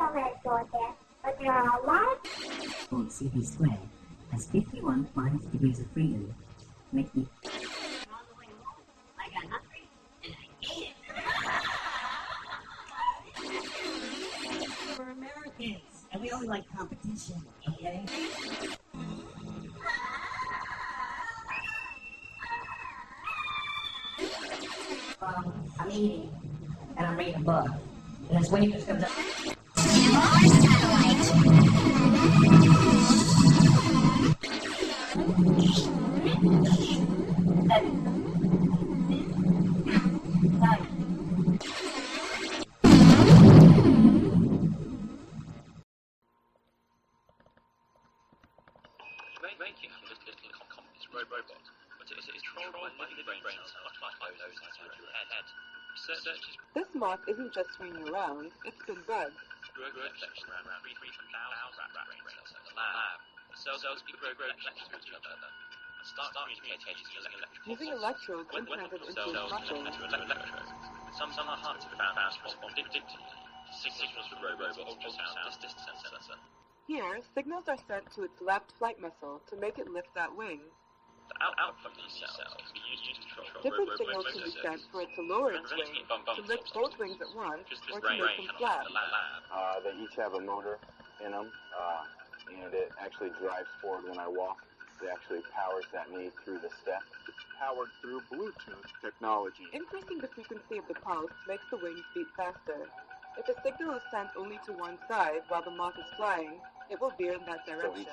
alphabet sorted, but there are a lot called CP squared has 51 finest degrees of freedom, making I got hungry and I ate it. We're Americans and we only like competition, okay? I'm eating and I'm reading a book. And this wave just comes up. Making little communist robot, but it is controlled by living brains like those inside your head. Researchers This moth isn't just swinging around, it's been bred. grow reflections around 3,000 brain cells in the lab. The cells grow reflections to each other and start communicating Using electrodes implanted into its muscles. Some are hard to found to respond predictably to signals from robot ultrasound distance sensor. Here, signals are sent to its left flight muscle to make it lift that wing. The output of these cells can be used to control Different signals can be sent for it to lower its wing, to lift both wings at once, or to make them flat. They each have a motor in them, and it actually drives forward when I walk. It actually powers that knee through the step. It's powered through Bluetooth technology. Increasing the frequency of the pulse makes the wings beat faster. If a signal is sent only to one side while the moth is flying, it will veer in that direction.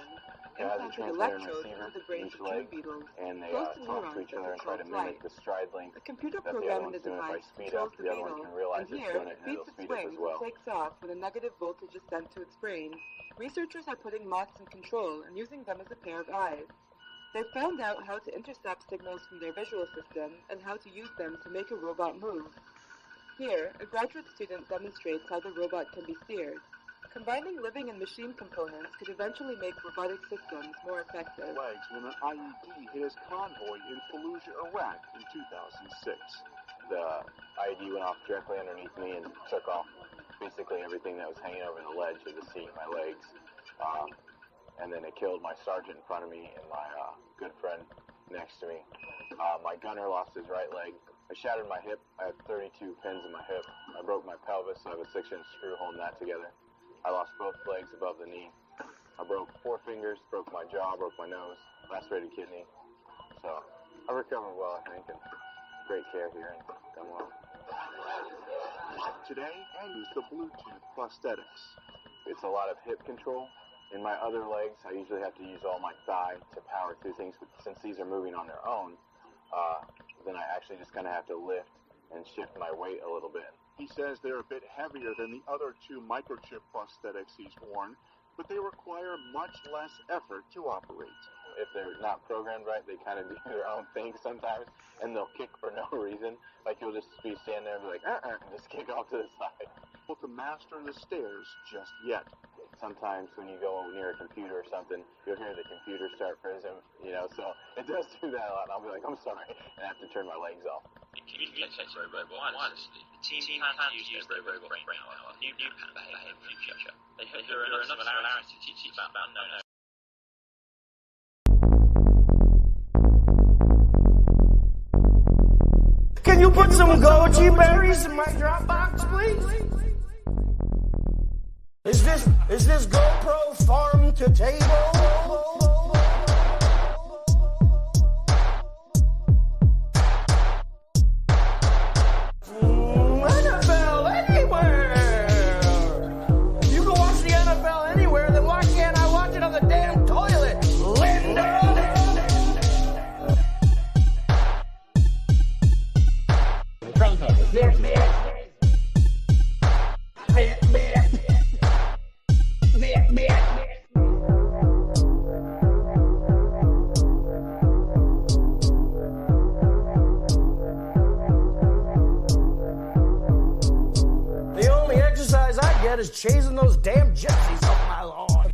Implanted electrodes into the brains of two beetles, and they close to talk to neurons each that other and try control to flight. mimic the stride length. A computer that the program other in the one's doing. If I device speed controls up, the the other one beetle, can realize and it's here doing it it, and beats it'll its speed up as wings well. and takes off when a negative voltage is sent to its brain. Researchers are putting moths in control and using them as a pair of eyes. They've found out how to intercept signals from their visual system and how to use them to make a robot move. Here, a graduate student demonstrates how the robot can be steered. Combining living and machine components could eventually make robotic systems more effective. Legs when an IED hit his convoy in Fallujah, Iraq in 2006. The IED went off directly underneath me and took off basically everything that was hanging over the ledge of the seat, my legs. And then it killed my sergeant in front of me and my good friend next to me. My gunner lost his right leg. I shattered my hip. I had 32 pins in my hip. I broke my pelvis, so I have a 6-inch screw holding that together. I lost both legs above the knee. I broke 4 fingers, broke my jaw, broke my nose, lacerated kidney. So I recovered well, I think, and great care here and done well. Today, I use the Bluetooth prosthetics. It's a lot of hip control. In my other legs, I usually have to use all my thigh to power through things, but since these are moving on their own, then I actually just kind of have to lift and shift my weight a little bit. He says they're a bit heavier than the other 2 microchip prosthetics he's worn, but they require much less effort to operate. If they're not programmed right, they kind of do their own thing sometimes, and they'll kick for no reason. Like you'll just be standing there and be like, and just kick off to the side. Able to master the stairs just yet. Sometimes when you go near a computer or something, you'll hear the computer start freezing, so it does do that a lot. And I'll be like, I'm sorry, and I have to turn my legs off. Communicate robot wirelessly. The team plans to use their robot brain power on new pattern behavior in the future. They hope there are enough similarities to teach about unknown. Can you put some goji berries in my Dropbox, please? Is this GoPro farm to table? NFL anywhere. You can watch the NFL anywhere, then why can't I watch it on the damn toilet, Linda? The only exercise I get is chasing those damn gypsies off my lawn.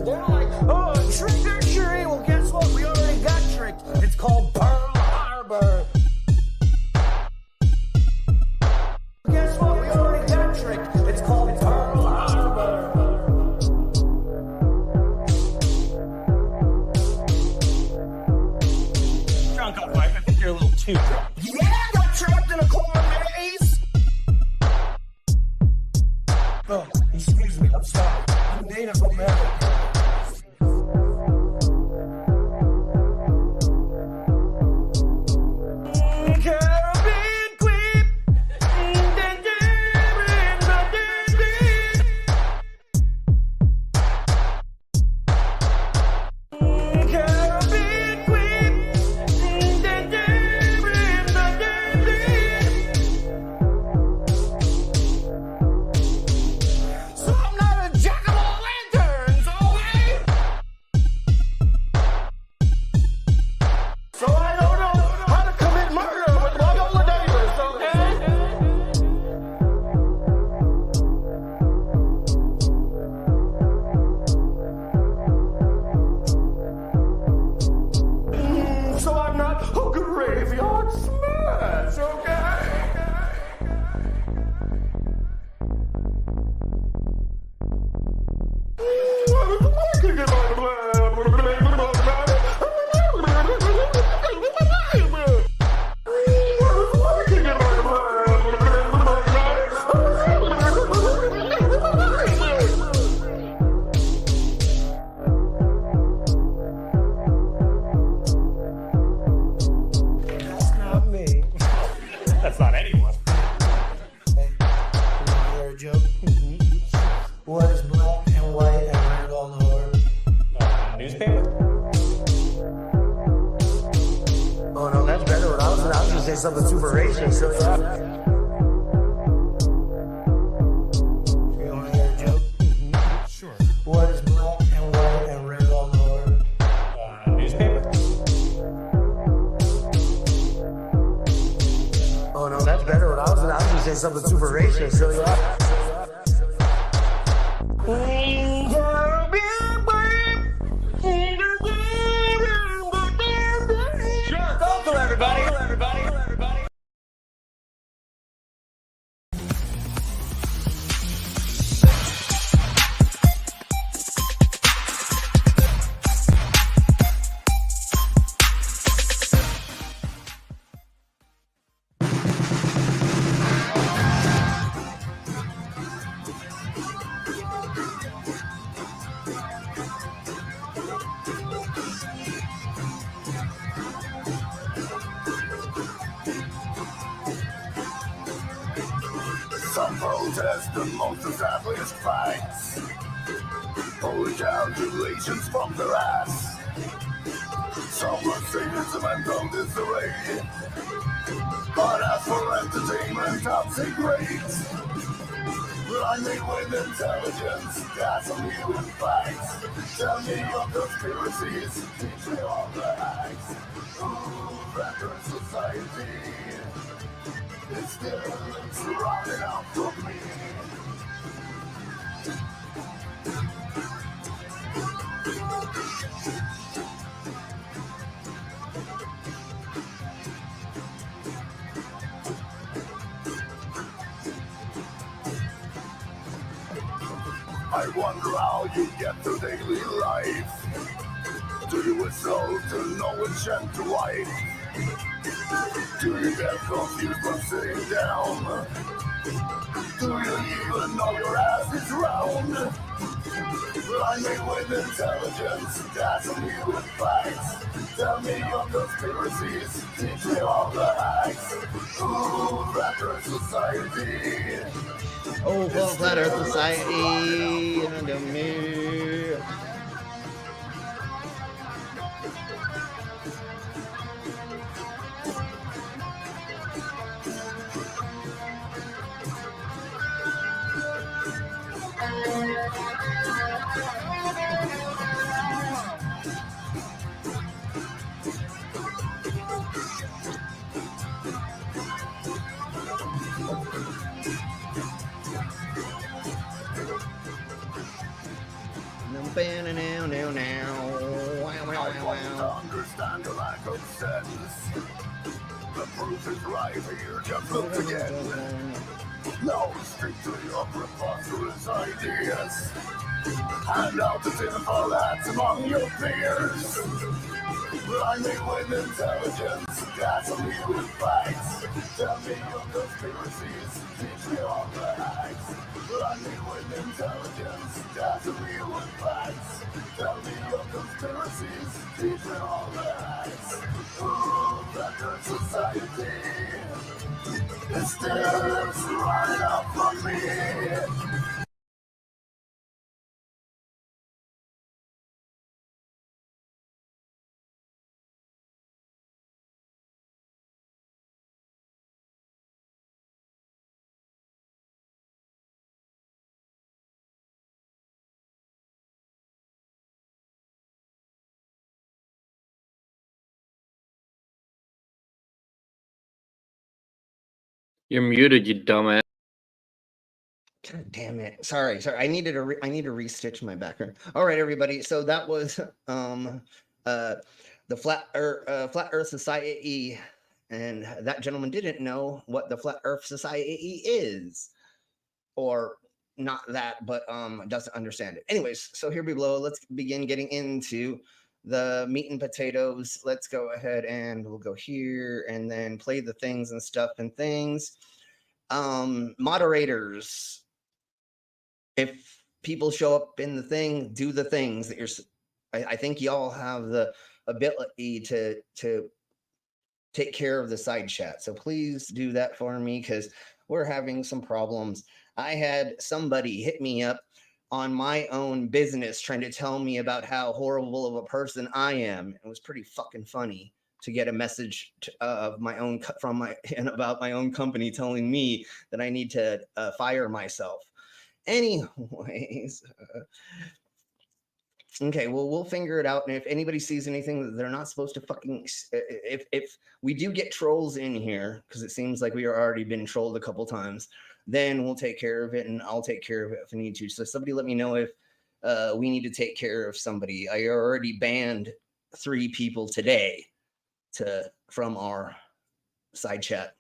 They're like, oh, trick or treat. Well, guess what? We already got tricked. It's called Pearl Harbor. Guess what? We already got too drunk. Yeah, I got trapped in a corn maze. Oh, excuse me, I'm sorry. I'm Native American. That's not anyone. Hey, can you hear a joke? What is black and white and red on the horn? Newspaper? Oh no, that's better. What I was gonna say something super racist, so yeah. You wanna hear a joke? Sure. What is black and white and red on the horn? Newspaper? Oh no, that's better. What I was gonna say something super racist, so yeah. Sure. Vocal, everybody. Some protest the most established facts. Pull calculations from their ass. Some are sadism and mental disarray. But as for entertainment, toxic grades. Blinding with intelligence, gasoline with facts. Tell me your conspiracies, teach me all the hacks. Ooh, record society. It's still running out for me. I wonder how you get through daily life. Do you whistle to know which end to like? Do you get confused from sitting down? Do you even know your ass is round? Blind me with intelligence, dazzle me with facts. Tell me your conspiracies, teach me all the hacks. Ooh, Flat Earth Society. Oh, well, Flat Earth Society under me. Understand the lack of sense. The proof is right here, just look again. Now stick to your preposterous ideas. Hand out the tinfoil hats among your peers. Blind me with intelligence, dazzle me with fights. Tell me your conspiracies, teach me all the hacks. Blind me with intelligence, dazzle me with facts. Tell me your conspiracies, teach me all the hacks. Oh, that good society is still running up on me. You're muted, you dumbass. God damn it! Sorry. I need to restitch my background. All right, everybody. So that was the Flat Earth Society, and that gentleman didn't know what the Flat Earth Society is, or not that, but doesn't understand it. Anyways, so here below, let's begin getting into the meat and potatoes. Let's go ahead and we'll go here and then play the things and stuff and things. Moderators, if people show up in the thing, do the things that you're. I think y'all have the ability to take care of the side chat. So please do that for me because we're having some problems. I had somebody hit me up on my own business trying to tell me about how horrible of a person I am. It was pretty fucking funny to get a message of my own about my own company telling me that I need to fire myself. Anyways, okay, well, we'll figure it out. And if anybody sees anything that they're not supposed to fucking, if we do get trolls in here, because it seems like we are already been trolled a couple times, then we'll take care of it, and I'll take care of it if I need to. So somebody let me know if we need to take care of somebody. I already banned 3 people today from our side chat.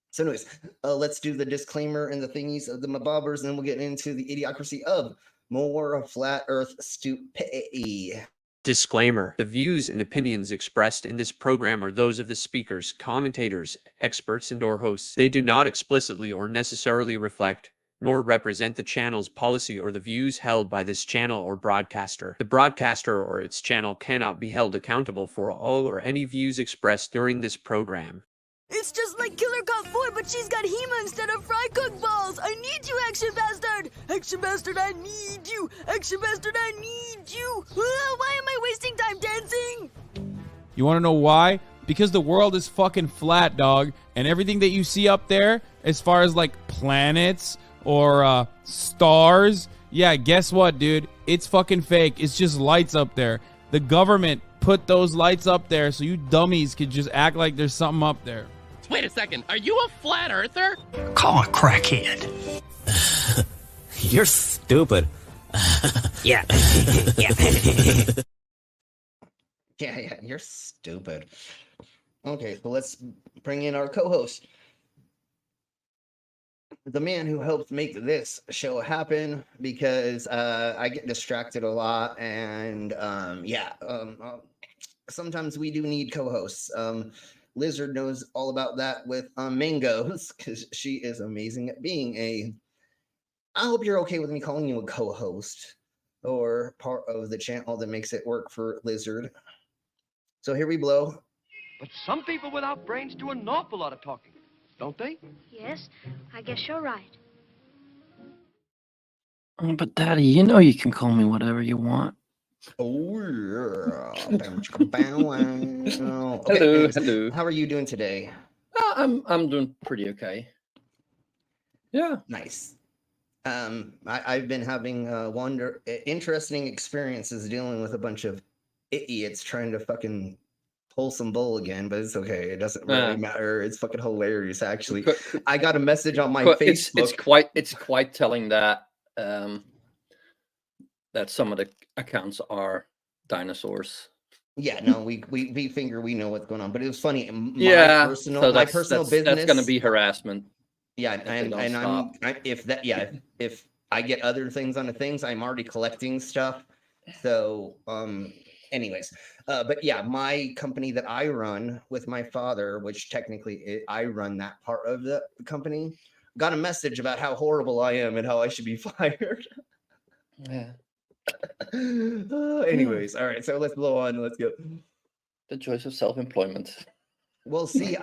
So anyways, let's do the disclaimer and the thingies of the mabobbers, and then we'll get into the idiocracy of more flat earth stupidity. Disclaimer. The views and opinions expressed in this program are those of the speakers, commentators, experts, and/or hosts. They do not explicitly or necessarily reflect nor represent the channel's policy or the views held by this channel or broadcaster. The broadcaster or its channel cannot be held accountable for all or any views expressed during this program. It's just like Killer Cop 4, but she's got Hema instead of fry cook balls. I need you, Action Bastard. Action Bastard, I need you. Action Bastard, I need you. Why am I wasting time dancing? You want to know why? Because the world is fucking flat, dog. And everything that you see up there, as far as like planets or stars, yeah, guess what, dude? It's fucking fake. It's just lights up there. The government put those lights up there so you dummies could just act like there's something up there. Wait a second, are you a flat earther? Call a crackhead. You're stupid. Yeah. Yeah, you're stupid. Okay, so let's bring in our co-host. The man who helped make this show happen, because I get distracted a lot, and sometimes we do need co-hosts. Lizard knows all about that with Mangoes, because she is amazing at being I hope you're okay with me calling you a co-host, or part of the channel that makes it work for Lizard. So here we blow. But some people without brains do an awful lot of talking, don't they? Yes, I guess you're right. But Daddy, you know you can call me whatever you want. Oh yeah. Okay, Hello. How are you doing today? I'm doing pretty okay. Yeah. Nice. I've been having interesting experiences dealing with a bunch of idiots trying to fucking pull some bull again, but it's okay. It doesn't really matter. It's fucking hilarious, actually. I got a message on my Facebook. It's quite telling that that some of the accounts are dinosaurs. Yeah, no, we figure we know what's going on, but it was funny. My personal business. That's going to be harassment. Yeah, if I get other things on the things, I'm already collecting stuff. So anyways, but yeah, my company that I run with my father, which technically I run that part of the company, got a message about how horrible I am and how I should be fired. Yeah. Anyways, all right, so let's blow on. Let's go. The choice of self-employment. Well, see,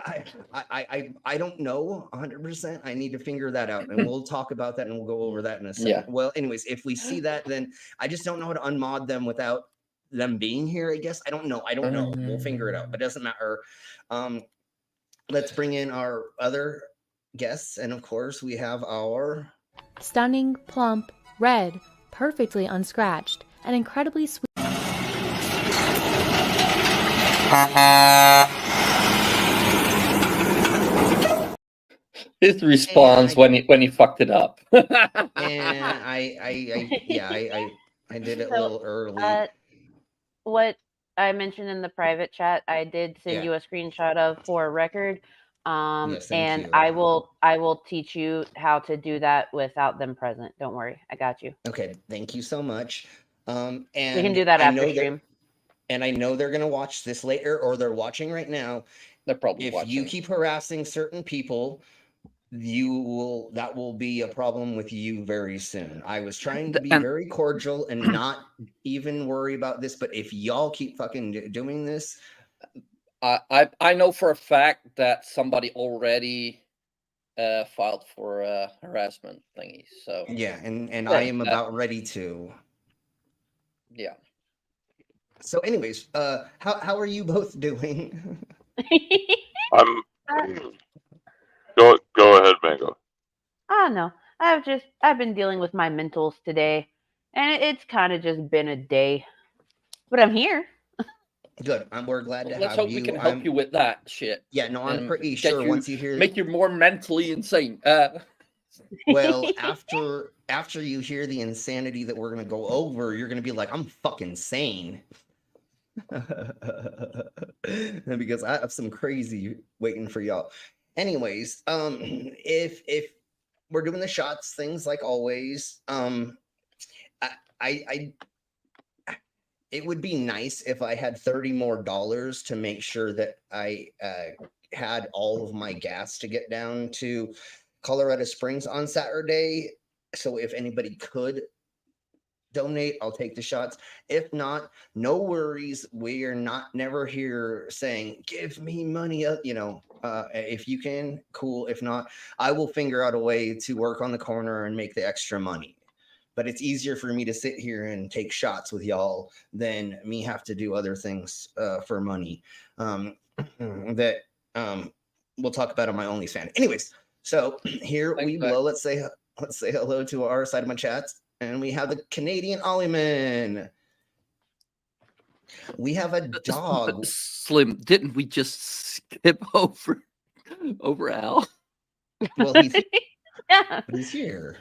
I don't know 100%. I need to figure that out, and we'll talk about that, and we'll go over that in a second. Yeah. Well, anyways, if we see that, then I just don't know how to unmod them without them being here. I guess I don't know. We'll figure it out, but it doesn't matter. Let's bring in our other guests, and of course, we have our stunning, plump, red, perfectly unscratched, and incredibly sweet. His response when he fucked it up. And I did it a little early. What I mentioned in the private chat, I did send you a screenshot of for record. Yes, thank and you. I will teach you how to do that without them present. Don't worry, I got you. Okay, thank you so much. And we can do that after stream. And I know they're gonna watch this later, or they're watching right now. They're probably if watching. you keep harassing certain people, that will be a problem with you very soon. I was trying to be very cordial and not even worry about this, but if y'all keep fucking doing this, I know for a fact that somebody already filed for harassment thingy. So yeah, and I am about ready to. Yeah. So, anyways, how are you both doing? I'm. Go ahead, Mango. Oh no, I've been dealing with my mentals today, and it's kind of just been a day, but I'm here. Good. We're glad to Let's have hope you. we can help you with that shit. Yeah, no, I'm pretty sure once you hear, make you more mentally insane. Well, after you hear the insanity that we're gonna go over, you're gonna be like, I'm fucking sane. Because I have some crazy waiting for y'all. Anyways, if we're doing the shots, things like always, it would be nice if I had $30 more to make sure that I had all of my gas to get down to Colorado Springs on Saturday. So if anybody could donate, I'll take the shots. If not, no worries. We are never here saying, give me money. If you can, cool. If not, I will figure out a way to work on the corner and make the extra money. But it's easier for me to sit here and take shots with y'all than me have to do other things for money that we'll talk about on my OnlyFans. Anyways, so here we blow. Let's say hello to our side of my chats. And we have the Canadian Ollieman. We have a dog. Slim, didn't we just skip over Al? Well, he's here.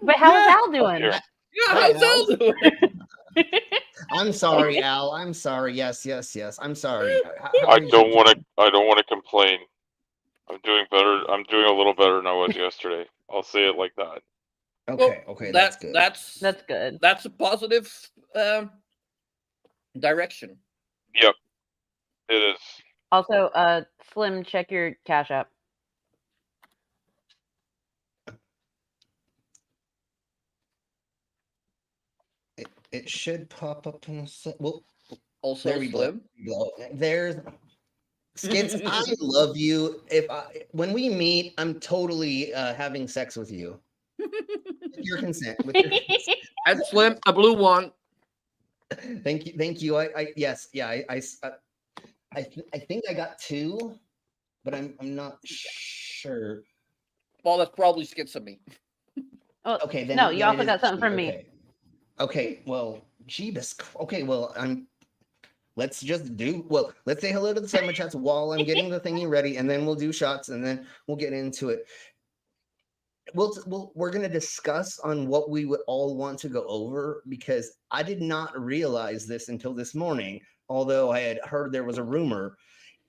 But how is Al doing? Yeah, how's Al doing? I'm sorry, Al. I'm sorry. Yes. I'm sorry. I don't want to complain. I'm doing better. I'm doing a little better than I was yesterday. I'll say it like that. Okay, that's good. That's good. That's a positive direction. Yep, it is. Also, Slim, check your Cash App. It should pop up in a sec. Well, also there we Slim. Go. There's Skits. I love you. When we meet, I'm totally having sex with you. With your consent. And Slim, a blue one. Thank you. I think I got 2, but I'm not sure. Well, that's probably Skits of me. Oh, okay. Then no, you also got something from me. Okay. Well, Jeebus. Okay. Well, let's say hello to the summer chats while I'm getting the thingy ready, and then we'll do shots, and then we'll get into it. We're going to discuss on what we would all want to go over, because I did not realize this until this morning, although I had heard there was a rumor.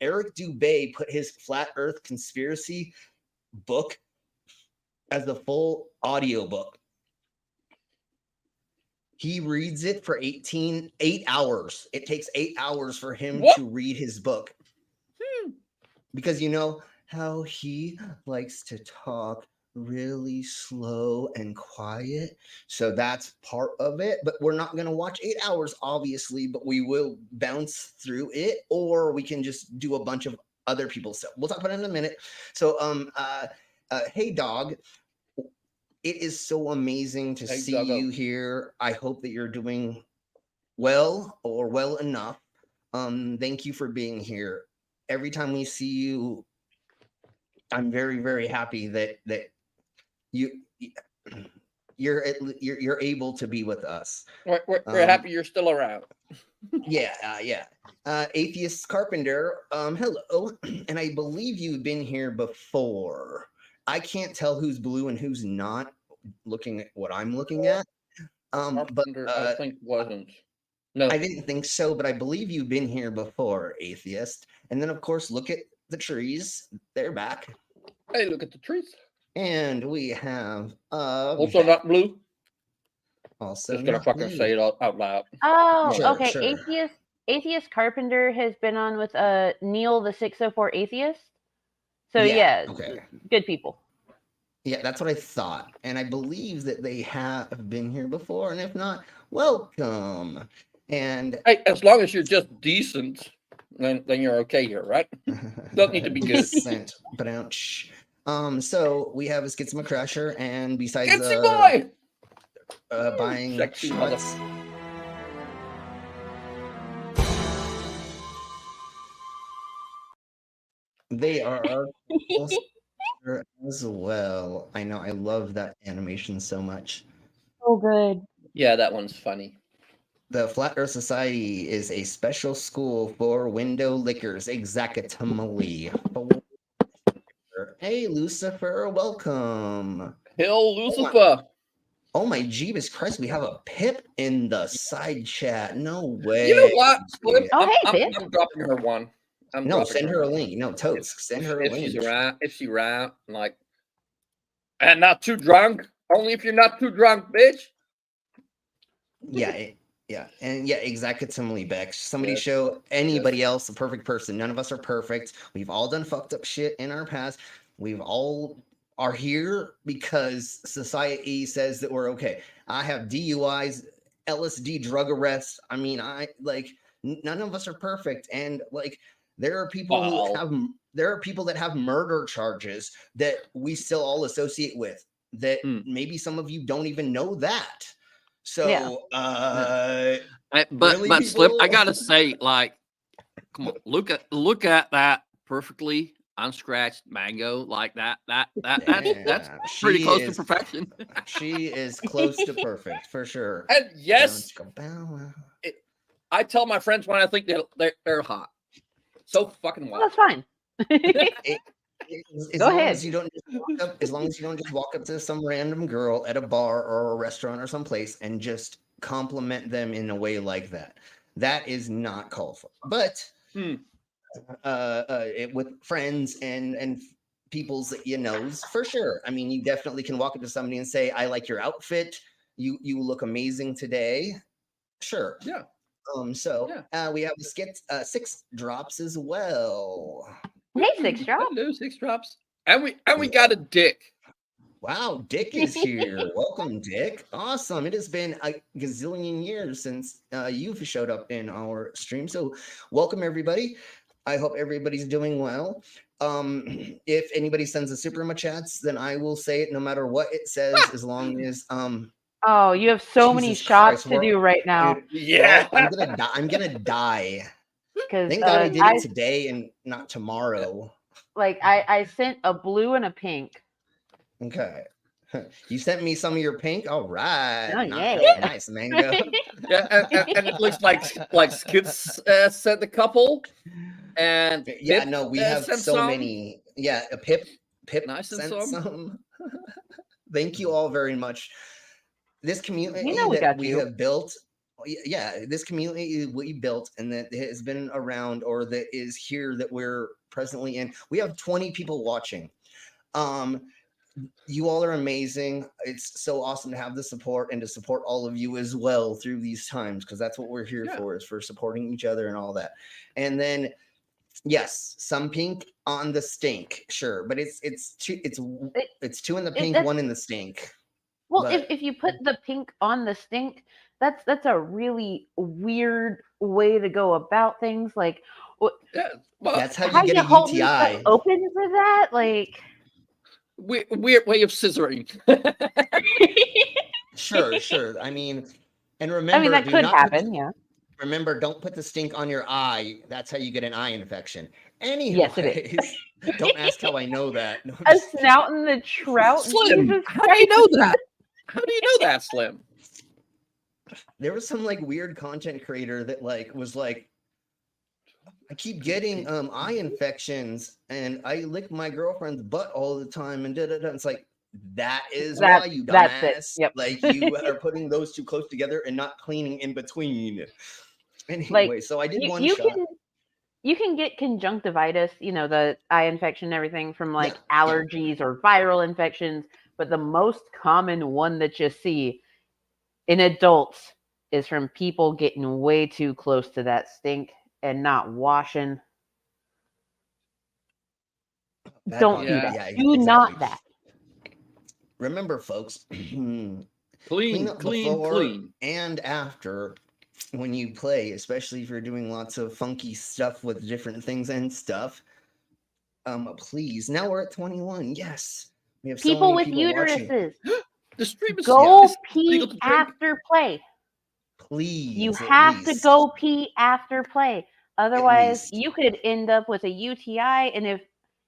Eric Dubé put his Flat Earth Conspiracy book as the full audio book. He reads it for 8 hours. It takes 8 hours for him to read his book. Because you know how he likes to talk really slow and quiet. So that's part of it. But we're not going to watch 8 hours, obviously, but we will bounce through it, or we can just do a bunch of other people's stuff. We'll talk about it in a minute. So, hey, dog. It is so amazing to see you here. I hope that you're doing well or well enough. Thank you for being here. Every time we see you, I'm very, very happy that you're able to be with us. We're happy you're still around. Yeah. Atheist Carpenter, hello. And I believe you've been here before. I can't tell who's blue and who's not, looking at what I'm looking at. But I think wasn't. No, I didn't think so, but I believe you've been here before, Atheist. And then, of course, look at the trees. They're back. Hey, look at the trees. And we have also not blue. Also, just gonna fucking say it out loud. Oh, Sure, okay. sure. Atheist Carpenter has been on with Neil the 604 Atheist. So yeah, okay. Good people. Yeah, that's what I thought. And I believe that they have been here before. And if not, welcome. And hey, as long as you're just decent, then you're okay here, right? Don't need to be good. Decent, but ouch. So we have a Schizma Crasher, and besides buying Sexy shots, they are as well. I know, I love that animation so much. So good. Yeah, that one's funny. The Flat Earth Society is a special school for window lickers. Exactly. Hey, Lucifer, welcome. Hail, Lucifer. Oh my Jeebus Christ, we have a Pip in the side chat. No way. You know what? Pip. I'm dropping her one. Send her a link. No, totes. Send her a link. If she's around, like, and not too drunk. Only if you're not too drunk, bitch. Yeah, and exactly, Bex. Somebody show anybody else the perfect person. None of us are perfect. We've all done fucked up shit in our past. We've all are here because society says that we're okay. I have DUIs, LSD drug arrests. I mean, none of us are perfect, and like there are people that have murder charges that we still all associate with. That maybe some of you don't even know that. So, but Slip, I gotta say, like, come on, look at that perfectly unscratched mango, like that's pretty close to perfection. She is close to perfect for sure. And yes, I tell my friends when I think they're hot. So fucking wild. That's fine. As long as you don't just walk up to some random girl at a bar or a restaurant or someplace and just compliment them in a way like that. That is not called for. But with friends and people's that you knows, for sure. I mean, you definitely can walk up to somebody and say, I like your outfit. You look amazing today. Sure. Yeah. We have the 6 drops as well. Hey, 6 drops. Hello, 6 drops. And we got a Dick. Wow, Dick is here. Welcome, Dick. Awesome. It has been a gazillion years since you've showed up in our stream. So welcome, everybody. I hope everybody's doing well. If anybody sends a super chats, then I will say it no matter what it says, as long as Oh, you have so many shots to do right now. Dude, yeah, I'm gonna die. Thank God I did it today and not tomorrow. Like I sent a blue and a pink. Okay. You sent me some of your pink? All right. Oh, Nice, Mango. Yeah, and it looks like Skids sent a couple. And yeah, Pip, no, we have so many. Yeah, a Pip nice sent some. Thank you all very much. This community we have built, this community we built and that has been around or that is here that we're presently in. We have 20 people watching. you all are amazing. It's so awesome to have the support and to support all of you as well through these times, because that's what we're here for, is for supporting each other and all that. And then, yes, some pink on the stink, sure, but it's two in the pink, one in the stink. Well, if you put the pink on the stink, that's a really weird way to go about things. Like, that's how you get a holding stuff UTI. open for that? Like, weird way of scissoring. Sure. I mean, and remember, that could happen. Yeah. Remember, don't put the stink on your eye. That's how you get an eye infection. Anyways, Yes, it is. Don't ask how I know that. No, A snout in the trout. Slim, Jesus how do you know Christ. that? How do you know that, Slim? There was some like weird content creator that like was like, I keep getting eye infections and I lick my girlfriend's butt all the time and da-da-da. It's like, why, you dumbass. Yep. Like, you are putting those two close together and not cleaning in between. Anyway, so I did one shot. You can get conjunctivitis, the eye infection and everything from like allergies or viral infections, but the most common one that you see in adults is from people getting way too close to that stink and not washing. Don't do that. Yeah, do not that. Remember, folks, clean up before and after when you play, especially if you're doing lots of funky stuff with different things and stuff. Please, now we're at 21. Yes, we have people so with many people uteruses. The stream is go pee after play. Please, you have to go pee after play. Otherwise, you could end up with a UTI, and if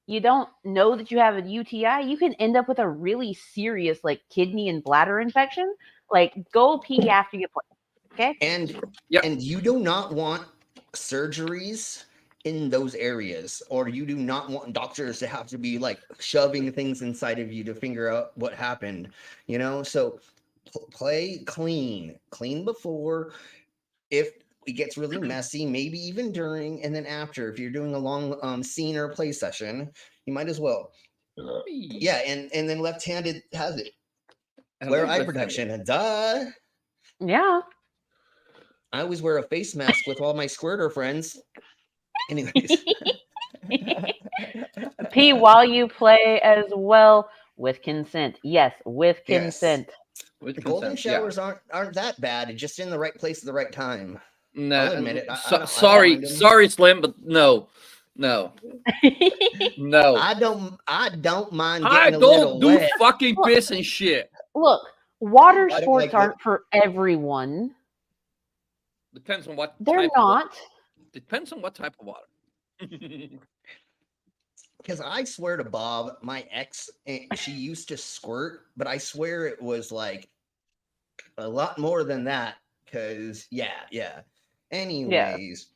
you don't know that you have a UTI, you can end up with a really serious like kidney and bladder infection. Like, go pee after you play. Okay. And you do not want surgeries in those areas, or you do not want doctors to have to be like shoving things inside of you to figure out what happened, so play clean before. If it gets really messy, maybe even during and then after, if you're doing a long scene or play session, you might as well. Yeah, and then left-handed has it. Wear eye protection and duh. Yeah. I always wear a face mask with all my squirter friends. Anyways. Pee while you play as well with consent. Yes, with consent. The golden showers aren't that bad. Just in the right place at the right time. No, I'll admit it. Sorry, Slim, but no. No. I don't mind getting a little do wet. Fucking piss and shit. Look, water sports aren't for everyone. Depends on what they're not. Depends on what type of water. Because I swear to Bob, my ex, she used to squirt, but I swear it was like a lot more than that. Because anyways,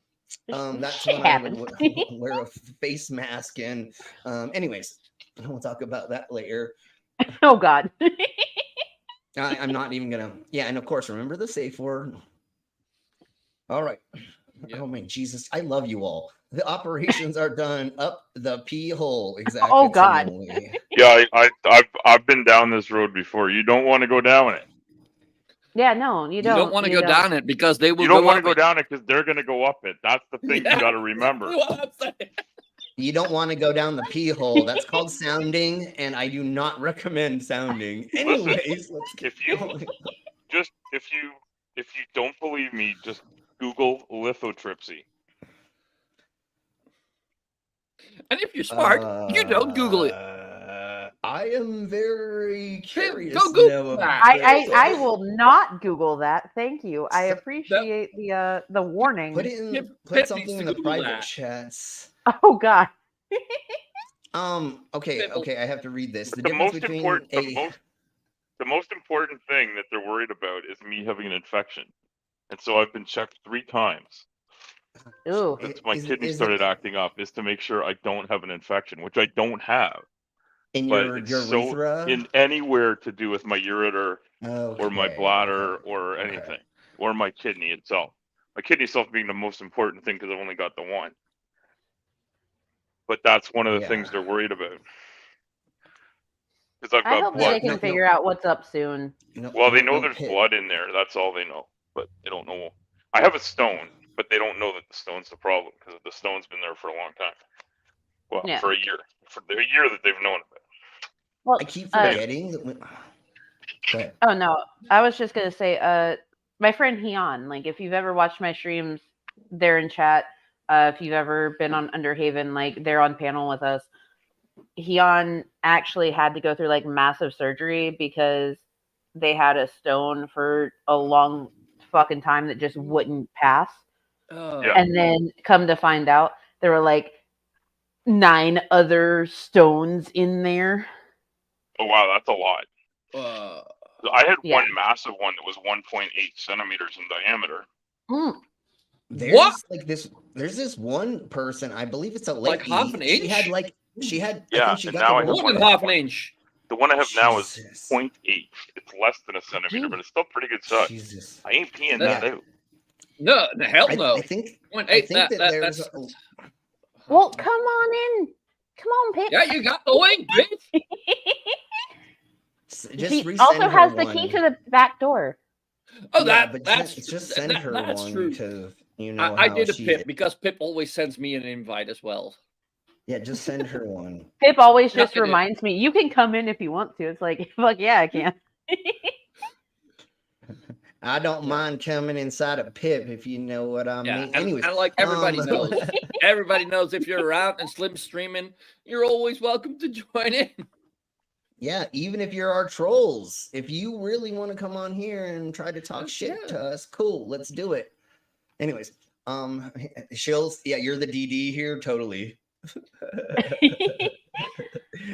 that's when I would wear a face mask. And anyways, we'll talk about that later. Oh God. I'm not even gonna. Yeah, and of course, remember the safe word. All right. Oh my Jesus, I love you all. The operations are done up the pee hole. Exactly. Oh God. Yeah, I've been down this road before. You don't want to go down it. Yeah, no, you don't. You don't want to go down it because they will. You don't want to go down it because they're going to go up it. That's the thing you got to remember. You don't want to go down the pee hole. That's called sounding, and I do not recommend sounding. Anyways, let's get going. If you don't believe me, just Google lithotripsy. And if you're smart, you don't Google it. I am very curious. Go Google that. I will not Google that. Thank you. I appreciate the warning. Put something in the private chats. Oh God. Okay. I have to read this. The most important thing that they're worried about is me having an infection, and so I've been checked 3 times. Ooh. Since my kidney started acting up, is to make sure I don't have an infection, which I don't have. In but your it's urethra? in anywhere to do with my ureter or my bladder or anything, or my kidney itself. My kidney itself being the most important thing because I've only got the one. But that's one of the things they're worried about. Because I've I got hope that blood. they can figure out what's up soon. Well, they know there's blood in there. That's all they know, but they don't know. I have a stone, but they don't know that the stone's the problem because the stone's been there for a long time. Well, Yeah. for a year. For the year that they've known of it. Well, I keep forgetting. Go ahead. Oh no, I was just gonna say, my friend Heon. Like, if you've ever watched my streams, they're in chat. If you've ever been on Underhaven, like they're on panel with us. Heon actually had to go through like massive surgery because they had a stone for a long fucking time that just wouldn't pass. Yeah. And then come to find out, there were like 9 other stones in there. Oh wow, that's a lot. I had Yeah. one massive one that was 1.8 centimeters in diameter. There's like this. There's this one person. I believe it's a lady. Like half an inch? She had like. She had. I Yeah, think she and got now I the have one. More than half an inch. The one I have now is 0.8. It's less than a centimeter, but it's still pretty good size. Jesus. I ain't peeing that out. No, the hell no. I think. 0.8, I think that there's. that's... Well, come on in. Come on, Pip. Yeah, you got the wing, bitch. Just She resend also her has the one. key to the back door. Oh, Yeah, that but that's just send her that's one true. because you know I how did a she Pip is. because Pip always sends me an invite as well. Yeah, just send her one. Pip always Yeah, just I did. reminds me, you can come in if you want to. It's like, fuck yeah, I can. I don't mind coming inside a Pip if you know what I Yeah, mean. and Anyways, like everybody knows, everybody knows if you're around and Slim's streaming, you're always welcome to join in. Yeah, even if you're our trolls, if you really want to come on here and try to talk shit to us, cool, let's do it. Anyways, Shills, yeah, you're the DD here, totally.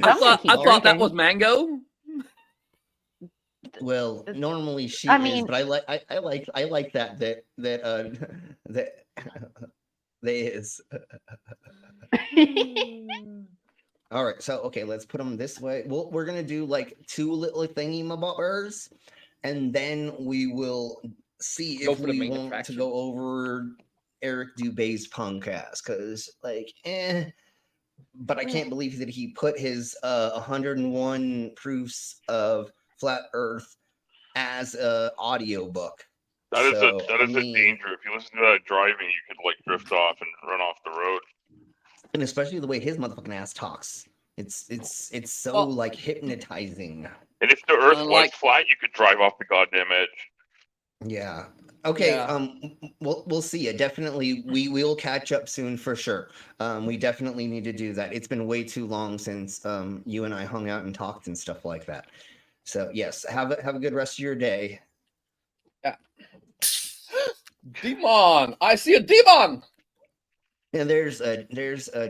I thought that was Mango. Well, normally she I is, mean- but I like that they is. All right, so okay, let's put them this way. We're gonna do like 2 little thingy mabobbers, and then we will see Go if for the we main want attraction. to go over Eric Dubé's punk ass, because but I can't believe that he put his 101 proofs of flat Earth as a audiobook. That is So, a danger. If you listen to that driving, you could like drift off and run off the road. And especially the way his motherfucking ass talks. It's so Well- like hypnotizing. And if the Earth was Like- flat, you could drive off the goddamn edge. Yeah. Okay. Yeah. We'll see it. Definitely, we will catch up soon for sure. We definitely need to do that. It's been way too long since you and I hung out and talked and stuff like that. So yes, have a good rest of your day. Yeah. Demon! I see a demon! And there's a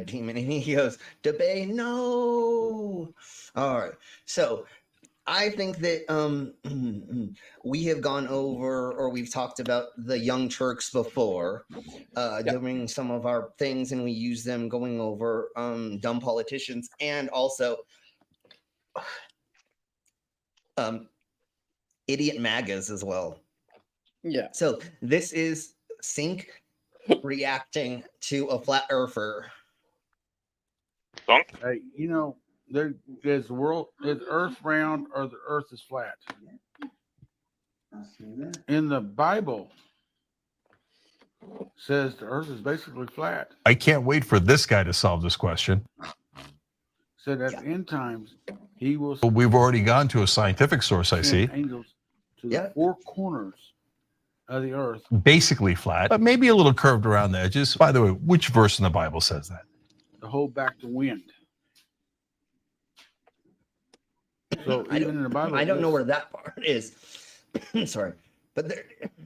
demon, and he goes, "Debate, no." All right. So I think that we have gone over, or we've talked about the Young Turks before, doing some of our things, and we use them going over dumb politicians, and also idiot MAGAs as well. Yeah. So this is Sync reacting to a flat earther. Hey, you know, is Earth round or the Earth is flat? In the Bible, says the Earth is basically flat. I can't wait for this guy to solve this question. Said at the end times, he will. Well, we've already gone to a scientific source, I see. send angels to the 4 corners of the earth. Basically flat, but maybe a little curved around the edges. By the way, which verse in the Bible says that? To hold back the wind. So even in the Bible, I don't know where that part is. Sorry, but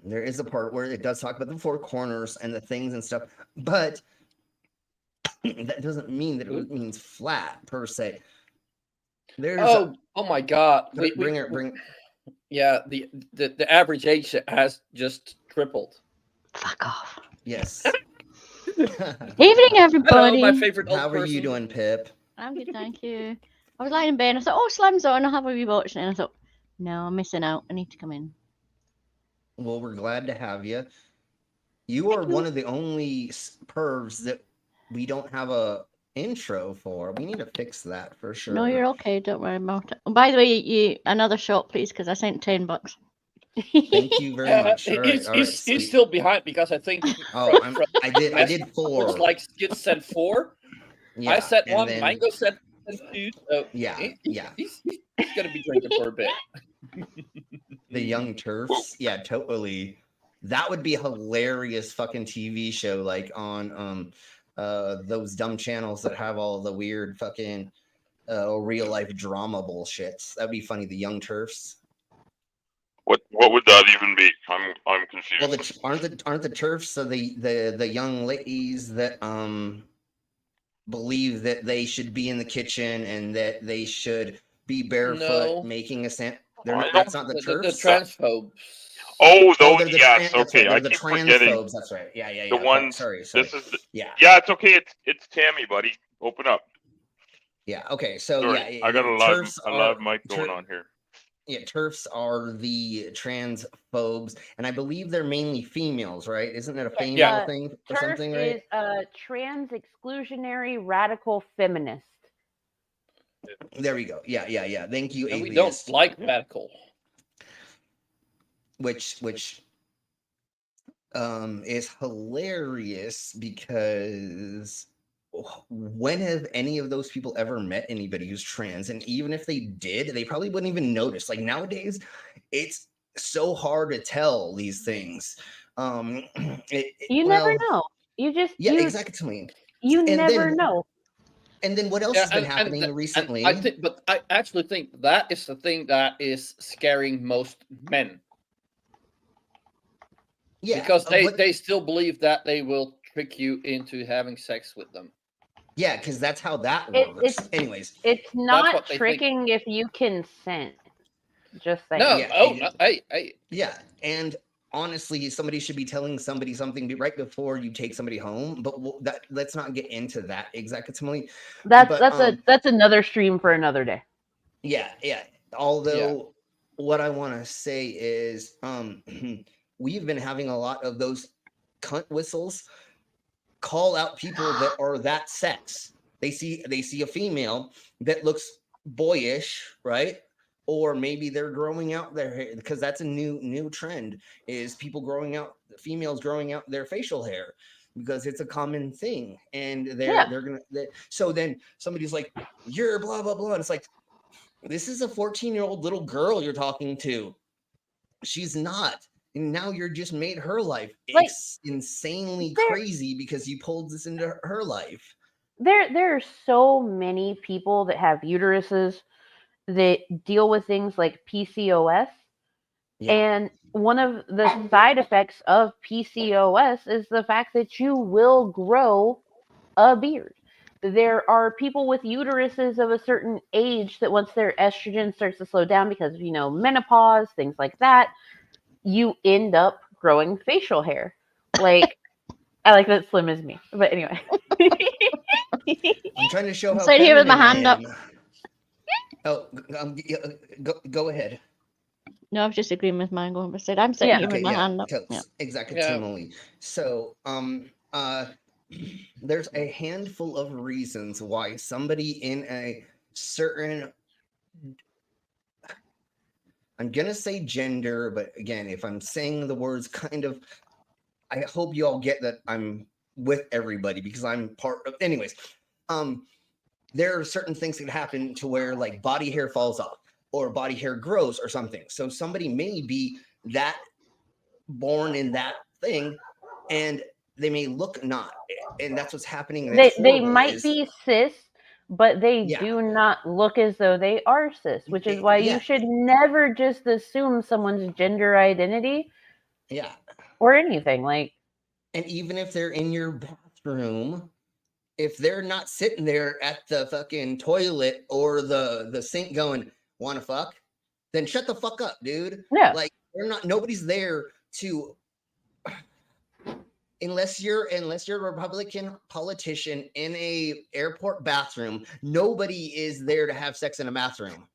there is a part where it does talk about the 4 corners and the things and stuff. But that doesn't mean that it means flat per se. There's Oh my God! bring. Yeah, the average age has just tripled. Fuck off. Yes. Evening, everybody. Hello, my favorite old How are you person. doing, Pip? I'm good, thank you. I was lying in bed and I thought, oh, Slam's on, I'll have a wee watch. And I thought, no, I'm missing out. I need to come in. Well, we're glad to have you. You are one of the only pervs that we don't have a intro for. We need to fix that for sure. No, you're okay. Don't worry about it. Oh, by the way, you another shot, please, because I sent $10. Thank you very much. All right, He's still behind because I think. Oh, I did 4. Looks like Skid said 4. Yeah, I said and 1. then- Mango said 2. So Yeah. He's gonna be drinking for a bit. The Young Turfs. Yeah, totally. That would be a hilarious fucking TV show, like on those dumb channels that have all the weird fucking real life drama bullshits. That'd be funny. The Young Turfs. What would that even be? I'm confused. Well, aren't the turfs the young ladies that believe that they should be in the kitchen and that they should be barefoot making a sand? That's not the turfs. The transphobes. Oh, those. they're the Yes. that's Okay. right, I they're the keep forgetting. transphobes. That's right. Yeah. The ones. Sorry. This is. Yeah. Yeah. It's okay. It's Tammy, buddy. Open up. Yeah. Okay. So Sorry, yeah, I got a live mic going on here. Yeah, turfs are the transphobes, and I believe they're mainly females, right? Isn't it a female thing or TERF something, right? is a trans exclusionary radical feminist. There we go. Yeah. Thank you, And we atheist. don't like radical. Which is hilarious because when have any of those people ever met anybody who's trans? And even if they did, they probably wouldn't even notice. Like nowadays, it's so hard to tell these things. You never know. You just exactly. You And never then- know. And then what else has been happening recently? I actually think that is the thing that is scaring most men. Yeah, because they still believe that they will trick you into having sex with them. Yeah, because that's how that It- works. it's- Anyways, It's not what they think. tricking if you consent. Just saying. No, Yeah, yeah, and honestly, somebody should be telling somebody something right before you take somebody home. But let's not get into that exactly. That's another stream for another day. Yeah. Although what I want to say is, we've been having a lot of those cunt whistles call out people that are that sex. They see a female that looks boyish, right? Or maybe they're growing out their hair, because that's a new trend, is females growing out their facial hair because it's a common thing. And so then somebody's like, you're blah blah blah, and it's like, this is a 14-year-old little girl you're talking to. She's not. And now you're just made her life insanely crazy because you pulled this into her life. There are so many people that have uteruses that deal with things like PCOS. Yeah. And one of the side effects of PCOS is the fact that you will grow a beard. There are people with uteruses of a certain age that once their estrogen starts to slow down because of, menopause, things like that, you end up growing facial hair. Like, I like that Slim is me. But anyway. I'm trying to show how Sit here with my feminine hand I up. am. Oh, go ahead. No, I was just agreeing with Mango. I said I'm sitting here with my hand up. Totes. Yeah. Exactly. So, there's a handful of reasons why somebody in a certain, I'm gonna say gender, but again, if I'm saying the words kind of, I hope you all get that I'm with everybody because I'm part of. Anyways, there are certain things that happen to where like body hair falls off or body hair grows or something. So somebody may be that born in that thing, and they may look not, and that's what's happening. They might be cis, but they do not look as though they are cis, which is why you should never just assume someone's gender identity. Yeah. Or anything like. And even if they're in your bathroom, if they're not sitting there at the fucking toilet or the sink going, wanna fuck? Then shut the fuck up, dude. Yeah. Like nobody's there to, unless you're a Republican politician in a airport bathroom, nobody is there to have sex in a bathroom.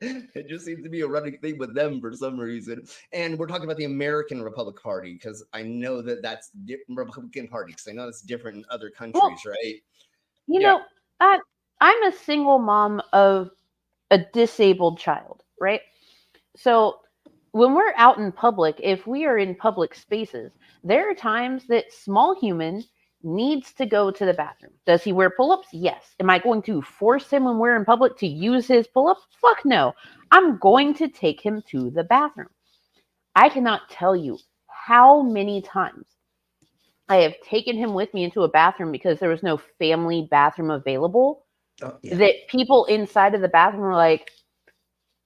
It just seems to be a running thing with them for some reason. And we're talking about the American Republican Party because I know that that's Republican Party because I know it's different in other countries, right? You know, I'm a single mom of a disabled child, right? So when we're out in public, if we are in public spaces, there are times that small human needs to go to the bathroom. Does he wear pull-ups? Yes. Am I going to force him when we're in public to use his pull-ups? Fuck no. I'm going to take him to the bathroom. I cannot tell you how many times I have taken him with me into a bathroom because there was no family bathroom available. That people inside of the bathroom were like,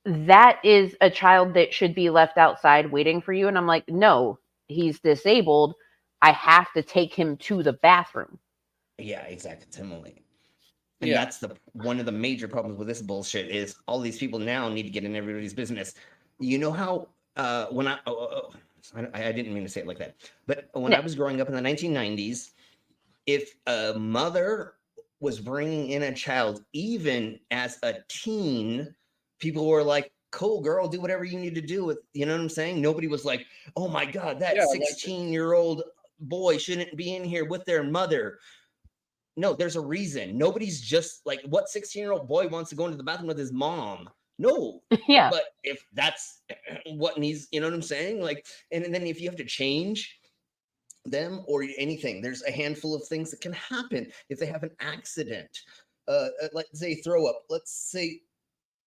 that is a child that should be left outside waiting for you. And I'm like, no, he's disabled. I have to take him to the bathroom. Yeah, exactly. Similarly. And that's one of the major problems with this bullshit is all these people now need to get in everybody's business. You know how when I didn't mean to say it like that, but when I was growing up in the 1990s, if a mother was bringing in a child, even as a teen, people were like, cool, girl, do whatever you need to do with, you know what I'm saying? Nobody was like, oh my God, that 16-year-old boy shouldn't be in here with their mother. No, there's a reason. Nobody's just like, what 16-year-old boy wants to go into the bathroom with his mom? No. Yeah. But if that's what needs, you know what I'm saying? Like, and then if you have to change them or anything, there's a handful of things that can happen if they have an accident. Let's say throw up. Let's say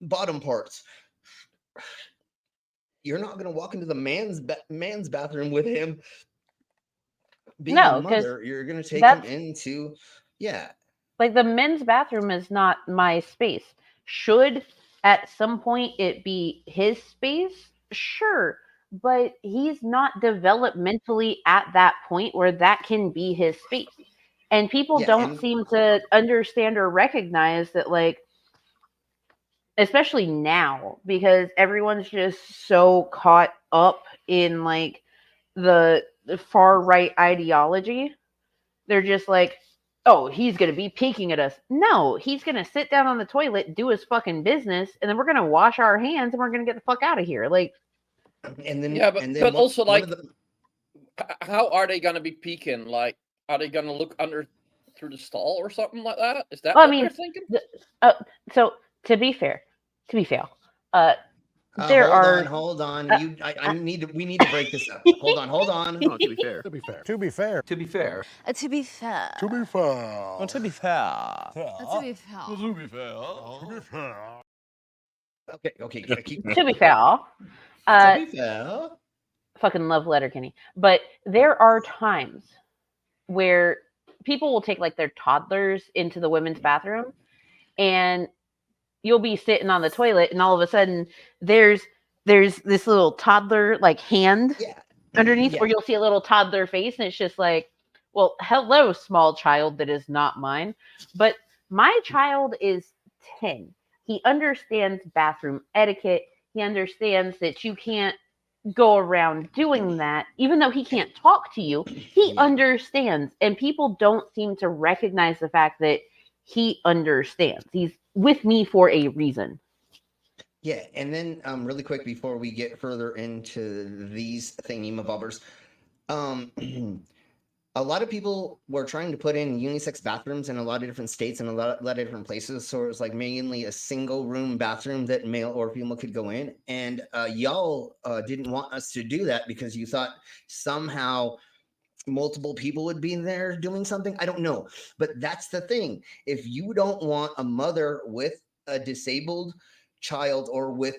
bottom parts. You're not going to walk into the man's bathroom with him. Being a mother, you're going to take him into, like the men's bathroom is not my space. Should at some point it be his space? Sure. But he's not developmentally at that point where that can be his space. And people don't seem to understand or recognize that, like, especially now, because everyone's just so caught up in like the far right ideology. They're just like, oh, he's going to be peeking at us. No, he's going to sit down on the toilet, do his fucking business, and then we're going to wash our hands and we're going to get the fuck out of here. Like, and then, but also, like, how are they going to be peeking? Like, are they going to look through the stall or something like that? Is that what they're thinking? So to be fair, hold on. We need to break this up. Hold on. To be fair. To be fair. To be fair. To be fair. To be fair. To be fair. To be fair. To be fair. To be fair. To be fair. Okay. To be fair. To be fair. Fucking love Letterkenny. But there are times where people will take like their toddlers into the women's bathroom, and you'll be sitting on the toilet, and all of a sudden there's this little toddler like hand underneath, or you'll see a little toddler face, and it's just like, well, hello, small child that is not mine. But my child is 10. He understands bathroom etiquette. He understands that you can't go around doing that, even though he can't talk to you. He understands, and people don't seem to recognize the fact that he understands. He's with me for a reason. Yeah, and then really quick before we get further into these thingy-mabobbers, a lot of people were trying to put in unisex bathrooms in a lot of different states and a lot of different places. So it was like mainly a single room bathroom that male or female could go in. And y'all didn't want us to do that because you thought somehow multiple people would be in there doing something. I don't know. But that's the thing. If you don't want a mother with a disabled child or with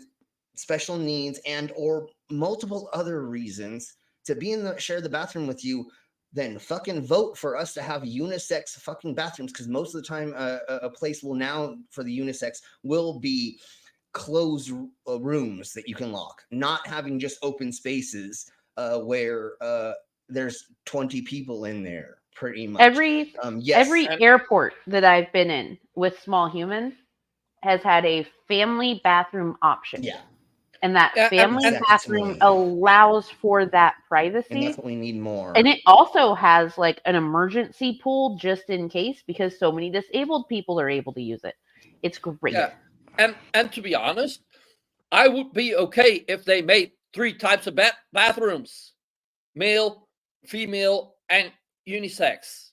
special needs and or multiple other reasons to be share the bathroom with you, then fucking vote for us to have unisex fucking bathrooms, because most of the time a place will now for the unisex will be closed rooms that you can lock, not having just open spaces where there's 20 people in there pretty much. Every airport that I've been in with small human has had a family bathroom option. Yeah. And that family bathroom allows for that privacy. And that's what we need more. And it also has like an emergency pool just in case, because so many disabled people are able to use it. It's great. Yeah. And to be honest, I would be okay if they made 3 types of bathrooms: male, female, and unisex.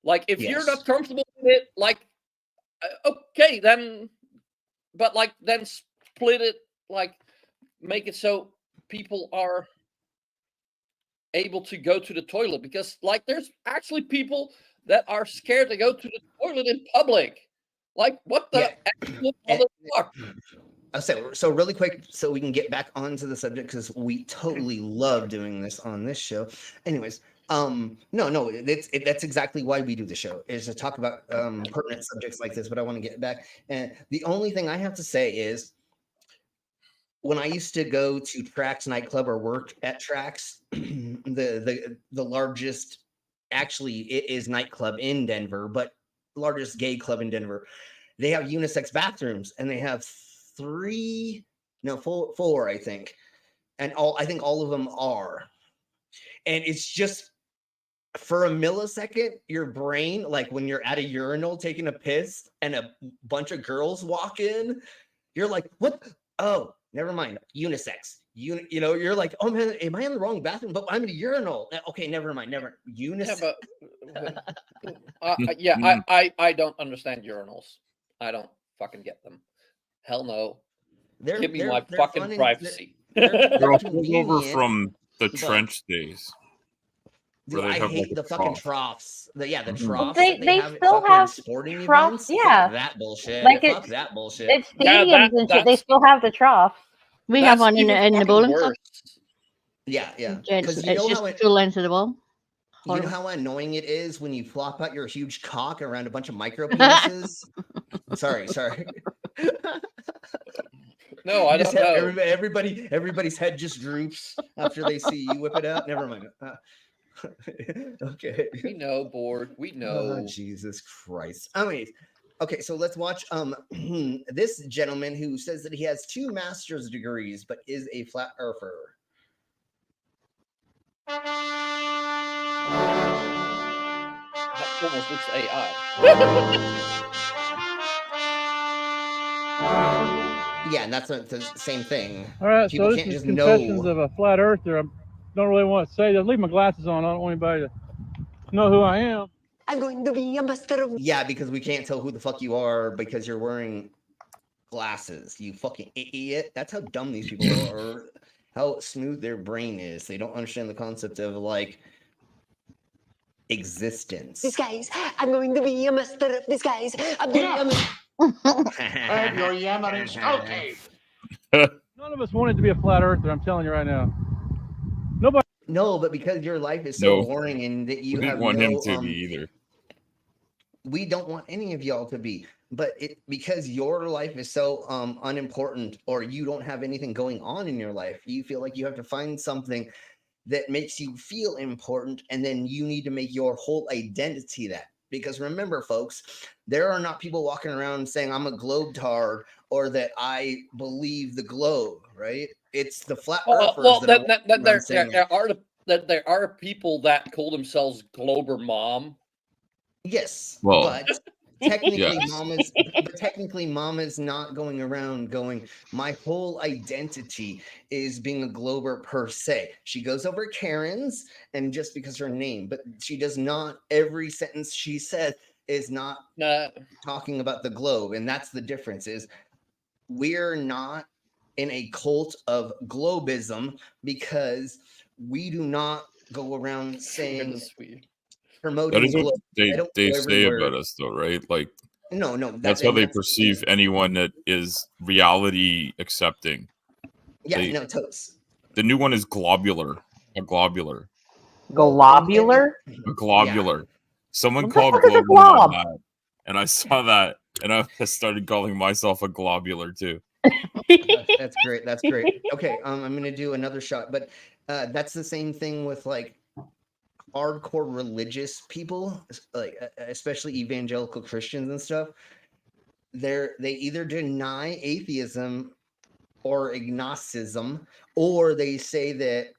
Like, if you're not comfortable with it, like, okay, then, but like, then split it, like, make it so people are able to go to the toilet, because, like, there's actually people that are scared to go to the toilet in public. Like, what the actual motherfucker? So really quick, so we can get back onto the subject, because we totally love doing this on this show. Anyways, no, that's exactly why we do the show, is to talk about pertinent subjects like this. But I want to get back, and the only thing I have to say is, when I used to go to Trax nightclub or work at Trax, the largest, actually it is nightclub in Denver, but largest gay club in Denver, they have unisex bathrooms, and they have 4, I think, and I think all of them are, and it's just, for a millisecond, your brain, like when you're at a urinal taking a piss and a bunch of girls walk in, you're like, what? Oh, never mind, unisex. You know, you're like, oh man, am I in the wrong bathroom? But I'm in a urinal. Okay, never mind, unisex. Yeah, I don't understand urinals. I don't fucking get them. Hell no. Give me my fucking privacy. They're over from the trench days. Dude, I hate the fucking troughs. The troughs. They have still have sporting troughs. events. Yeah, Fuck that bullshit. Like Fuck that bullshit. It's stadiums and shit. They still have the trough. We have one in the bowling club. Yeah. It's You know just how the full length of the wall. You know how annoying it is when you flop out your huge cock around a bunch of micro penises? Sorry. No, I don't know. Everybody's head just droops after they see you whip it out. Never mind. Okay. We know, Borg. We know. Oh, Jesus Christ. Anyways, okay, so let's watch this gentleman who says that he has 2 master's degrees but is a flat earther. That almost looks AI. Yeah, and that's the same thing. All right, People so this can't is just Confessions know. of a Flat Earther. I don't really want to say that. Leave my glasses on. I don't want anybody to know who I am. I'm going to be a master of... Yeah, because we can't tell who the fuck you are because you're wearing glasses. You fucking idiot. That's how dumb these people are. How smooth their brain is. They don't understand the concept of, like, existence. Disguise. I'm going to be a master of disguise. I'm going to Have your yammering skull cave. None of us wanted to be a flat earther, I'm telling you right now. Nobody. No, but because your life is so boring and that you didn't have want no, him to be either. We don't want any of y'all to be. But because your life is so unimportant, or you don't have anything going on in your life, you feel like you have to find something that makes you feel important, and then you need to make your whole identity that. Because remember, folks, there are not people walking around saying I'm a globetard or that I believe the globe, right? It's the flat earthers there are people that call themselves Glober Mom. Yes, well, but technically, yes. technically, Mama's not going around going, my whole identity is being a Glober per se. She goes over Karen's, and just because her name, but she does not. Every sentence she says is not talking about the globe, and that's the difference. Is we're not in a cult of globism because we do not go around saying. Promoting That is what globe. they say about us, though, right? Like, no, that's how they perceive anyone that is reality accepting. Yeah, totes. The new one is globular. A globular. Globular? A globular. Yeah. Someone What called the fuck is a globular glob? that, and I saw that, and I started calling myself a globular too. That's great. That's great. Okay, I'm gonna do another shot, but that's the same thing with like hardcore religious people, like especially evangelical Christians and stuff. They either deny atheism or agnosticism, or they say that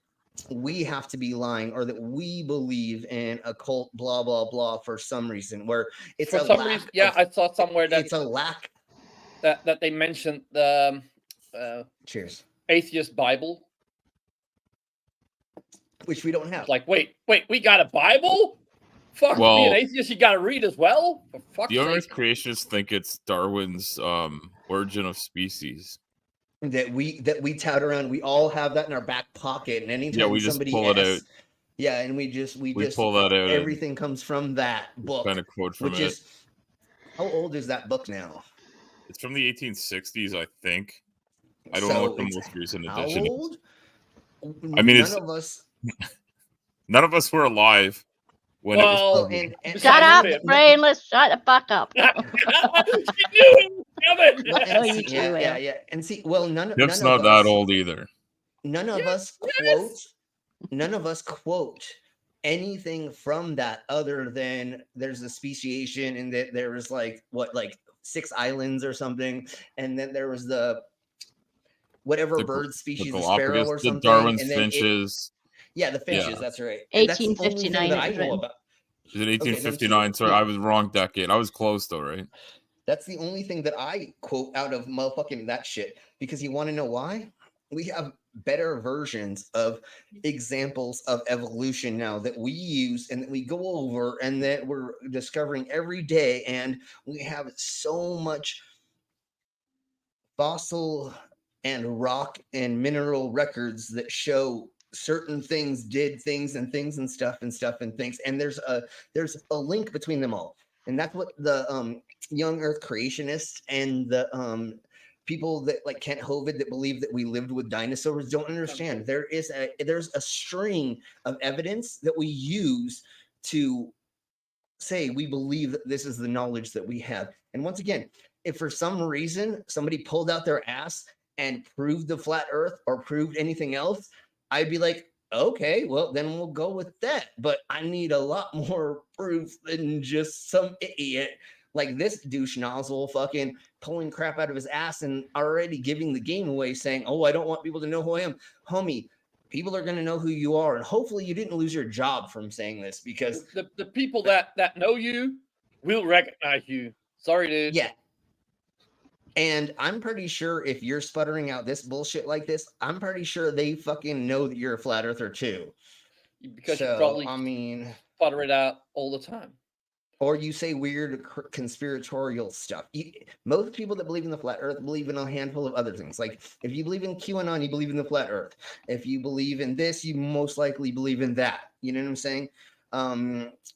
we have to be lying, or that we believe in a cult, blah blah blah, for some reason. Where it's for some reason, I saw somewhere that it's a lack that they mentioned the Cheers. atheist Bible. Which we don't have. Like, wait, we got a Bible? Fuck, Well, being atheist, you got to read as well? For fuck's The sake. Earth creationists think it's Darwin's Origin of Species. That we tout around. We all have that in our back pocket, and anytime we just somebody pull it out. yeah, and we just pull that out. Everything comes from that book. Kind of quote from which it. is how old is that book now? It's from the 1860s, I think. I don't know what the most recent edition old? is. I mean, none of us. None of us were alive when it was. Shut up, brainless! Shut the fuck up. Yeah. And see, well, Jeff's not that old either. None of us quote. None of us quote anything from that other than there's a speciation and that there was like 6 islands or something, and then there was the whatever bird species, the sparrow or something. The Darwin's and then finches. The finches. That's right. 1859. That I know about. Is it 1859? Sorry, I was wrong decade. I was close though, right? That's the only thing that I quote out of motherfucking that shit. Because you want to know why? We have better versions of examples of evolution now that we use and that we go over and that we're discovering every day. And we have so much fossil and rock and mineral records that show certain things did things and things and stuff and things. And there's a link between them all. And that's what the young earth creationists and the people that like Kent Hovind that believe that we lived with dinosaurs don't understand. There's a string of evidence that we use to say we believe that this is the knowledge that we have. And once again, if for some reason somebody pulled out their ass and proved the flat earth or proved anything else, I'd be like, okay, well, then we'll go with that. But I need a lot more proof than just some idiot like this douche nozzle fucking pulling crap out of his ass and already giving the game away saying, oh, I don't want people to know who I am. Homie, people are going to know who you are. And hopefully you didn't lose your job from saying this, because the people that know you will recognize you. Sorry, dude. Yeah. And I'm pretty sure if you're sputtering out this bullshit like this, I'm pretty sure they fucking know that you're a flat earther too. Because you probably sputter it out all the time. Or you say weird conspiratorial stuff. Most people that believe in the flat earth believe in a handful of other things. Like if you believe in QAnon, you believe in the flat earth. If you believe in this, you most likely believe in that. You know what I'm saying?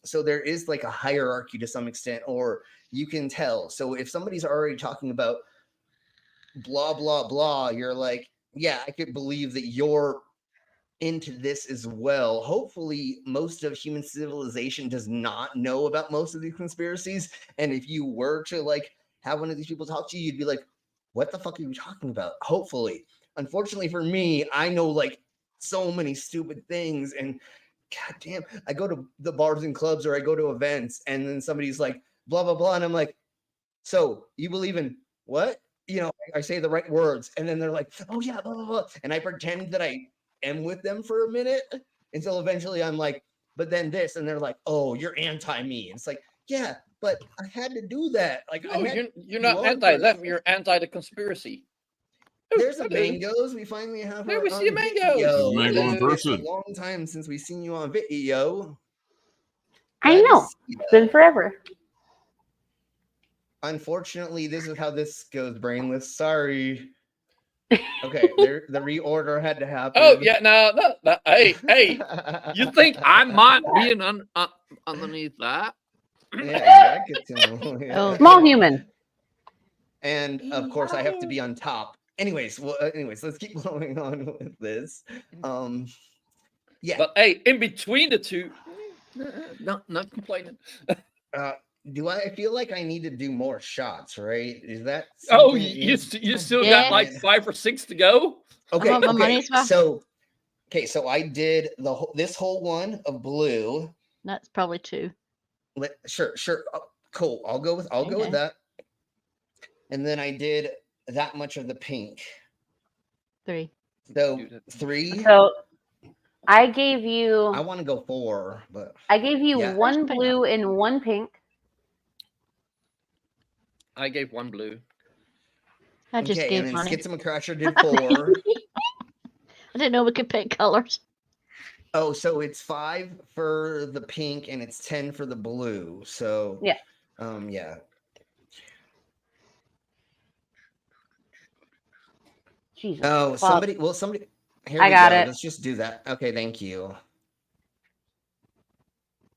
So there is like a hierarchy to some extent, or you can tell. So if somebody's already talking about blah, blah, blah, you're like, yeah, I could believe that you're into this as well. Hopefully most of human civilization does not know about most of these conspiracies. And if you were to like have one of these people talk to you, you'd be like, what the fuck are you talking about? Hopefully. Unfortunately for me, I know like so many stupid things, and god damn, I go to the bars and clubs or I go to events and then somebody's like blah blah blah, and I'm like, so you believe in what? You know, I say the right words and then they're like, oh yeah, blah blah blah, and I pretend that I am with them for a minute until eventually I'm like, but then this, and they're like, oh, you're anti me. It's like, yeah, but I had to do that. Like, no, you're not anti them, you're anti the conspiracy. There's the mangoes. We finally have there. Her We see on mangoes. Mango in It's person. a long time since we've seen you on video. I know. It's been forever. Unfortunately, this is how this goes, brainless. Sorry. Okay, the reorder had to happen. Oh yeah, no. Hey, you think I might be underneath that? Yeah, exactly. Small human. And of course, I have to be on top. Anyways, let's keep going on with this. Yeah. But hey, in between the two, not complaining. Do I feel like I need to do more shots, right? Is that you still got like 5 or 6 to go? Okay. So I did this whole one of blue. That's probably 2. Sure. Cool. I'll go with that. And then I did that much of the pink. 3. So 3. So I gave you. I want to go 4, but I gave you 1 blue and 1 pink. I gave 1 blue. I just Okay, gave and then money. Schizomacrasher did 4. I didn't know we could pick colors. Oh, so it's 5 for the pink and it's 10 for the blue. So yeah. Yeah. Jesus. Oh, fuck. somebody. Well, somebody. Here I we got go. it. Let's just do that. Okay, thank you.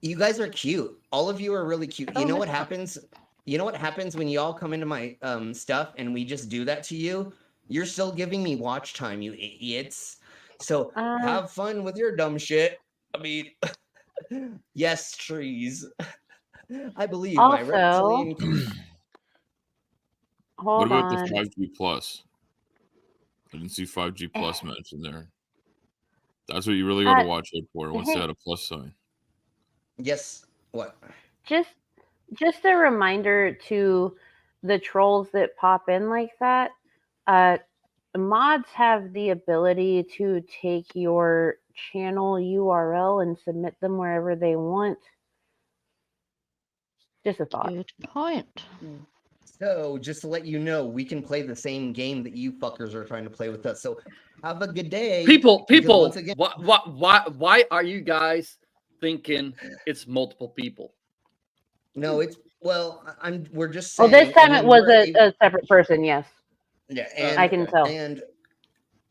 You guys are cute. All of you are really cute. You know what happens? You know what happens when y'all come into my stuff and we just do that to you? You're still giving me watch time, you idiots. So have fun with your dumb shit. I mean, yes, trees. I believe my reptilian. What about the on. 5G Plus? I didn't see 5G Plus mentioned there. That's what you really got to watch out for once they had a plus sign. Yes. What? Just a reminder to the trolls that pop in like that. Mods have the ability to take your channel URL and submit them wherever they want. Just a thought. Good point. So, just to let you know, we can play the same game that you fuckers are trying to play with us. So, have a good day. People, once again, why are you guys thinking it's multiple people? No, it's we're just Well, saying. this time it was a separate person. Yes. Yeah, and I can tell. And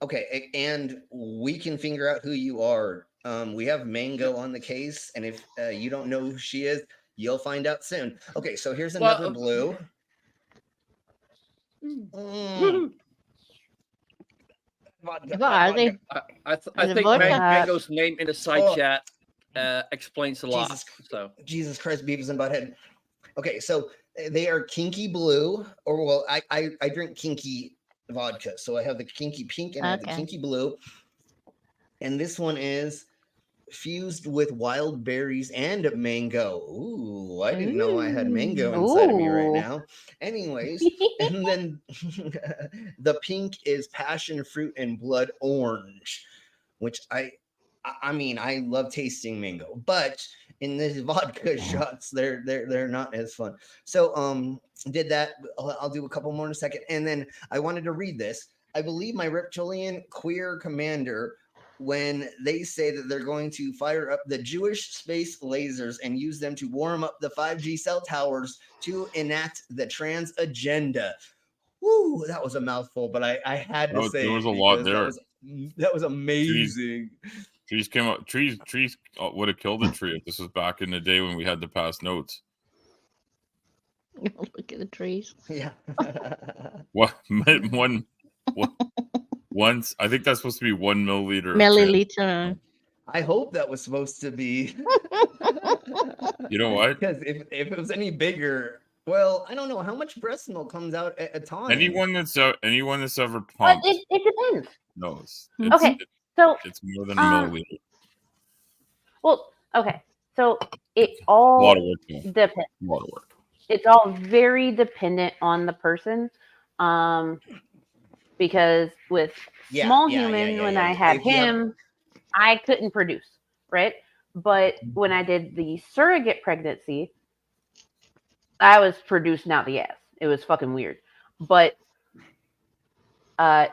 okay, and we can figure out who you are. We have Mango on the case, and if you don't know who she is, you'll find out soon. Okay, so here's another blue. I think Mango's name in the side chat explains a lot. Jesus Christ, Beavis and Butthead. Okay, so they are kinky blue, or well, I drink kinky vodka, so I have the kinky pink and I have the kinky blue, and this one is fused with wild berries and mango. Ooh, I didn't know I had mango inside of me right now. Anyways, and then the pink is passion fruit and blood orange, which I mean, I love tasting mango, but in the vodka shots, they're not as fun. So did that. I'll do a couple more in a second, and then I wanted to read this. I believe my reptilian queer commander, when they say that they're going to fire up the Jewish space lasers and use them to warm up the 5G cell towers to enact the trans agenda. Woo, that was a mouthful, but I had to say there was a lot there. That was amazing. Trees came up. Trees would have killed a tree if this was back in the day when we had to pass notes. Look at the trees. Yeah. Once I think that's supposed to be 1 milliliter. Milliliter. I hope that was supposed to be. You know what? Because if it was any bigger, well, I don't know how much breast milk comes out at a time. Anyone that's ever pumped. It depends. Knows. Okay, so it's more than a milliliter. Well, okay, so it all A lot of work. depends. A lot of work. It's all very dependent on the person. Because with Small Human, when I had him, I couldn't produce, right? But when I did the surrogate pregnancy, I was producing out the ass. It was fucking weird. But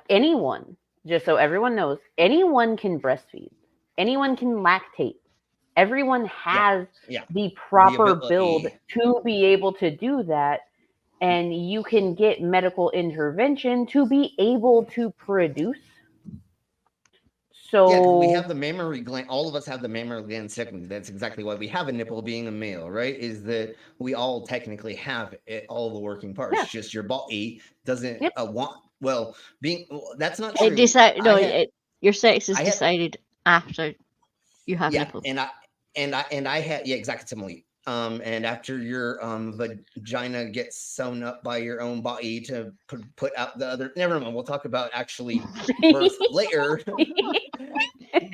anyone, just so everyone knows, anyone can breastfeed. Anyone can lactate. Everyone has the proper build to be able to do that. And you can get medical intervention to be able to produce. So we have the mammary gland. All of us have the mammary gland technically. That's exactly why we have a nipple being a male, right? Is that we all technically have it, all the working parts. Yeah. Just your body doesn't want. Well, that's not true. Your sex is decided after you have nipple. And I had exactly similarly. And after your vagina gets sewn up by your own body to put out the other. Never mind. We'll talk about actually birth later.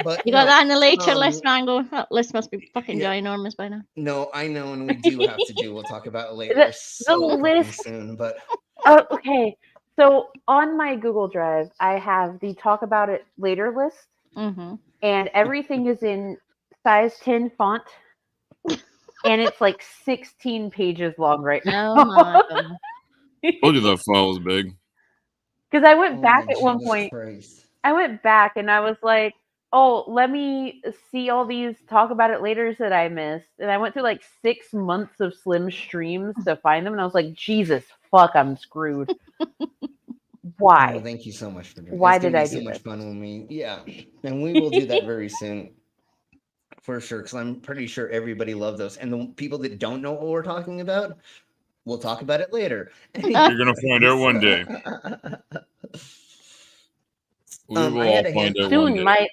But you got that in the later list, Mango. That list must be fucking ginormous by now. No, I know, and we do have to do. We'll talk about it later. The list soon, but okay. So on my Google Drive, I have the talk about it later list, and everything is in size 10 font. And it's like 16 pages long right now. Oh my God. Told you that file was big. Because I went Oh back my at one Jesus point. Christ. I went back and I was like, oh, let me see all these talk about it laters that I missed. And I went through like 6 months of Slim streams to find them. And I was like, Jesus, fuck, I'm screwed. Why? Oh, thank you so much for doing it. Why It's going did to I be so do much this? fun when and we will do that very soon. For sure, because I'm pretty sure everybody loved those. And the people that don't know what we're talking about, we'll talk about it later. You're gonna find out one day. We will all find out one soon. day.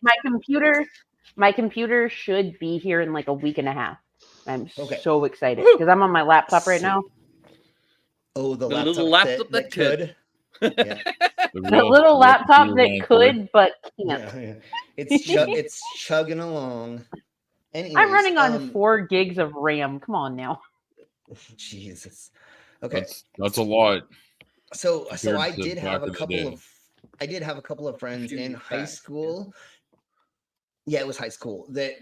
My computer should be here in like a week and a half. I'm Okay. so excited because I'm on my laptop right now. Oh, the little laptop laptop that could. Yeah. The little laptop that could but can't. Yeah. It's chugging along. Anyways, I'm running on 4 gigs of RAM. Come on now. Jesus. Okay. That's a lot. So compared I to did back have a in the couple day. of friends in high back. school. Yeah, it was high school. That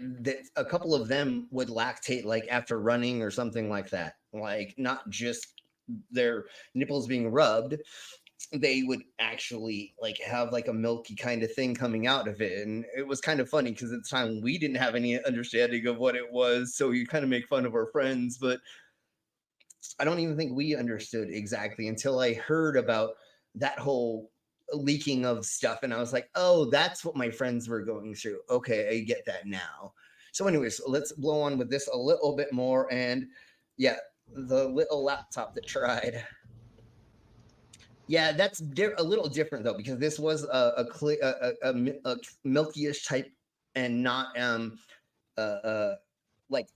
a couple of them would lactate like after running or something like that. Like not just their nipples being rubbed, they would actually like have like a milky kind of thing coming out of it. And it was kind of funny because at the time we didn't have any understanding of what it was. So you kind of make fun of our friends, but I don't even think we understood exactly until I heard about that whole leaking of stuff. And I was like, oh, that's what my friends were going through. Okay, I get that now. So anyways, let's blow on with this a little bit more. And yeah, the little laptop that tried. Yeah, that's a little different though, because this was a milky-ish type and not like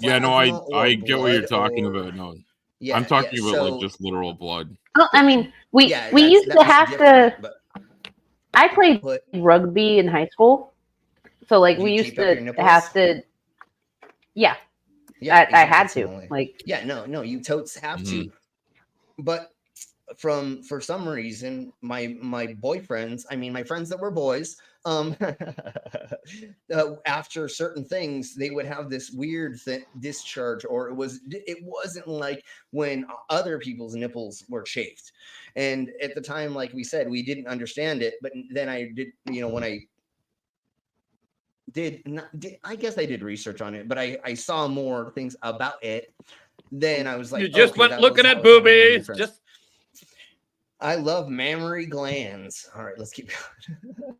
Yeah, no, plasma or I get what you're blood talking or- about. No, Yeah, I'm talking yeah, about so- like just literal blood. Well, I mean, we Yeah, used to that's have different, to. but I played rugby in high school, so like Do we you used tape up your to nipples? have to. Yeah, Yeah, I had to. exactly. Like, Yeah, no, you totes have to. But for some reason, my boyfriends, I mean my friends that were boys, after certain things, they would have this weird discharge, or it wasn't like when other people's nipples were chafed. And at the time, like we said, we didn't understand it. But then I did, when I I guess I did research on it, but I saw more things about it. Then I was like, You just okay, went that looking was at how it happened with my boobies. friends. Just I love mammary glands. All right, let's keep going.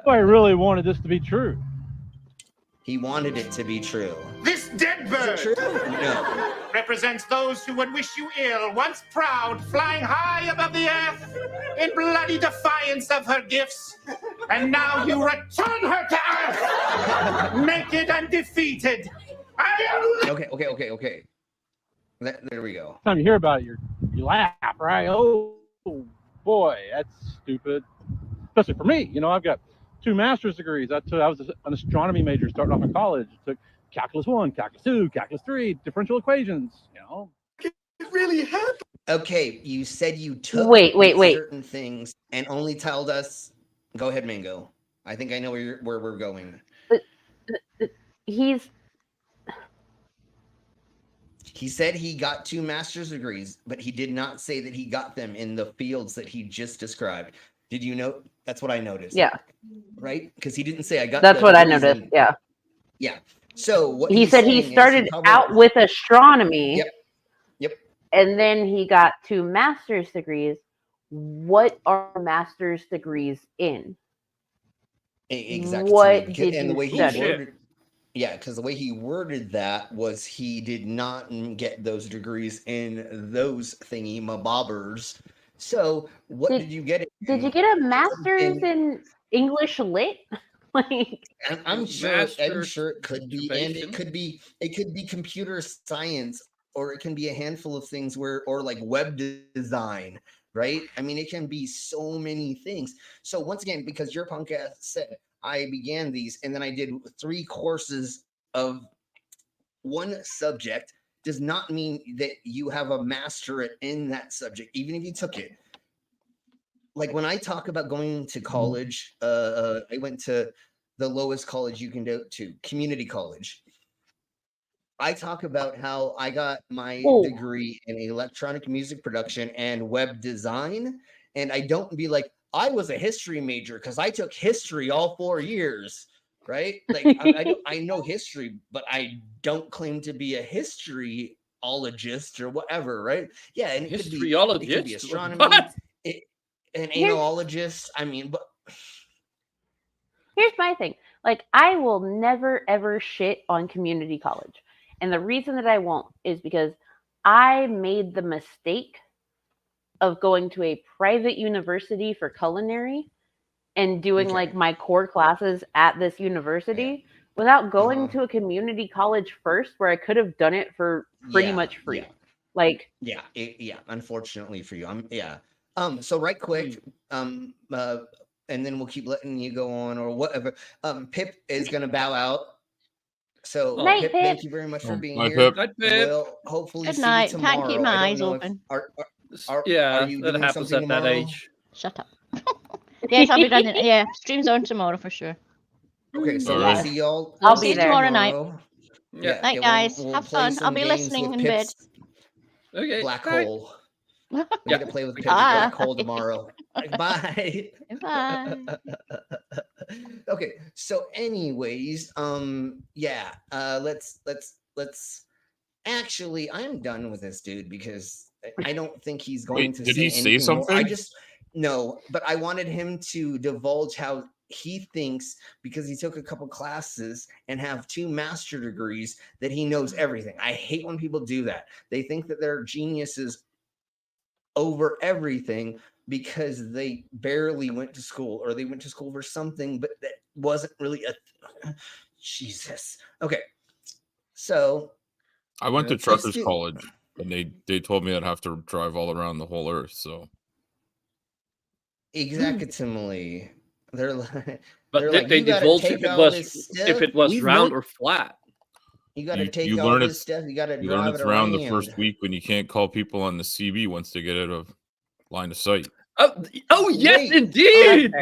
I really wanted this to be true. He wanted it to be true. This dead bird No. represents those who would wish you ill, once proud, flying high above the earth in bloody defiance of her gifts. And now you return her to earth, naked and defeated. Okay. There we go. Time you hear about it, you laugh, right? Oh boy, that's stupid. Especially for me, I've got 2 master's degrees. I was an astronomy major starting off in college. I took calculus 1, calculus 2, calculus 3, differential equations. It really happened. Okay, you said you took Wait. certain things and only told us. Go ahead, Mango. I think I know where we're going. He said he got 2 master's degrees, but he did not say that he got them in the fields that he just described. Did you know? That's what I noticed. Yeah. Right? Because he didn't say I got. That's what I noticed. Yeah. Yeah. So what He said he started out with astronomy. Yep. And then he got 2 master's degrees. What are master's degrees in? Exactly. What did and the way you he study? worded, yeah, because the way he worded that was he did not get those degrees in those thingy mabobbers. So what did you get? Did you get a master's in English lit? Like, I'm sure it could be, and it could be computer science, or it can be a handful of things or like web design, right? I mean, it can be so many things. So once again, because your punk ass said I began these, and then I did 3 courses of one subject, does not mean that you have a masterate in that subject, even if you took it. Like when I talk about going to college, I went to the lowest college you can go to, community college. I talk about how I got my degree in electronic music production and web design, and I don't be like, I was a history major because I took history all 4 years, right? Like I know history, but I don't claim to be a historyologist or whatever, right? Yeah, and it could be astronomy, an analologist. I mean, but here's my thing. Like, I will never ever shit on community college. And the reason that I won't is because I made the mistake of going to a private university for culinary and doing like my core classes at this university without going to a community college first, where I could have done it for pretty much free. Like, unfortunately for you. So right quick, and then we'll keep letting you go on or whatever. Pip is gonna bow out. So Pip, thank you very much for being here. Night, Pip. We'll hopefully Good see night. you tomorrow. Can't keep my I don't eyes know open. Are you that doing happens something at that tomorrow? age. Shut up. Yes, I'll be done. Yeah, stream's on tomorrow for sure. Okay, so Yeah. we'll see y'all. I'll we'll be see there tomorrow night. Yeah. Night, yeah, guys. we'll Have play fun. I'll some be games listening with in bed. Pip's Okay. black bye. hole. We get to play with Pip's black hole tomorrow. Bye. Bye. Okay, so anyways, let's actually, I'm done with this dude because I don't think he's going Wait, to did say he say anything more. something? No, but I wanted him to divulge how he thinks, because he took a couple classes and have 2 master degrees, that he knows everything. I hate when people do that. They think that they're geniuses over everything because they barely went to school, or they went to school for something, but that wasn't really Jesus. Okay. So I went to let's truckers do- college, and they told me I'd have to drive all around the whole earth. So Exactly. They're like, But they're did like, they you gotta divulge take if all this it stuff. was round or flat? You got to take you all learn this it's stuff. You got to you learn drive it's it around around. the first week when you can't call people on the CB once they get out of line of sight. Oh yes, Wait, indeed.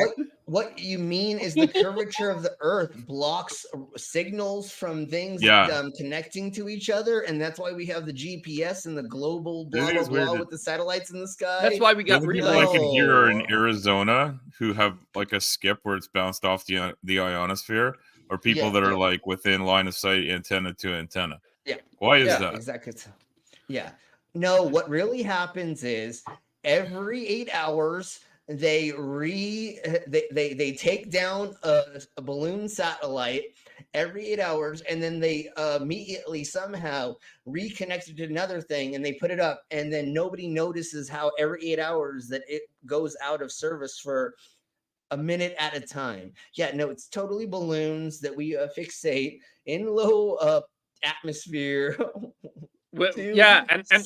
What you mean is the curvature of the Earth blocks signals from things Yeah. connecting to each other, and that's why we have the GPS and the global blah It blah is weird blah that- with the satellites in the sky. That's why we The got only rid people I can hear are in No. Arizona who have like a skip where it's bounced off the ionosphere, or people Yeah, that are yeah. like within line of sight, antenna to antenna. Yeah. Why is Yeah, that? exactly. Yeah. No, what really happens is every 8 hours they take down a balloon satellite every 8 hours, and then they immediately somehow reconnect it to another thing, and they put it up, and then nobody notices how every 8 hours that it goes out of service for a minute at a time. Yeah, no, it's totally balloons that we fixate in low atmosphere. Well, to yeah, and they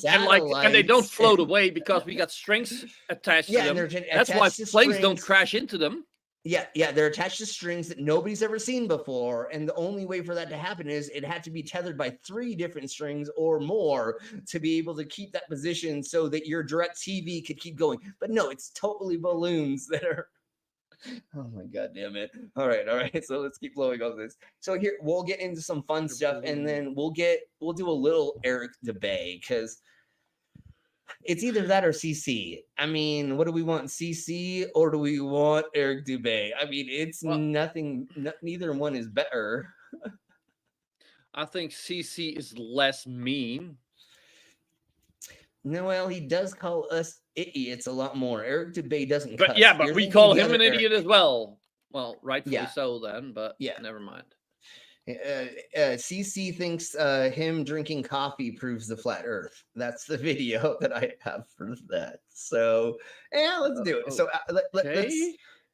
don't satellites float and- away because we got strings attached Yeah, to and them. they're That's why attached to planes don't strings. crash into them. Yeah, they're attached to strings that nobody's ever seen before, and the only way for that to happen is it had to be tethered by 3 different strings or more to be able to keep that position so that your direct TV could keep going. But no, it's totally balloons that are. Oh my god damn it. All right. So let's keep blowing on this. So here we'll get into some fun stuff, and then we'll do a little Eric debate, because it's either that or CC. I mean, what do we want, CC or do we want Eric Dubé? I mean, it's nothing. Neither one is better. I think CC is less mean. No, well, he does call us idiots a lot more. Eric Dubé doesn't. But cuss. yeah, but You're we thinking call the him other an Eric. idiot as well. Well, rightfully Yeah. so then, but Yeah. never mind. CC thinks him drinking coffee proves the flat Earth. That's the video that I have for that. So yeah, let's do it. So let's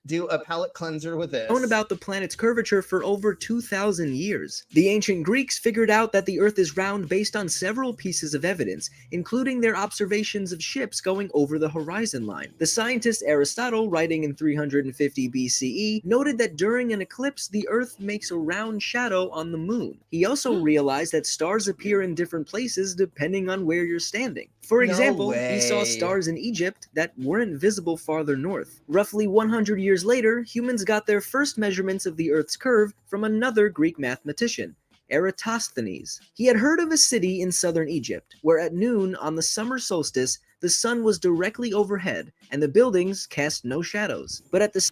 do a palate cleanser with this. Known about the planet's curvature for over 2,000 years. The ancient Greeks figured out that the Earth is round based on several pieces of evidence, including their observations of ships going over the horizon line. The scientist Aristotle, writing in 350 BCE, noted that during an eclipse, the Earth makes a round shadow on the moon. He also realized that stars appear in different places depending on where you're standing. For No example, he saw way. stars in Egypt that weren't visible farther north. Roughly 100 years later, humans got their first measurements of the Earth's curve from another Greek mathematician, Eratosthenes. He had heard of a city in southern Egypt where at noon on the summer solstice the sun was directly overhead and the buildings cast no shadows. But at the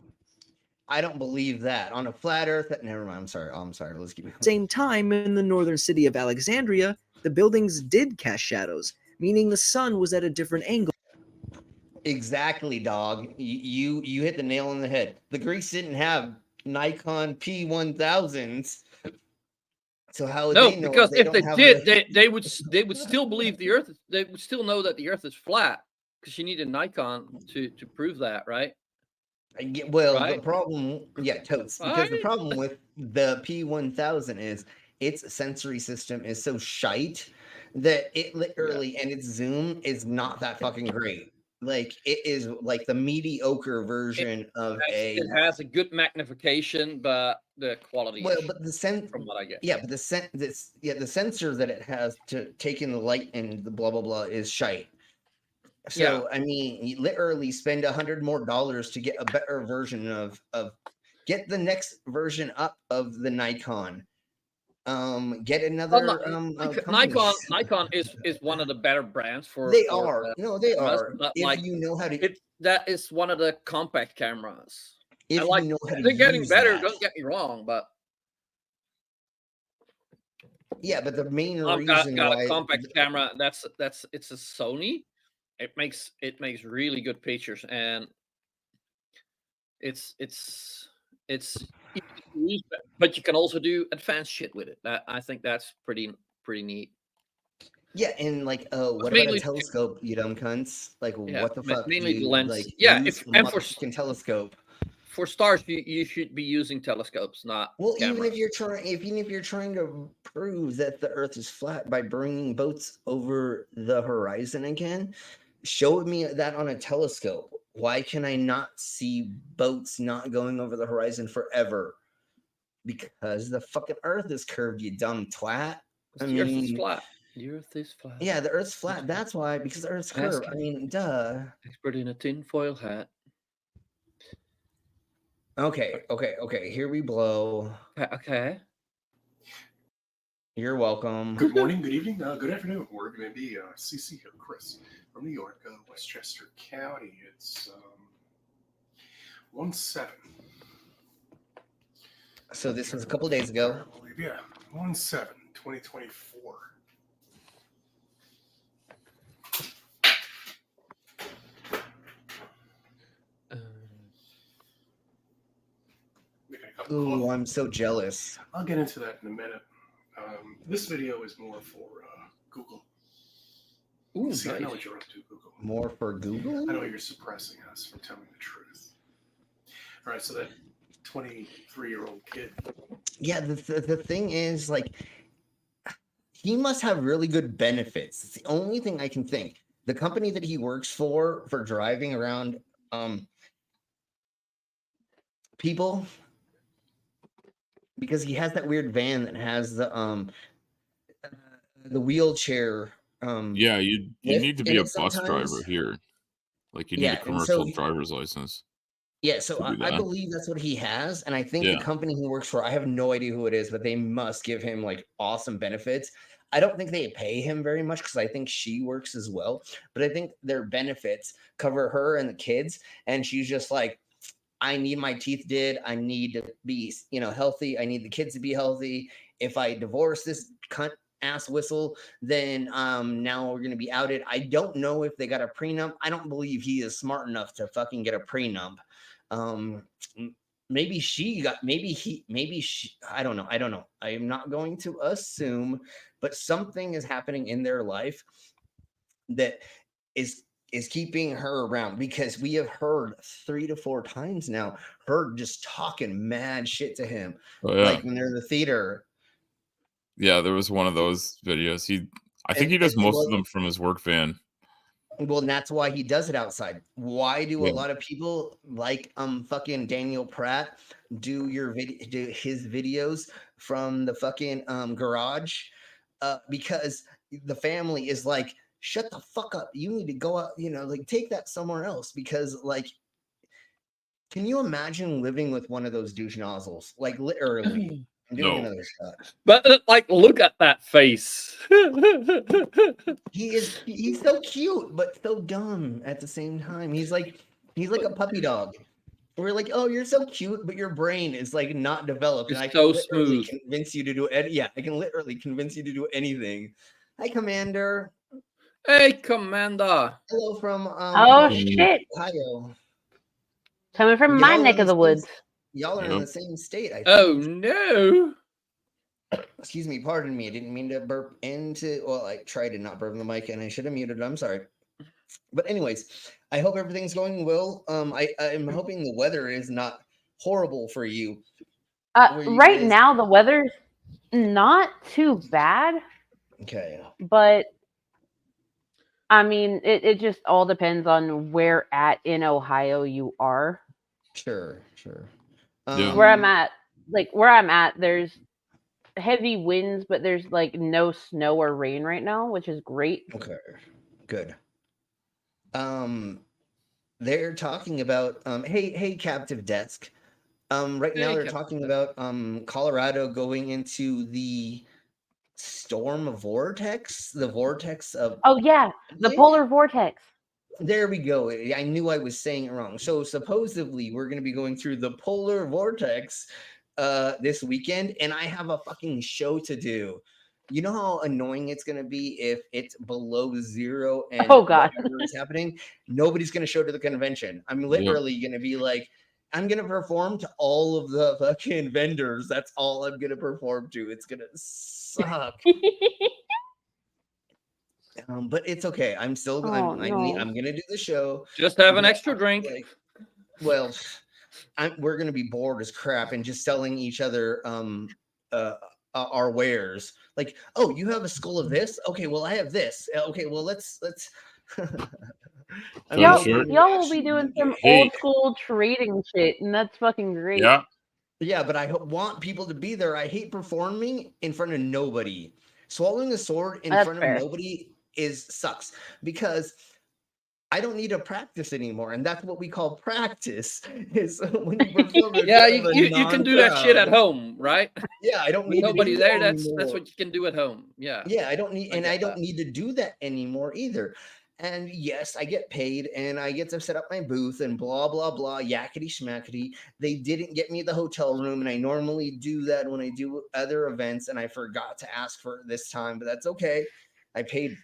I don't believe that. On a flat earth, never mind. I'm sorry. Let's keep going. same time in the northern city of Alexandria, the buildings did cast shadows, meaning the sun was at a different angle. Exactly, dog. You hit the nail on the head. The Greeks didn't have Nikon P1000s. So how would No, they know because if they have did, the- they would still believe the Earth. They would still know that the Earth is flat because you need a Nikon to prove that, right? Well, Right? the problem, yeah, totes. Because the problem with the P1000 is its sensory system is so shite that it literally and its zoom is not that fucking great. Like it is like the mediocre version of It has a good magnification, but the quality. Well, but the from what I get. Yeah, but the sensor that it has to take in the light and the blah blah blah is shite. So I mean, you literally spend $100 more to get a better version of get the next version up of the Nikon. Get another Nikon is one of the better brands for. They for, are they cameras, are. But If like you know how to, that is one of the compact cameras. If and like, you know how to they're getting use better. that. Don't get me wrong, but yeah, but the main I've reason got why a compact camera. It's a Sony. It makes really good pictures, and it's easy to use, but you can also do advanced shit with it. I think that's pretty neat. Yeah, and like, what about a mainly- telescope, you dumb cunts? Like, Yeah, what the fuck, mainly the dude? lens. Like, Yeah, use if a and for motherfucking telescope. for stars, you should be using telescopes, not Well, cameras. even if you're trying to prove that the Earth is flat by bringing boats over the horizon again, show me that on a telescope. Why can I not see boats not going over the horizon forever? Because the fucking Earth is curved, you dumb twat. The Earth is flat. The Earth is flat. Yeah, the Earth's flat. That's why, because the Earth's curved. I mean, duh. Expert in a tinfoil hat. Okay. Here we blow. Okay. You're welcome. Good morning, good evening, good afternoon. We're going to be CC here, Chris, from New York, Westchester County. It's 1/7. So this was a couple days ago. Yeah, 1/7/2024. Ooh, I'm so jealous. I'll get into that in a minute. This video is more for Google. Ooh, See, I know nice. what you're up to, Google. More for Google? I know you're suppressing us from telling the truth. All right, so that 23-year-old kid. Yeah, the thing is, like, he must have really good benefits. It's the only thing I can think. The company that he works for driving around people, because he has that weird van that has the wheelchair. Yeah, you lift need to in be a it bus sometimes. driver here. Like you need Yeah, a and so commercial driver's license. Yeah, so to do I that. believe that's what he has, and I think Yeah. the company he works for, I have no idea who it is, but they must give him like awesome benefits. I don't think they pay him very much because I think she works as well, but I think their benefits cover her and the kids, and she's just like, I need my teeth did, I need to be, healthy, I need the kids to be healthy. If I divorce this cunt ass whistle, then now we're gonna be outed. I don't know if they got a prenup. I don't believe he is smart enough to fucking get a prenup. Maybe she, I don't know. I am not going to assume, but something is happening in their life that is keeping her around, because we have heard 3 to 4 times now her just talking mad shit to him. Oh, yeah. Like when they're in the theater. Yeah, there was one of those videos. I think he does most of them from his work van. Well, and that's why he does it outside. Why do a Yeah. lot of people like fucking Daniel Pratt do his videos from the fucking garage? Because the family is like, shut the fuck up. You need to go out, like take that somewhere else, because like, can you imagine living with one of those douche nozzles? Like literally. I'm doing another shot. But like, look at that face. He's so cute, but so dumb at the same time. He's like a puppy dog. We're like, oh, you're so cute, but your brain is like not developed. It's And I so can literally smooth. convince you to do it. Yeah, I can literally convince you to do anything. Hi, Commander. Hey, Commander. Hello from Oh shit! Ohio. Coming from my neck of the woods. Y'all are in the same state, I think. Oh no! Excuse me, pardon me. I didn't mean to burp into. Well, I tried to not burp in the mic, and I should have muted it. I'm sorry. But anyways, I hope everything's going well. I'm hoping the weather is not horrible for you. Right now, the weather's not too bad. Okay. But I mean, it just all depends on where in Ohio you are. Sure. Where I'm at, there's heavy winds, but there's like no snow or rain right now, which is great. Okay, good. They're talking about hey captive desk. Right now they're talking about Colorado going into the storm vortex, the vortex of Oh yeah, the polar vortex. There we go. I knew I was saying it wrong. So supposedly we're going to be going through the polar vortex this weekend, and I have a fucking show to do. You know how annoying it's going to be if it's below zero and whatever is happening? Nobody's going to show to the convention. I'm literally going to be like, I'm going to perform to all of the fucking vendors. That's all I'm going to perform to. It's going to suck. But it's okay. I'm still I'm gonna do the show. Just have an extra drink. Well, we're gonna be bored as crap and just selling each other our wares. Like, oh, you have a skull of this? Okay, well I have this. Okay, well let's Y'all will be doing some old school trading shit, and that's fucking great. Yeah, but I want people to be there. I hate performing in front of nobody. Swallowing a sword in front of nobody sucks because I don't need to practice anymore, and that's what we call practice. Is when you perform. You can do that shit at home, right? Yeah, I don't need nobody to do there. that That's what you can do at home. Yeah. Yeah, I don't need, and I don't need to do that anymore either. And yes, I get paid, and I get to set up my booth, and blah blah blah, yakety schmackety. They didn't get me the hotel room, and I normally do that when I do other events, and I forgot to ask for it this time, but that's okay. I paid,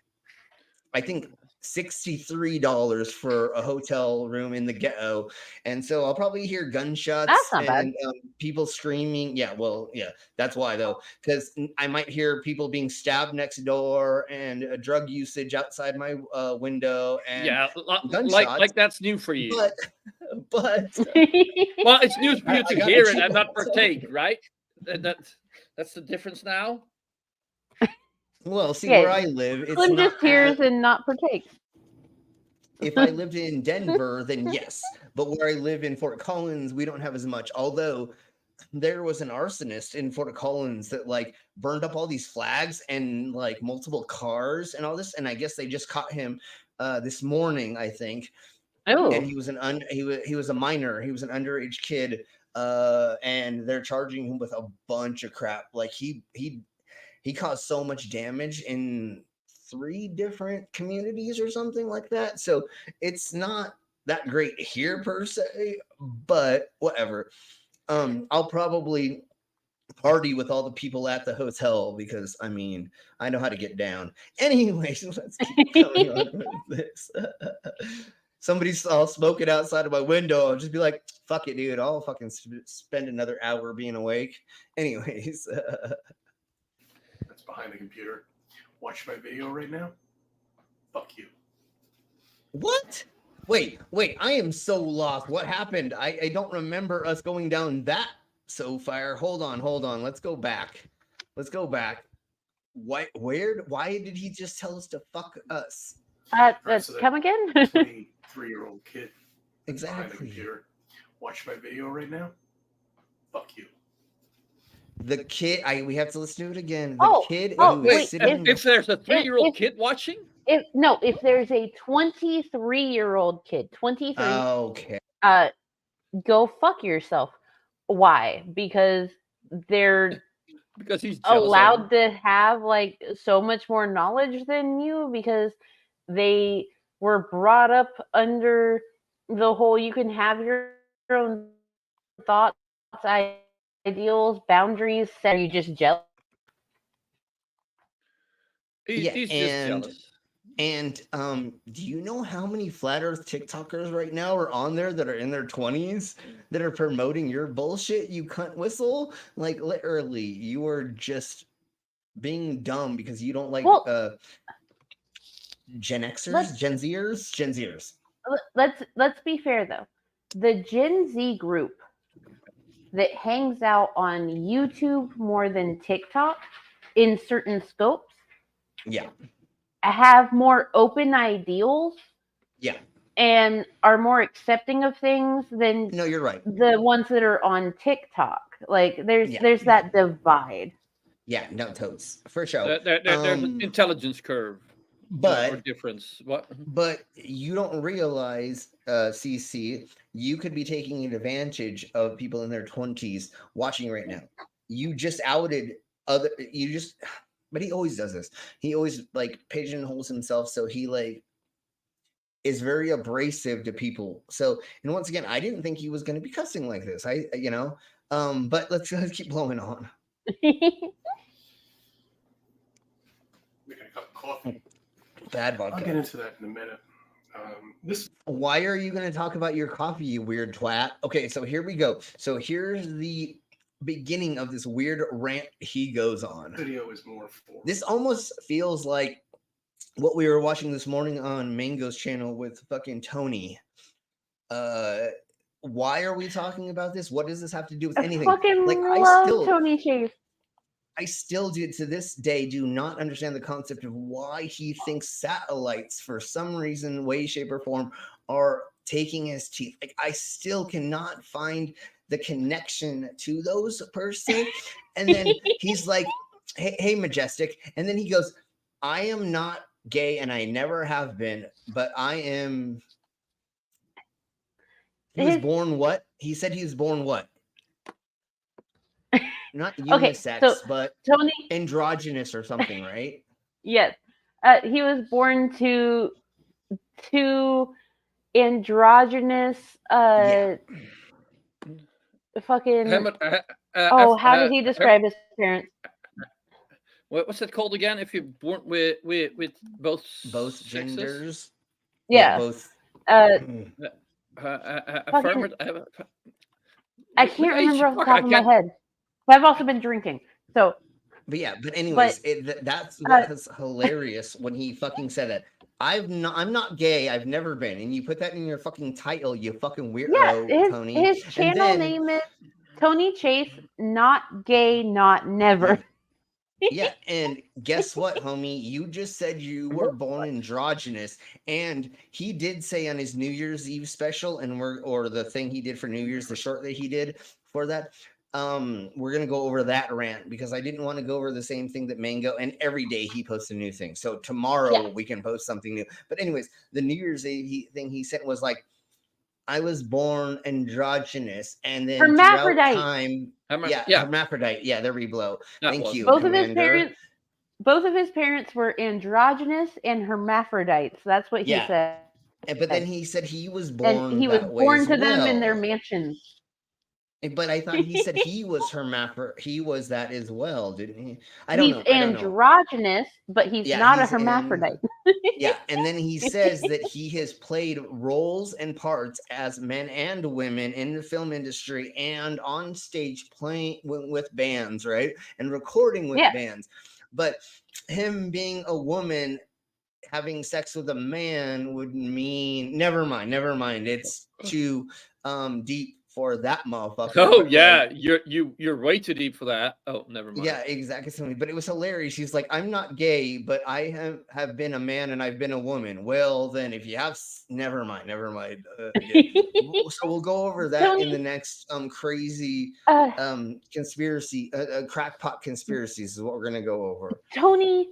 I think, $63 for a hotel room in the ghetto, and so I'll probably hear gunshots and people screaming. Yeah, well, yeah, that's why though, because I might hear people being stabbed next door and drug usage outside my window. And like that's new for you. But well, it's news for you to hear it and not partake, right? That's the difference now. Well, see, where I live, it's Slim not just hears and not partakes. If I lived in Denver, then yes. But where I live in Fort Collins, we don't have as much. Although there was an arsonist in Fort Collins that like burned up all these flags and like multiple cars and all this. And I guess they just caught him this morning, I think. Oh. And he was he was a minor. He was an underage kid. And they're charging him with a bunch of crap. Like he caused so much damage in 3 different communities or something like that. So it's not that great here per se, but whatever. I'll probably party with all the people at the hotel because I mean, I know how to get down. Anyways, let's keep going on with this. Somebody's all smoking outside of my window. I'll just be like, fuck it, dude. I'll fucking spend another hour being awake. Anyways. That's behind the computer. Watch my video right now. Fuck you. What? Wait, I am so lost. What happened? I don't remember us going down that so far. Hold on. Let's go back. Why did he just tell us to fuck us? Come again? 23-year-old kid. Exactly. Behind the computer. Watch my video right now. Fuck you. The kid, we have to listen to it again. If there's a 3-year-old kid watching? If there's a 23-year-old kid, 23. Okay. Go fuck yourself. Why? Because they're Because he's jealous allowed to have like so much more knowledge than you because they were brought up under the whole you can have your own thoughts, ideals, boundaries set. Are you just jealous? He's just jealous. And do you know how many flat Earth TikTokers right now are on there that are in their 20s that are promoting your bullshit? You cunt whistle! Like literally, you are just being dumb because you don't like Gen Xers, Gen Zers. Let's be fair though. The Gen Z group that hangs out on YouTube more than TikTok in certain scopes Yeah. have more open ideals Yeah. and are more accepting of things than No, you're right. the ones that are on TikTok. Like there's that divide. Yeah, no, totes for sure. There's an intelligence curve, or difference. What? But you don't realize, CC, you could be taking advantage of people in their 20s watching right now. You just outed other. But he always does this. He always like pigeonholes himself, so he like is very abrasive to people. So, and once again, I didn't think he was going to be cussing like this. But let's keep blowing on. Making a cup of coffee. Bad vodka. I'll get into that in a minute. Why are you going to talk about your coffee, you weird twat? Okay, so here we go. So here's the beginning of this weird rant he goes on. Video is more for. This almost feels like what we were watching this morning on Mango's channel with fucking Tony. Why are we talking about this? What does this have to do with anything? Fucking love Tony Chase. I still do to this day do not understand the concept of why he thinks satellites for some reason, way, shape, or form are taking his teeth. Like I still cannot find the connection to those person. And then he's like, hey, Majestic. And then he goes, I am not gay and I never have been, but I am. He was born what? He said he was born what? Not unisex, but Tony androgynous or something, right? Yes. He was born to androgynous fucking how did he describe his parents? What's it called again? If you're born with both sexes? Genders. Yeah. Both. Affirmative. I can't remember off the top of my head. I've also been drinking, so. But anyways, that's what was hilarious when he fucking said that. I'm not gay. I've never been, and you put that in your fucking title, you fucking weirdo, Tony. His channel name is Tony Chase, not gay, not never. Yeah, and guess what, homie? You just said you were born androgynous, and he did say on his New Year's Eve special, or the thing he did for New Year's, the short that he did for that. We're gonna go over that rant because I didn't want to go over the same thing that Mango, and every day he posts a new thing. So tomorrow we can post something new. But anyways, the New Year's Eve thing he sent was like, I was born androgynous, and then hermaphrodite. Time, hermaphrodite. Yeah, there we blow. Thank you. Both of his parents were androgynous and hermaphrodites. That's what he said. But then he said he was born. And he was born to them in their mansions. But I thought he said he was he was that as well, didn't he? I don't know. He's androgynous, but he's not a hermaphrodite. And then he says that he has played roles and parts as men and women in the film industry and on stage playing with bands, right? And recording with bands. But him being a woman having sex with a man would mean never mind. It's too deep for that motherfucker. Oh yeah, you're way too deep for that. Oh, never mind. Yeah, exactly. But it was hilarious. She's like, I'm not gay, but I have been a man and I've been a woman. Well, then if you have, never mind. So we'll go over that in the next crazy conspiracy, crackpot conspiracies is what we're gonna go over. Tony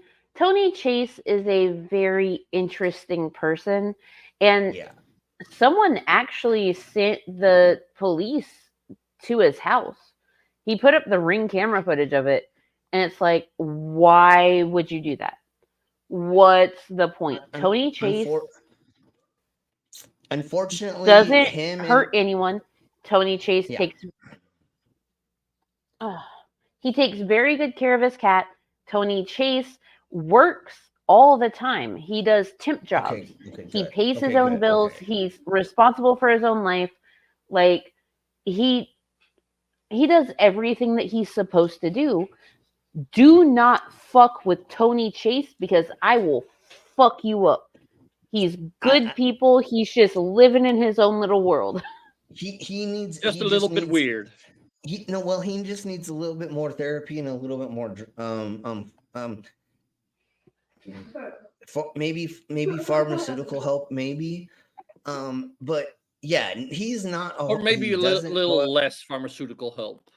Chase is a very interesting person, and someone actually sent the police to his house. He put up the Ring camera footage of it, And it's like, why would you do that? What's the point? Tony Chase unfortunately doesn't him hurt and anyone. Tony Chase Yeah. takes he takes very good care of his cat. Tony Chase works all the time. He does temp jobs. He good. pays his Okay, own good. bills. Okay. He's responsible for his own life. Like he does everything that he's supposed to do. Do not fuck with Tony Chase because I will fuck you up. He's good people. He's just living in his own little world. He needs Just he a little bit needs- weird. He just needs a little bit more therapy and a little bit more maybe pharmaceutical help, maybe. But yeah, he's not. Or maybe he a doesn't little go out- less pharmaceutical help.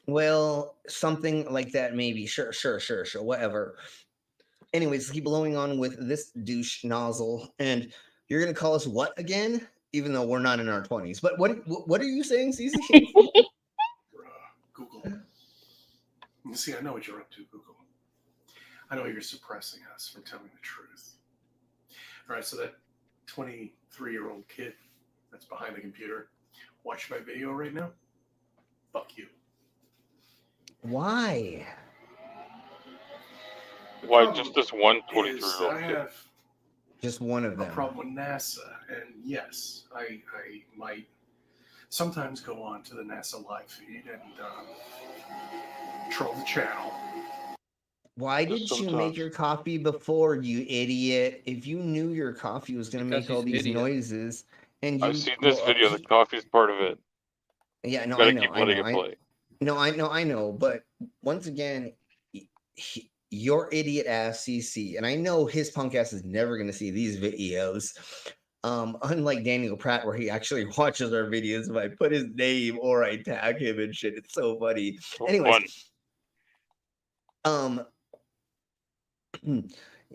Well, something like that, maybe. Sure, whatever. Anyways, keep blowing on with this douche nozzle, and you're gonna call us what again? Even though we're not in our 20s. But what are you saying, Cece? Google. You see, I know what you're up to, Google. I know you're suppressing us from telling the truth. All right, so that 23-year-old kid that's behind the computer watching my video right now, fuck you. Why? Why just this one I 23-year-old kid? have Just one of a them. problem with NASA, and yes, I might sometimes go on to the NASA live feed and troll the channel. Why did you make your coffee before, you idiot? If you knew your coffee was going to Because make all he's an these idiot. noises, and you I've seen this video. The coffee's part of it. Yeah, no, Gotta I know, keep I letting know, it play. I know. But once again, your idiot ass CC, and I know his punk ass is never going to see these videos. Unlike Daniel Pratt, where he actually watches our videos if I put his name or I tag him and shit. It's so funny. Anyways,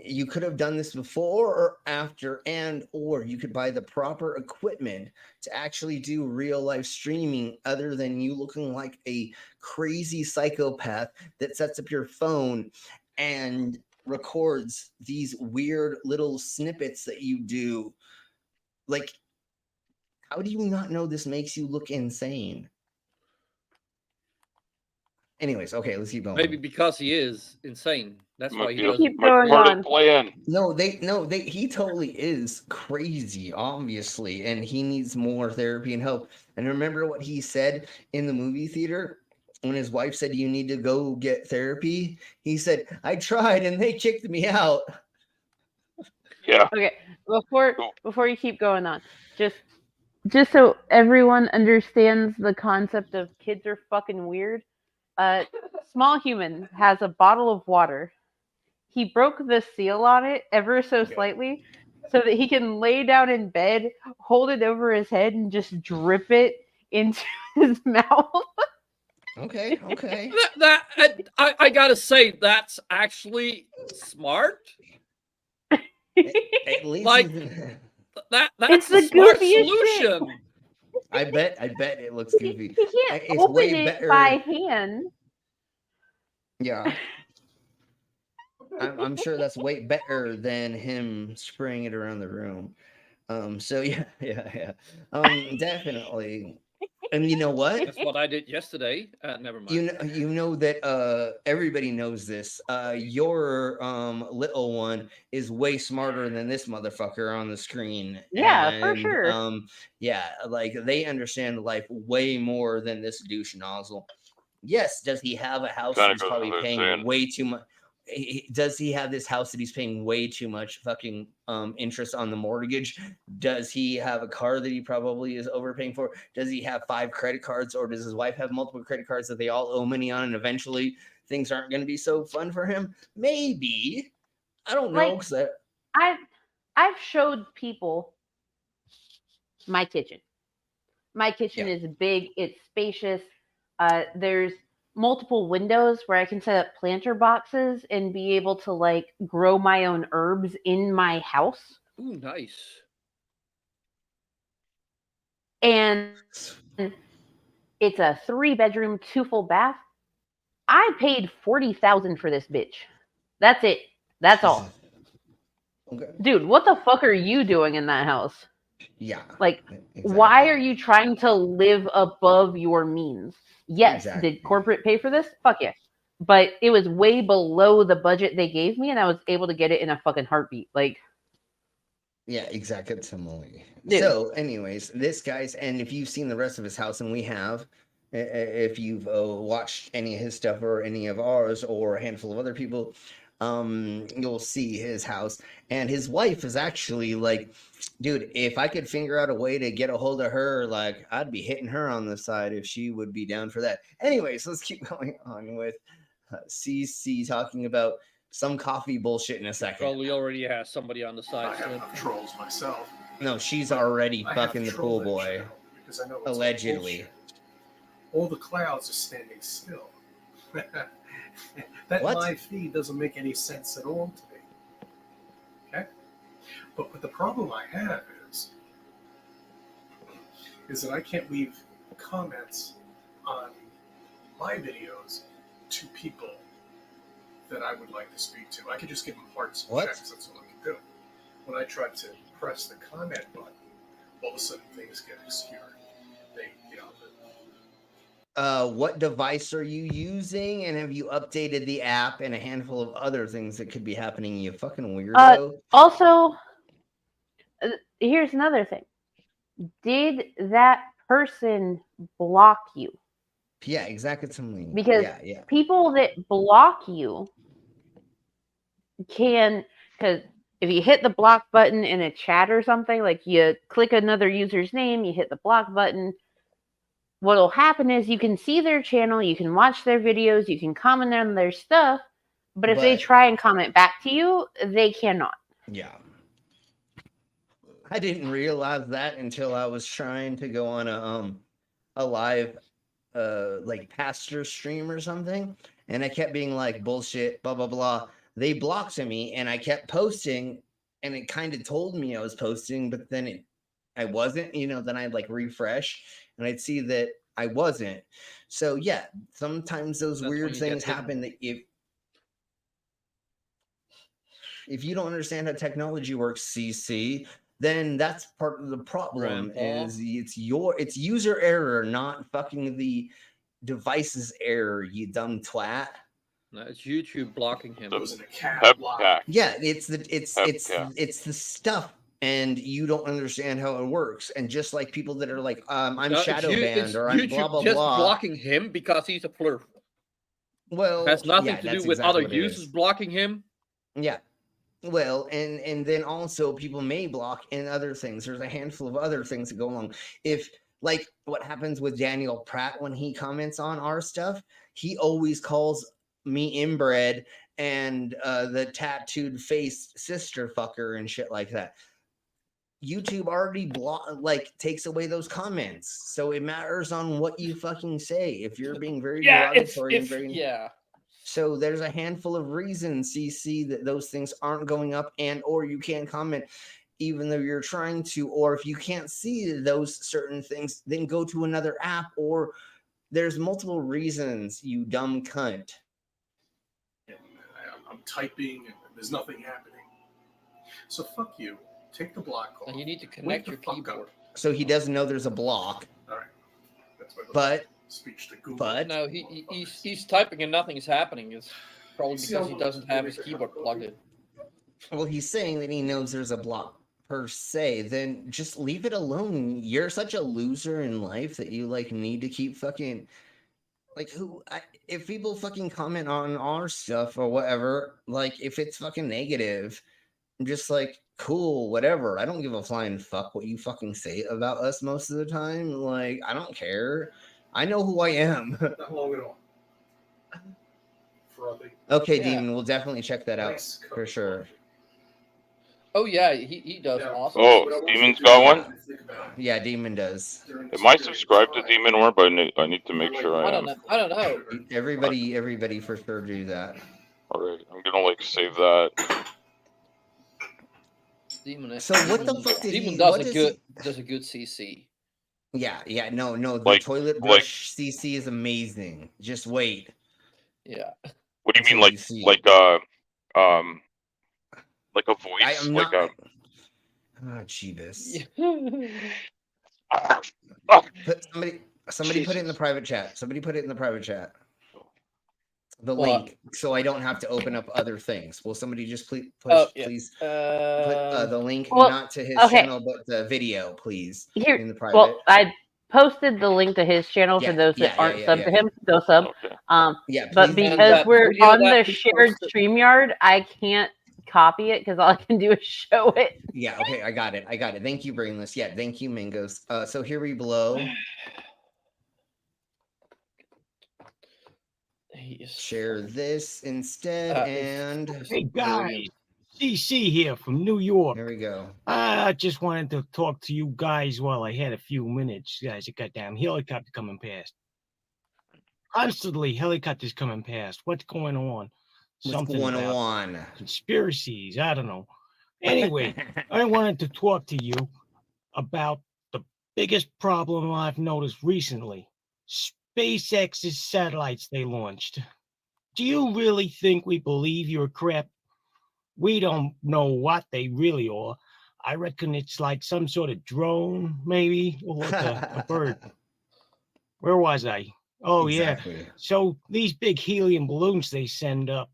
you could have done this before or after, or you could buy the proper equipment to actually do real life streaming other than you looking like a crazy psychopath that sets up your phone and records these weird little snippets that you do. Like, how do you not know this makes you look insane? Anyways, okay, let's keep going. Maybe because he is insane. That's why he be a- doesn't. Keep going on. No, he totally is crazy, obviously, and he needs more therapy and help. And remember what he said in the movie theater when his wife said, "You need to go get therapy." He said, "I tried and they kicked me out." Yeah. Okay, before you keep going on, just so everyone understands the concept of kids are fucking weird. Small human has a bottle of water. He broke the seal on it ever so slightly so that he can lay down in bed, hold it over his head, and just drip it into his mouth. Okay. I gotta say that's actually smart. At least Like that's It's the the smart goofiest shit. solution. I bet it looks goofy. He can't It's open way it better. by hand. Yeah. I'm sure that's way better than him spraying it around the room. So yeah. Definitely. And you know what? That's what I did yesterday. Never mind. You know that everybody knows this. Your little one is way smarter than this motherfucker on the screen. Yeah, for sure. Yeah, like they understand life way more than this douche nozzle. Yes, does he have a house Kinda he's goes probably without paying saying. way too much? Does he have this house that he's paying way too much fucking interest on the mortgage? Does he have a car that he probably is overpaying for? Does he have 5 credit cards, or does his wife have multiple credit cards that they all owe money on, and eventually things aren't going to be so fun for him? Maybe. I don't know. Like, I've showed people my kitchen. My kitchen is big. It's spacious. There's multiple windows where I can set up planter boxes and be able to like grow my own herbs in my house. Ooh, nice. And it's a 3-bedroom, 2 full bath. I paid $40,000 for this bitch. That's it. That's all. Okay. Dude, what the fuck are you doing in that house? Yeah. Like, why are you trying to live above your means? Yes, did corporate pay for this? Fuck yeah. But it was way below the budget they gave me, and I was able to get it in a fucking heartbeat. Like, yeah, exactly. Dude. So, anyways, this guy's, and if you've seen the rest of his house, and we have, if you've watched any of his stuff or any of ours or a handful of other people, you'll see his house. And his wife is actually like, dude, if I could figure out a way to get a hold of her, like, I'd be hitting her on the side if she would be down for that. Anyways, let's keep going on with CC talking about some coffee bullshit in a second. Probably already has somebody on the side. I have enough trolls myself. No, she's already I have fucking the pool troll that boy. channel because I know it's Allegedly. bullshit. All the clouds are standing still. That What? live feed doesn't make any sense at all to me. Okay? But the problem I have is that I can't leave comments on my videos to people that I would like to speak to. I could just give them hearts and checks. That's all I can do. When I try to press the comment button, all of a sudden things get obscured. What device are you using, and have you updated the app and a handful of other things that could be happening? You fucking weirdo. Also, here's another thing. Did that person block you? Yeah, exactly. Something. Because yeah. people that block you can, because if you hit the block button in a chat or something, like you click another user's name, you hit the block button, what'll happen is you can see their channel, you can watch their videos, you can comment on their stuff, but if they try and comment back to you, they cannot. Yeah. I didn't realize that until I was trying to go on a live like pastor stream or something, and I kept being like, bullshit, blah blah blah. They blocked me, and I kept posting, and it kind of told me I was posting, but then I wasn't. Then I'd like refresh, and I'd see that I wasn't. So yeah, sometimes those weird things happen. That if you don't understand how technology works, CC, then that's part of the problem. Is it's user error, not fucking the device's error, you dumb twat. No, it's YouTube blocking him. Yeah, it's the stuff, and you don't understand how it works. And just like people that are like, I'm shadow banned or I'm YouTube blah blah just blah. blocking him because he's a plurf. Well, it has nothing yeah, to that's do with exactly other what it users is. blocking him. Yeah. Well, and then also people may block in other things. There's a handful of other things that go along. If like what happens with Daniel Pratt when he comments on our stuff, he always calls me inbred and the tattooed face sister fucker and shit like that. YouTube already takes away those comments, so it matters on what you fucking say. If you're being very derogatory and very So there's a handful of reasons, CC, that those things aren't going up, and or you can't comment even though you're trying to, or if you can't see those certain things, then go to another app, or there's multiple reasons, you dumb cunt. I'm typing and there's nothing happening. So fuck you. Take the block off. And you need to connect your keyboard. So he doesn't know there's a block. All right. That's my But speech to Google. But no, he's typing and nothing is happening. It's probably because he doesn't have his keyboard plugged in. Well, he's saying that he knows there's a block per se. Then just leave it alone. You're such a loser in life that you need to keep fucking if people fucking comment on our stuff or whatever, if it's fucking negative, I'm just like, cool, whatever. I don't give a flying fuck what you fucking say about us most of the time. I don't care. I know who I am. Not long at all. Okay, Demon, we'll definitely check that out for sure. Oh yeah, he does awesome. Oh, Demon's got one? Yeah, Demon does. Am I subscribed to Demon Orb? I need to make sure I am. I don't know. Everybody for sure do that. Alright, I'm gonna save that. Demon, so what the fuck did Demon he does a good CC. Yeah, no, the toilet brush CC is amazing. Just wait. Yeah. What do you mean, like a voice? I am like not. Oh, Jeebus. Somebody put it in the private chat. Somebody put it in the private chat. The What? link, so I don't have to open up other things. Will somebody just please please put the link, Well, not to his okay. channel, but the video, please, Here, in the private. well, I posted the link to his channel for those that aren't subbed to him. Go sub. But please because we're on the he shared StreamYard, I can't copy it because all I can do is show it. Yeah, okay, I got it. Thank you, Brainless. Yeah, thank you, Mingos. So here we below. Share this instead, and hey guys, CC here from New York. Here we go. I just wanted to talk to you guys while I had a few minutes. Guys, a goddamn helicopter coming past. Constantly, helicopters coming past. What's going on? What's going about on? Conspiracies. I don't know. Anyway, I wanted to talk to you about the biggest problem I've noticed recently. SpaceX's satellites they launched. Do you really think we believe your crap? We don't know what they really are. I reckon it's like some sort of drone, maybe, or like a bird. Where was I? Oh, Exactly. yeah. So these big helium balloons they send up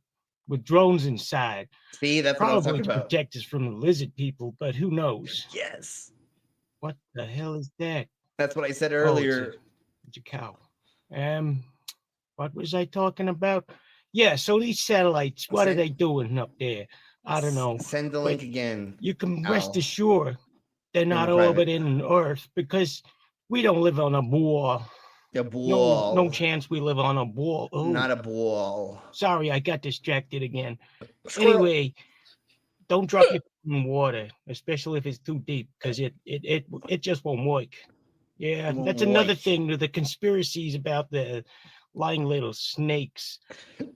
with drones inside. See, that's what I was probably talking to about. protect us from the lizard people, but who knows? Yes. What the hell is that? That's what I said Oh, earlier. it's a cow. What was I talking about? Yeah, so these satellites, what are they doing up there? I don't know. Send the link again. You can rest Al. assured they're not private. orbiting Earth because we don't live on a ball. A ball. No chance we live on a ball. Oh. Not a ball. Sorry, I got distracted again. Squirrel. Anyway, don't drop your in water, especially if it's too deep, because it just won't work. Yeah, It won't that's another work. thing to the conspiracies about the lying little snakes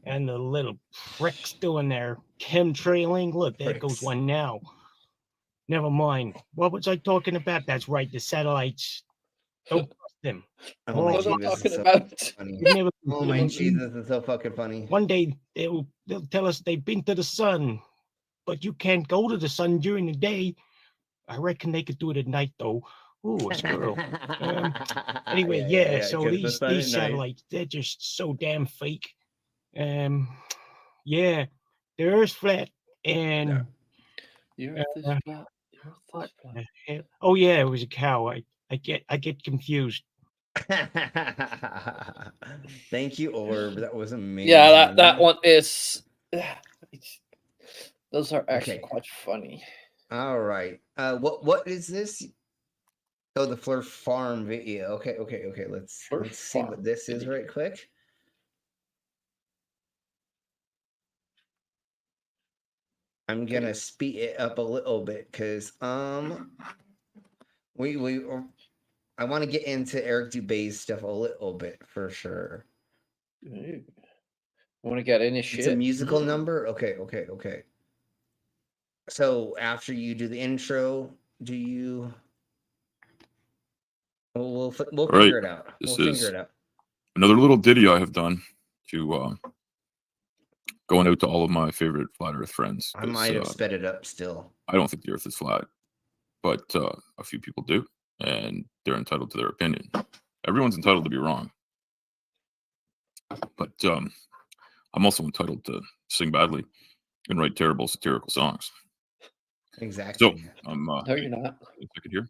and the little pricks doing their chemtrailing. Look, there goes one now. Never mind. What was I talking about? That's right, the satellites. Don't trust them. Oh my Jesus, it's so funny. You've never Oh my Jesus, it's so fucking funny. One day they'll tell us they've been to the sun, but you can't go to the sun during the day. I reckon they could do it at night though. Ooh, a squirrel. Anyway, yeah. So these satellites, they're just so damn fake. Yeah, the Earth's flat, and what the hell? Oh yeah, it was a cow. I get confused. Thank you, Orb. That was amazing. Yeah, that one is. Those are actually quite funny. All right. What is this? Oh, the Fleur Farm video. Okay. Let's see what this is right quick. I'm gonna speed it up a little bit because I want to get into Eric Dubé's stuff a little bit for sure. Want to get any shit? It's a musical number. Okay. So after you do the intro, do you? We'll figure it out. This We'll is figure it out. another little ditty I have done to going out to all of my favorite flat Earth friends. I might have sped it up still. I don't think the Earth is flat, but a few people do, and they're entitled to their opinion. Everyone's entitled to be wrong, but I'm also entitled to sing badly and write terrible satirical songs. Exactly. So I'm No, you're not. I could hear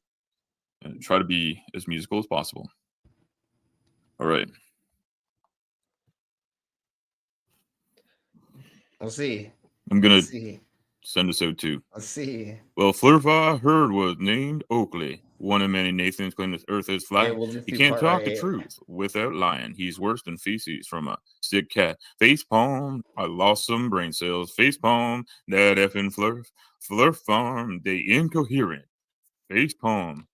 and try to be as musical as possible. All right. We'll see. I'm gonna Let's see. send us out too. Let's see. Well, Flurfa Heard was named Oakley. One of many Nathans claim this Earth is flat. Okay, we'll just He do can't part talk right the here. truth without lying. He's worse than feces from a sick cat. Face palm. I lost some brain cells. Face palm. That effing Flurf farm. They incoherent. Face palm.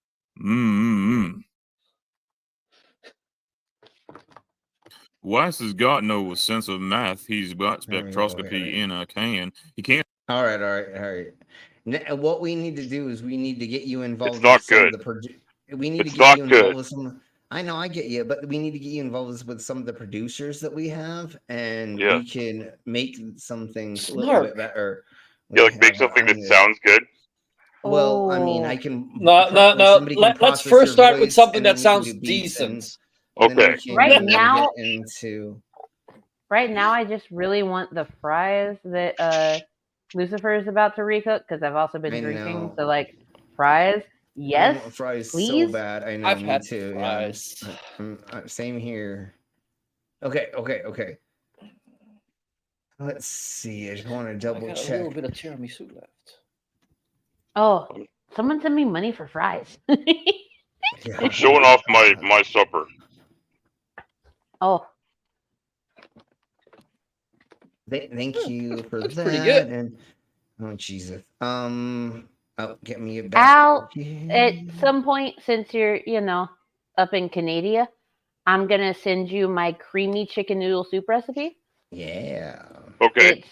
Weiss has got no sense of math. He's got spectroscopy in a can. He can't. All right. What we need to do is we need to get you involved. It's not with some of good. we need It's to get you not involved good. with some I know, I get you, but we need to get you involved with some of the producers that we have, and we can make some things a little bit better. Yeah, like make something that sounds good. Well, I mean, I can. No. Somebody can Let's process first your start with voice, something and then that we can sounds do beats, and decent. then we can Right now, get into. Right now, I just really want the fries that Lucifer is about to recook because I've also been I drinking. know. So, like, fries, I yes, want fries please. so bad. I know, I've me had too. fries. Yeah, same here. Okay. Let's see. I just want to I double got a check. little bit of tiramisu left. Oh, someone send me money for fries. I'm showing off my supper. Oh, Thank you for that. pretty good. And oh Jesus. Get me a basket. Al, at some point, since you're, up in Canada, I'm going to send you my creamy chicken noodle soup recipe. Yeah. Okay.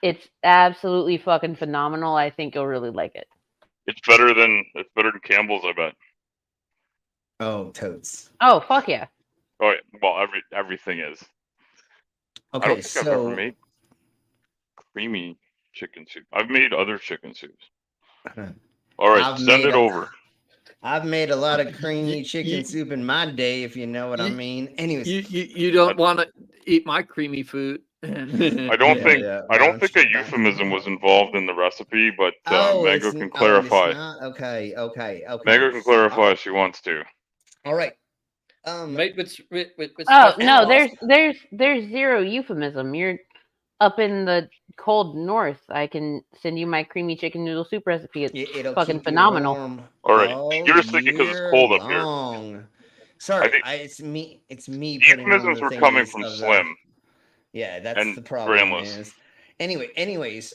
It's absolutely fucking phenomenal. I think you'll really like it. It's better than Campbell's, I bet. Oh, totes. Oh, fuck yeah. Oh yeah. Well, everything is. Okay, I don't think I've ever made creamy chicken soup. I've made other chicken soups. All right, send it over. I've made a lot of creamy chicken soup in my day, if you know what I mean. Anyways, You don't want to eat my creamy food. I don't think a euphemism was involved in the recipe, but Mango can clarify. Okay. Mango can clarify if she wants to. All right. Made with Oh no, there's zero euphemism. You're up in the cold north. I can send you my creamy chicken noodle soup recipe. It's fucking phenomenal. All right, you're just thinking because it's cold up here. Sorry, it's me. Euphemisms were coming from Slim. Yeah, that's and the problem. Grandless. Anyways,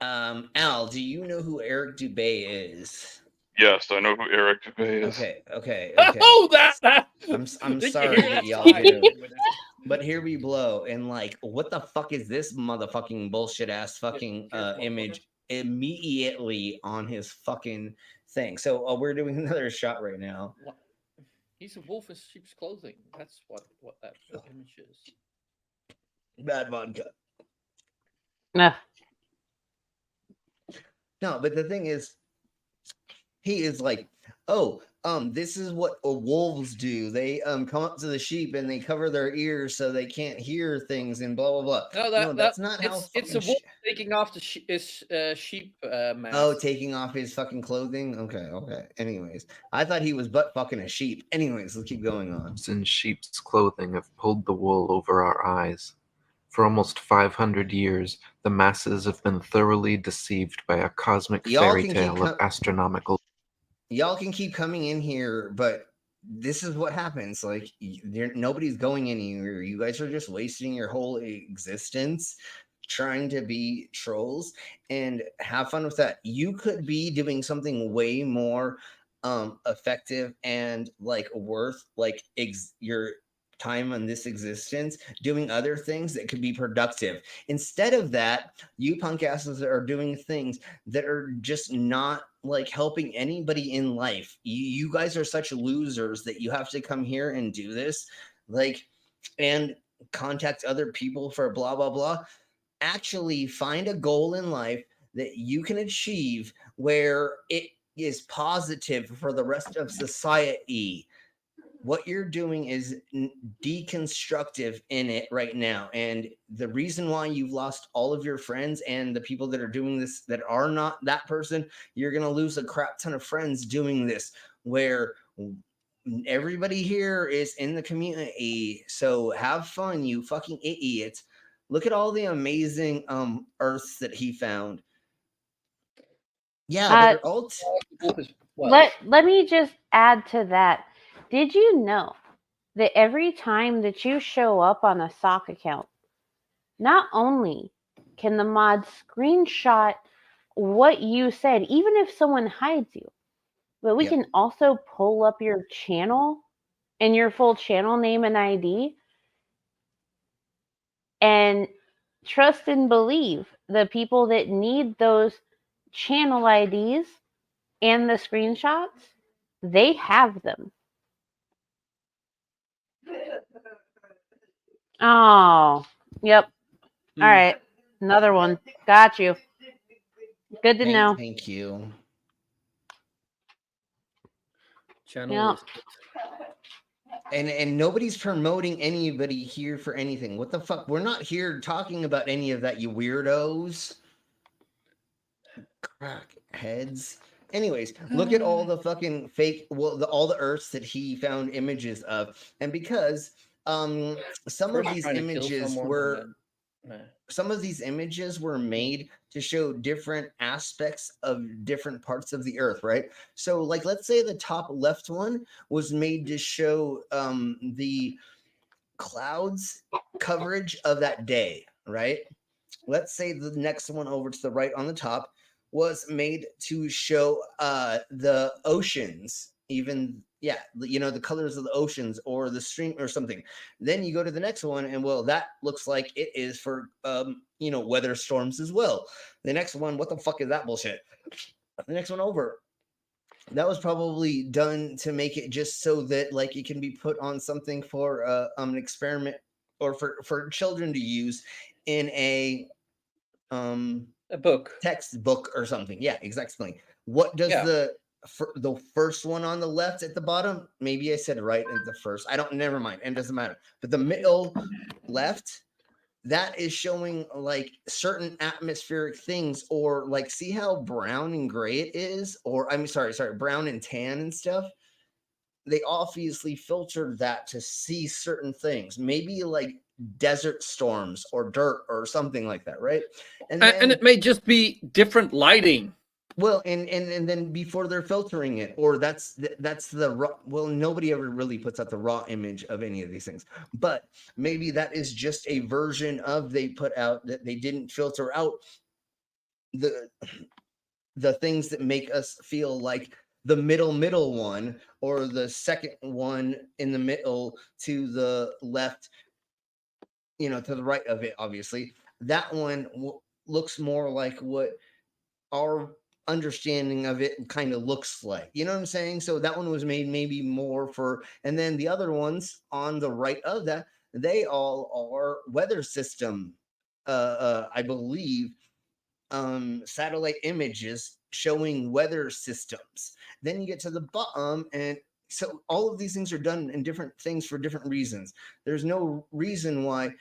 Al, do you know who Eric Dubé is? Yes, I know who Eric Dubé is. Okay. Oh, that. I'm Did sorry you hear that that y'all slide? do. But here we blow, and like, what the fuck is this motherfucking bullshit ass fucking image immediately on his fucking thing? So we're doing another shot right now. He's a wolf in sheep's clothing. That's what that image is. Bad vodka. Nah. No, but the thing is, he is like, oh, this is what wolves do. They come up to the sheep and they cover their ears so they can't hear things and blah blah blah. No, that's not how. It's a wolf taking off his sheep mask. Oh, taking off his fucking clothing. Okay. Anyways, I thought he was butt fucking a sheep. Anyways, let's keep going on. In sheep's clothing have pulled the wool over our eyes. For almost 500 years, the masses have been thoroughly deceived by a cosmic fairy tale of astronomical. Y'all can keep coming in here, but this is what happens. Like, nobody's going anywhere. You guys are just wasting your whole existence trying to be trolls, and have fun with that. You could be doing something way more effective and like worth like your time on this existence doing other things that could be productive. Instead of that, you punk asses are doing things that are just not like helping anybody in life. You guys are such losers that you have to come here and do this, like, and contact other people for blah blah blah. Actually find a goal in life that you can achieve where it is positive for the rest of society. What you're doing is deconstructive in it right now. And the reason why you've lost all of your friends and the people that are doing this that are not that person, you're going to lose a crap ton of friends doing this, where everybody here is in the community. So have fun, you fucking idiots. Look at all the amazing earths that he found. Yeah, they're all let me just add to that. Did you know that every time that you show up on a sock account, not only can the mod screenshot what you said, even if someone hides you, but we can also pull up your channel and your full channel name and ID, and trust and believe the people that need those channel IDs and the screenshots, they have them. Oh, yep. All right. Another one. Got you. Good to know. Thank you. Channel And nobody's promoting anybody here for anything. What the fuck? We're not here talking about any of that, you weirdos. Crackheads. Anyways, look at all the fucking fake, all the Earths that he found images of, and because some of these images were made to show different aspects of different parts of the Earth, right? So, like, let's say the top left one was made to show the clouds coverage of that day, right? Let's say the next one over to the right on the top was made to show the oceans, even the colors of the oceans or the stream or something. Then you go to the next one and that looks like it is for weather storms as well. The next one, what the fuck is that bullshit? The next one over, that was probably done to make it just so that like it can be put on something for an experiment or for children to use in a book, textbook or something. Yeah, exactly. What does the first one on the left at the bottom? Maybe I said right at the first. Never mind. It doesn't matter. But the middle left, that is showing like certain atmospheric things, or like see how brown and gray it is, or I'm sorry, brown and tan and stuff. They obviously filtered that to see certain things, maybe like desert storms or dirt or something like that, right? And it may just be different lighting. Well, and then before they're filtering it, or that's the raw. Well, nobody ever really puts out the raw image of any of these things, but maybe that is just a version of they put out that they didn't filter out the things that make us feel like the middle one, or the second one in the middle to the left, to the right of it. Obviously, that one looks more like what our understanding of it kind of looks like. You know what I'm saying? So that one was made maybe more for, and then the other ones on the right of that, they all are weather system. I believe satellite images showing weather systems. Then you get to the bottom, and so all of these things are done in different things for different reasons. There's no reason why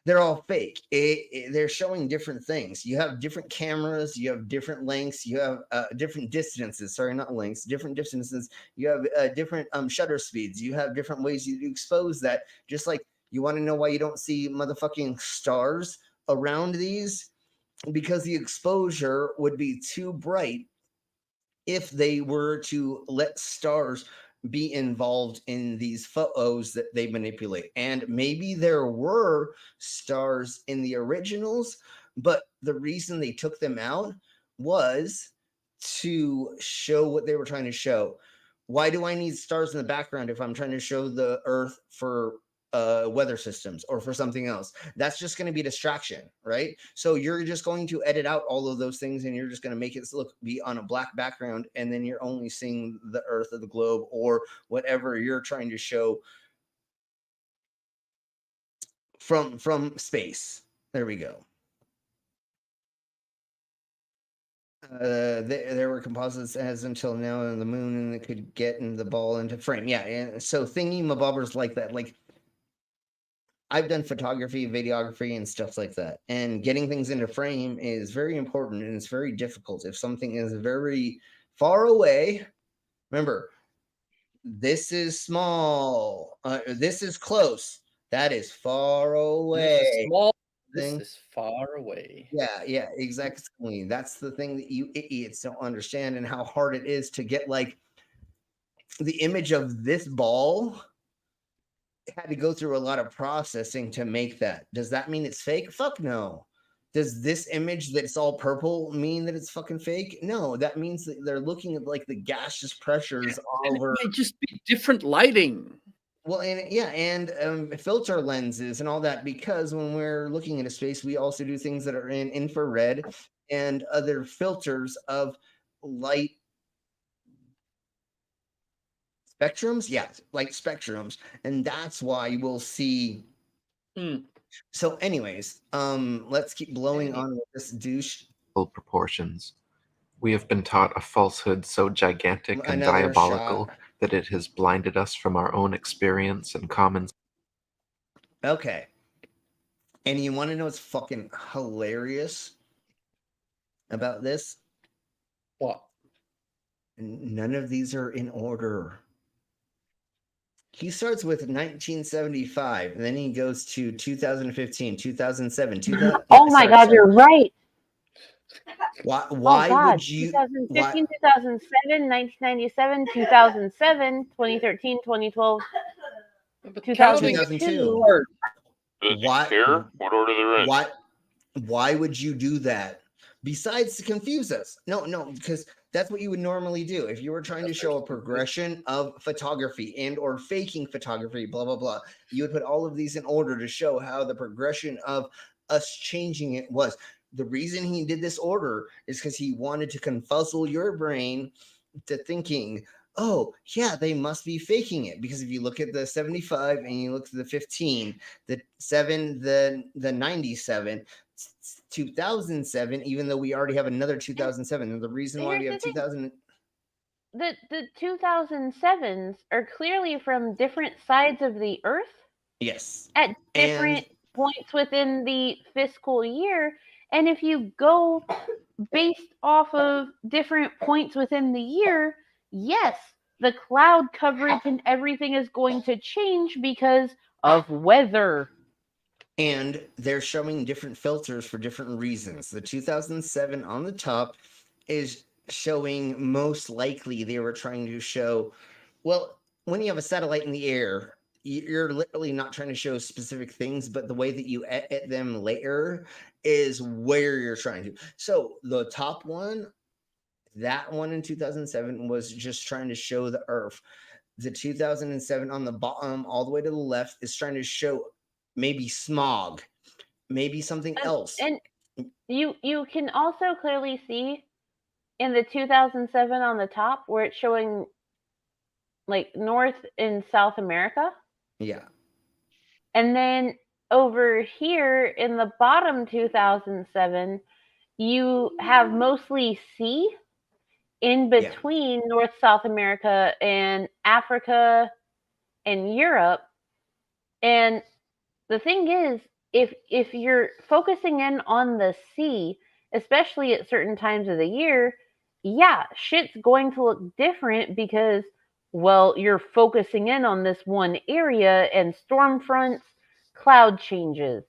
they're all fake. They're showing different things. You have different cameras, you have different lengths, you have different distances. Sorry, not lengths, different distances. You have different shutter speeds. You have different ways you expose that. Just like you want to know why you don't see motherfucking stars around these? Because the exposure would be too bright if they were to let stars be involved in these photos that they manipulate. And maybe there were stars in the originals, but the reason they took them out was to show what they were trying to show. Why do I need stars in the background if I'm trying to show the Earth for weather systems or for something else? That's just going to be a distraction, right? So you're just going to edit out all of those things, and you're just going to make it be on a black background, and then you're only seeing the Earth or the globe or whatever you're trying to show from space. There we go. There were composites as until now on the moon, and it could get in the ball into frame. Yeah, and so thingy mabobbers like that, like I've done photography, videography, and stuff like that. And getting things into frame is very important, and it's very difficult. If something is very far away, remember, this is small. This is close. That is far away. This is small. This is far away. Yeah, exactly. That's the thing that you idiots don't understand, and how hard it is to get like the image of this ball. Had to go through a lot of processing to make that. Does that mean it's fake? Fuck no. Does this image that's all purple mean that it's fucking fake? No, that means that they're looking at like the gaseous pressures all over. It might just be different lighting. Well, and filter lenses and all that, because when we're looking at a space, we also do things that are in infrared and other filters of light spectrums. Yeah, light spectrums. And that's why you will see So, anyways, let's keep blowing on with this douche. Proportions. We have been taught a falsehood so gigantic and Another diabolical shot. that it has blinded us from our own experience and common. Okay. And you want to know what's fucking hilarious about this? What? None of these are in order. He starts with 1975, and then he goes to 2015, 2007, 2000. Oh my God, you're right. Why Oh God, would you? 2015, 2007, 1997, 2007, 2013, 2012, 2002. Does he Why? care what order they're in? Why would you do that? Besides to confuse us. No, because that's what you would normally do if you were trying to show a progression of photography and or faking photography, blah blah blah. You would put all of these in order to show how the progression of us changing it was. The reason he did this order is because he wanted to confuzzle your brain to thinking, oh yeah, they must be faking it, because if you look at the 75 and you look at the 15, the 7, the 97, 2007, even though we already have another 2007, and the reason why we have 2000. The 2007s are clearly from different sides of the earth. Yes. At different points within the fiscal year. And if you go based off of different points within the year, yes, the cloud coverage and everything is going to change because of weather. And they're showing different filters for different reasons. The 2007 on the top is showing most likely they were trying to show, well, when you have a satellite in the air, you're literally not trying to show specific things, but the way that you edit them later is where you're trying to. So the top one, that one in 2007 was just trying to show the Earth. The 2007 on the bottom, all the way to the left, is trying to show maybe smog, maybe something else. And you can also clearly see in the 2007 on the top where it's showing like North and South America. Yeah. And then over here in the bottom 2007, you have mostly sea in between North, South America and Africa and Europe. And the thing is, if you're focusing in on the sea, especially at certain times of the year, yeah, shit's going to look different because, well, you're focusing in on this one area and storm fronts, cloud changes,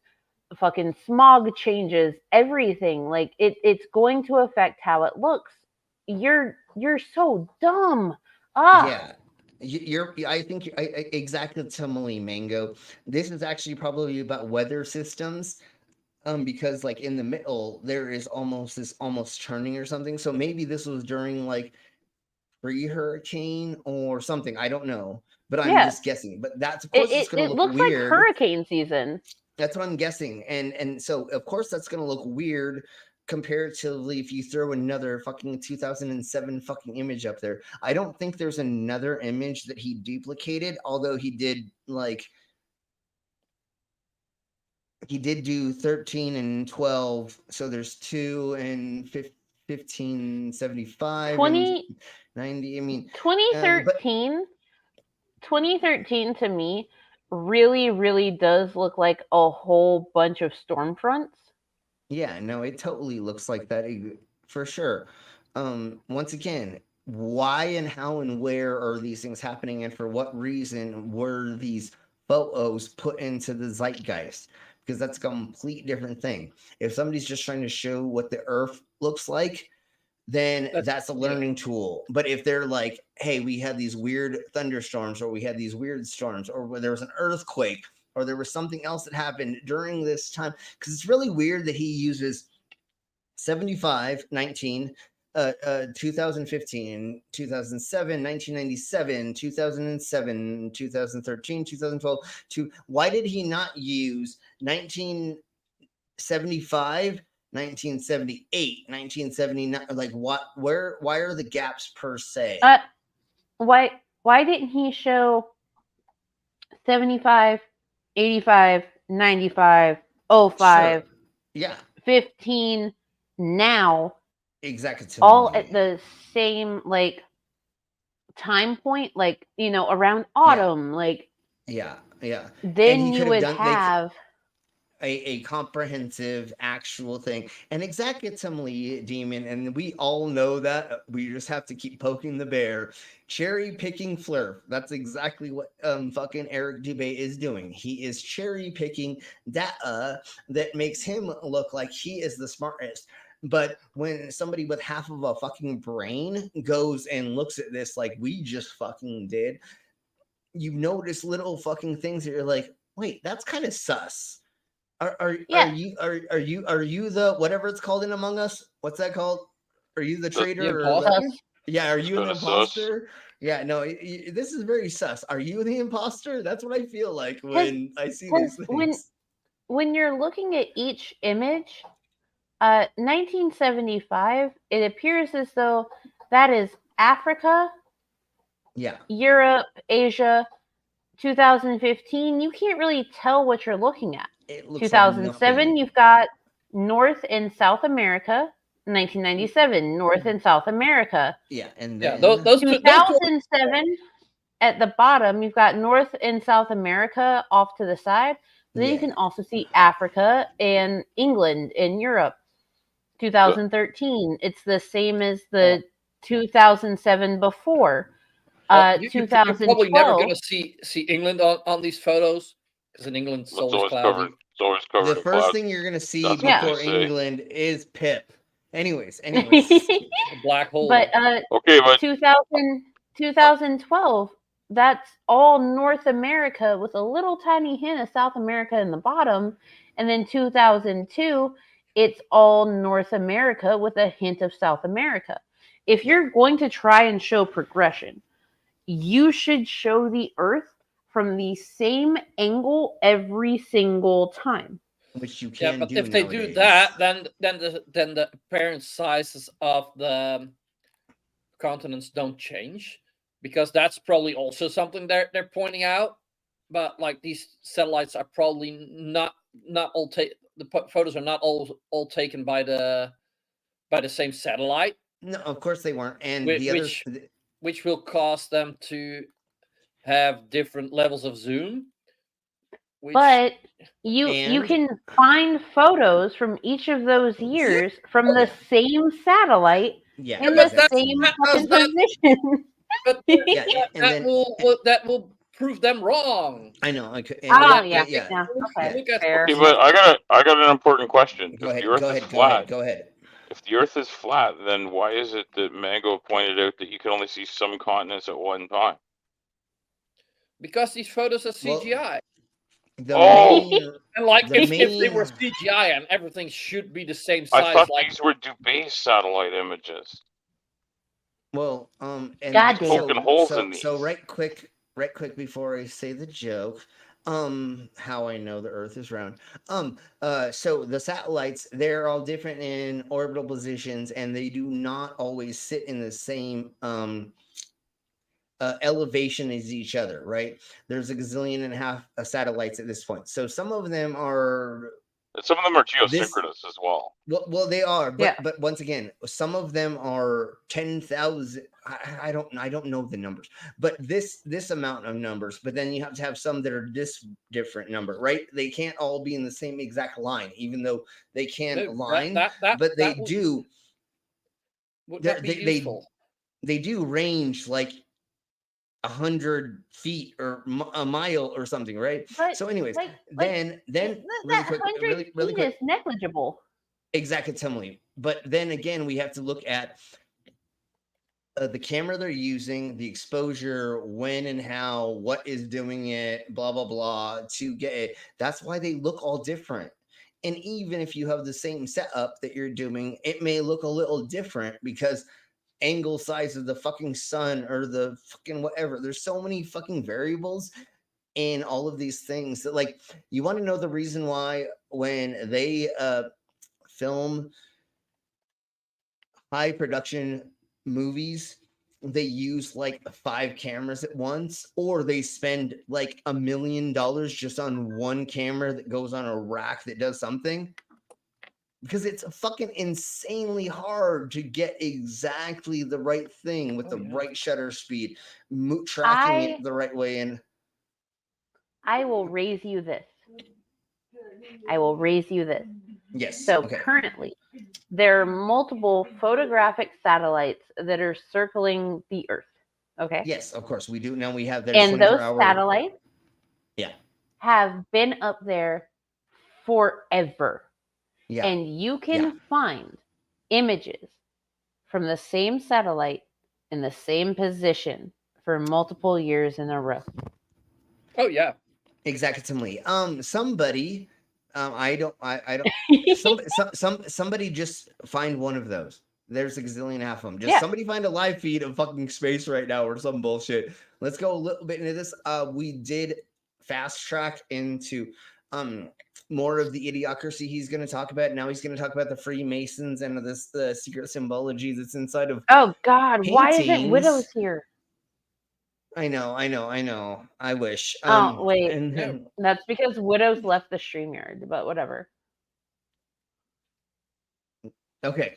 fucking smog changes, everything. Like it's going to affect how it looks. You're so dumb. Yeah. I think exactly, Timely Mango. This is actually probably about weather systems, because like in the middle there is almost turning or something. So maybe this was during like pre-hurricane or something. I don't know, but I'm just guessing. But that's of course it's going to look weird. Like hurricane season. That's what I'm guessing, and so of course that's going to look weird comparatively if you throw another fucking 2007 fucking image up there. I don't think there's another image that he duplicated, although he did do 13 and 12, so there's 2 and 15, 75 20 and 90. I mean 2013 to me really does look like a whole bunch of storm fronts. Yeah, no, it totally looks like that for sure. Once again, why and how and where are these things happening, and for what reason were these photos put into the zeitgeist? Because that's a complete different thing. If somebody's just trying to show what the Earth looks like, then that's a learning tool. But if they're like, hey, we had these weird thunderstorms, or we had these weird storms, or there was an earthquake, or there was something else that happened during this time, because it's really weird that he uses 75, 19, 2015, 2007, 1997, 2007, 2013, 2012. Why did he not use 1975, 1978, 1979? Like what? Why are the gaps per se? Why didn't he show 75, 85, 95, 05, Sure. Yeah. 15, now, Exactly. all at the same like time point, like around autumn, like Yeah. then he you could would done have a comprehensive actual thing. And exactly, Demon, and we all know that. We just have to keep poking the bear. Cherry picking Flurf. That's exactly what fucking Eric Dubé is doing. He is cherry picking data that makes him look like he is the smartest. But when somebody with half of a fucking brain goes and looks at this like we just fucking did, you notice little fucking things that you're like, wait, that's kind of sus. Are you the whatever it's called in Among Us? What's that called? Are you the traitor? Yeah, are you an imposter? Yeah, no, this is very sus. Are you the imposter? That's what I feel like when I see these things. When you're looking at each image, 1975, it appears as though that is Africa, Europe, Asia. 2015, you can't really tell what you're looking at. 2007, you've got North and South America. 1997, North and South America. Yeah, and Yeah, then those 2007, at the bottom, you've got North and South America off to the side. Then you can also see Africa and England and Europe. 2013, it's the same as the 2007 before. You're probably never going to see England on these photos because in England it's always cloudy. It's always covered the in first clouds. thing you're gonna see That's what they before say. England is Pip. Anyways. Black hole. But okay, but 2012, that's all North America with a little tiny hint of South America in the bottom, and then 2002, it's all North America with a hint of South America. If you're going to try and show progression, you should show the Earth from the same angle every single time. Which you Yeah, but if they do that, then the apparent sizes of the continents don't change, because that's probably also something they're pointing out. But like these satellites are probably not all the photos are not all taken by the same satellite. No, of course they weren't. And which will cause them to have different levels of zoom. But you can find photos from each of those years from the same satellite in the same fucking position. But that will prove them wrong. I know. Okay. Okay, Okay, but I got an important question. Go ahead. Go ahead. If the Earth is flat, then why is it that Mango pointed out that you can only see some continents at one time? Because these photos are CGI. If they were CGI and everything should be the same size. I thought these were Dubé's satellite images. Well, and poking holes in these. So right quick before I say the joke, how I know the Earth is round. So the satellites, they're all different in orbital positions, and they do not always sit in the same elevation as each other, right? There's a gazillion and a half satellites at this point. So some of them are geosynchronous as well. Well, they are, but once again, some of them are 10,000. I don't know the numbers, but this amount of numbers. But then you have to have some that are this different number, right? They can't all be in the same exact line, even though they can align. But they do. They do range like 100 feet or a mile or something, right? But, so anyways, then really quick, really quick, is negligible. Exactly. But then again, we have to look at the camera they're using, the exposure, when and how, what is doing it, blah blah blah, to get it. That's why they look all different. And even if you have the same setup that you're doing, it may look a little different because angle size of the fucking sun or the fucking whatever. There's so many fucking variables in all of these things that, like, you want to know the reason why when they film high production movies they use like 5 cameras at once, or they spend like $1 million just on one camera that goes on a rack that does something. Because it's fucking insanely hard to get exactly the right thing with the right shutter speed, tracking it the right way. And I will raise you this. I will raise you this. Yes. So okay. currently, there are multiple photographic satellites that are circling the Earth. Okay. Yes, of course we do. Now we have their And those 24-hour satellites Yeah. have been up there forever. Yeah. And you can find images from the same satellite in the same position for multiple years in a row. Oh yeah. Exactly. Somebody, I don't. Somebody just find one of those. There's a gazillion half of them. Just somebody find a live feed of fucking space right now or some bullshit. Let's go a little bit into this. We did fast track into more of the idiocracy he's going to talk about. Now he's going to talk about the Freemasons and the secret symbology that's inside of. Oh God, why isn't paintings. Widows here? I know. I wish. Oh wait, And then, that's because Widows left the StreamYard. But whatever. Okay.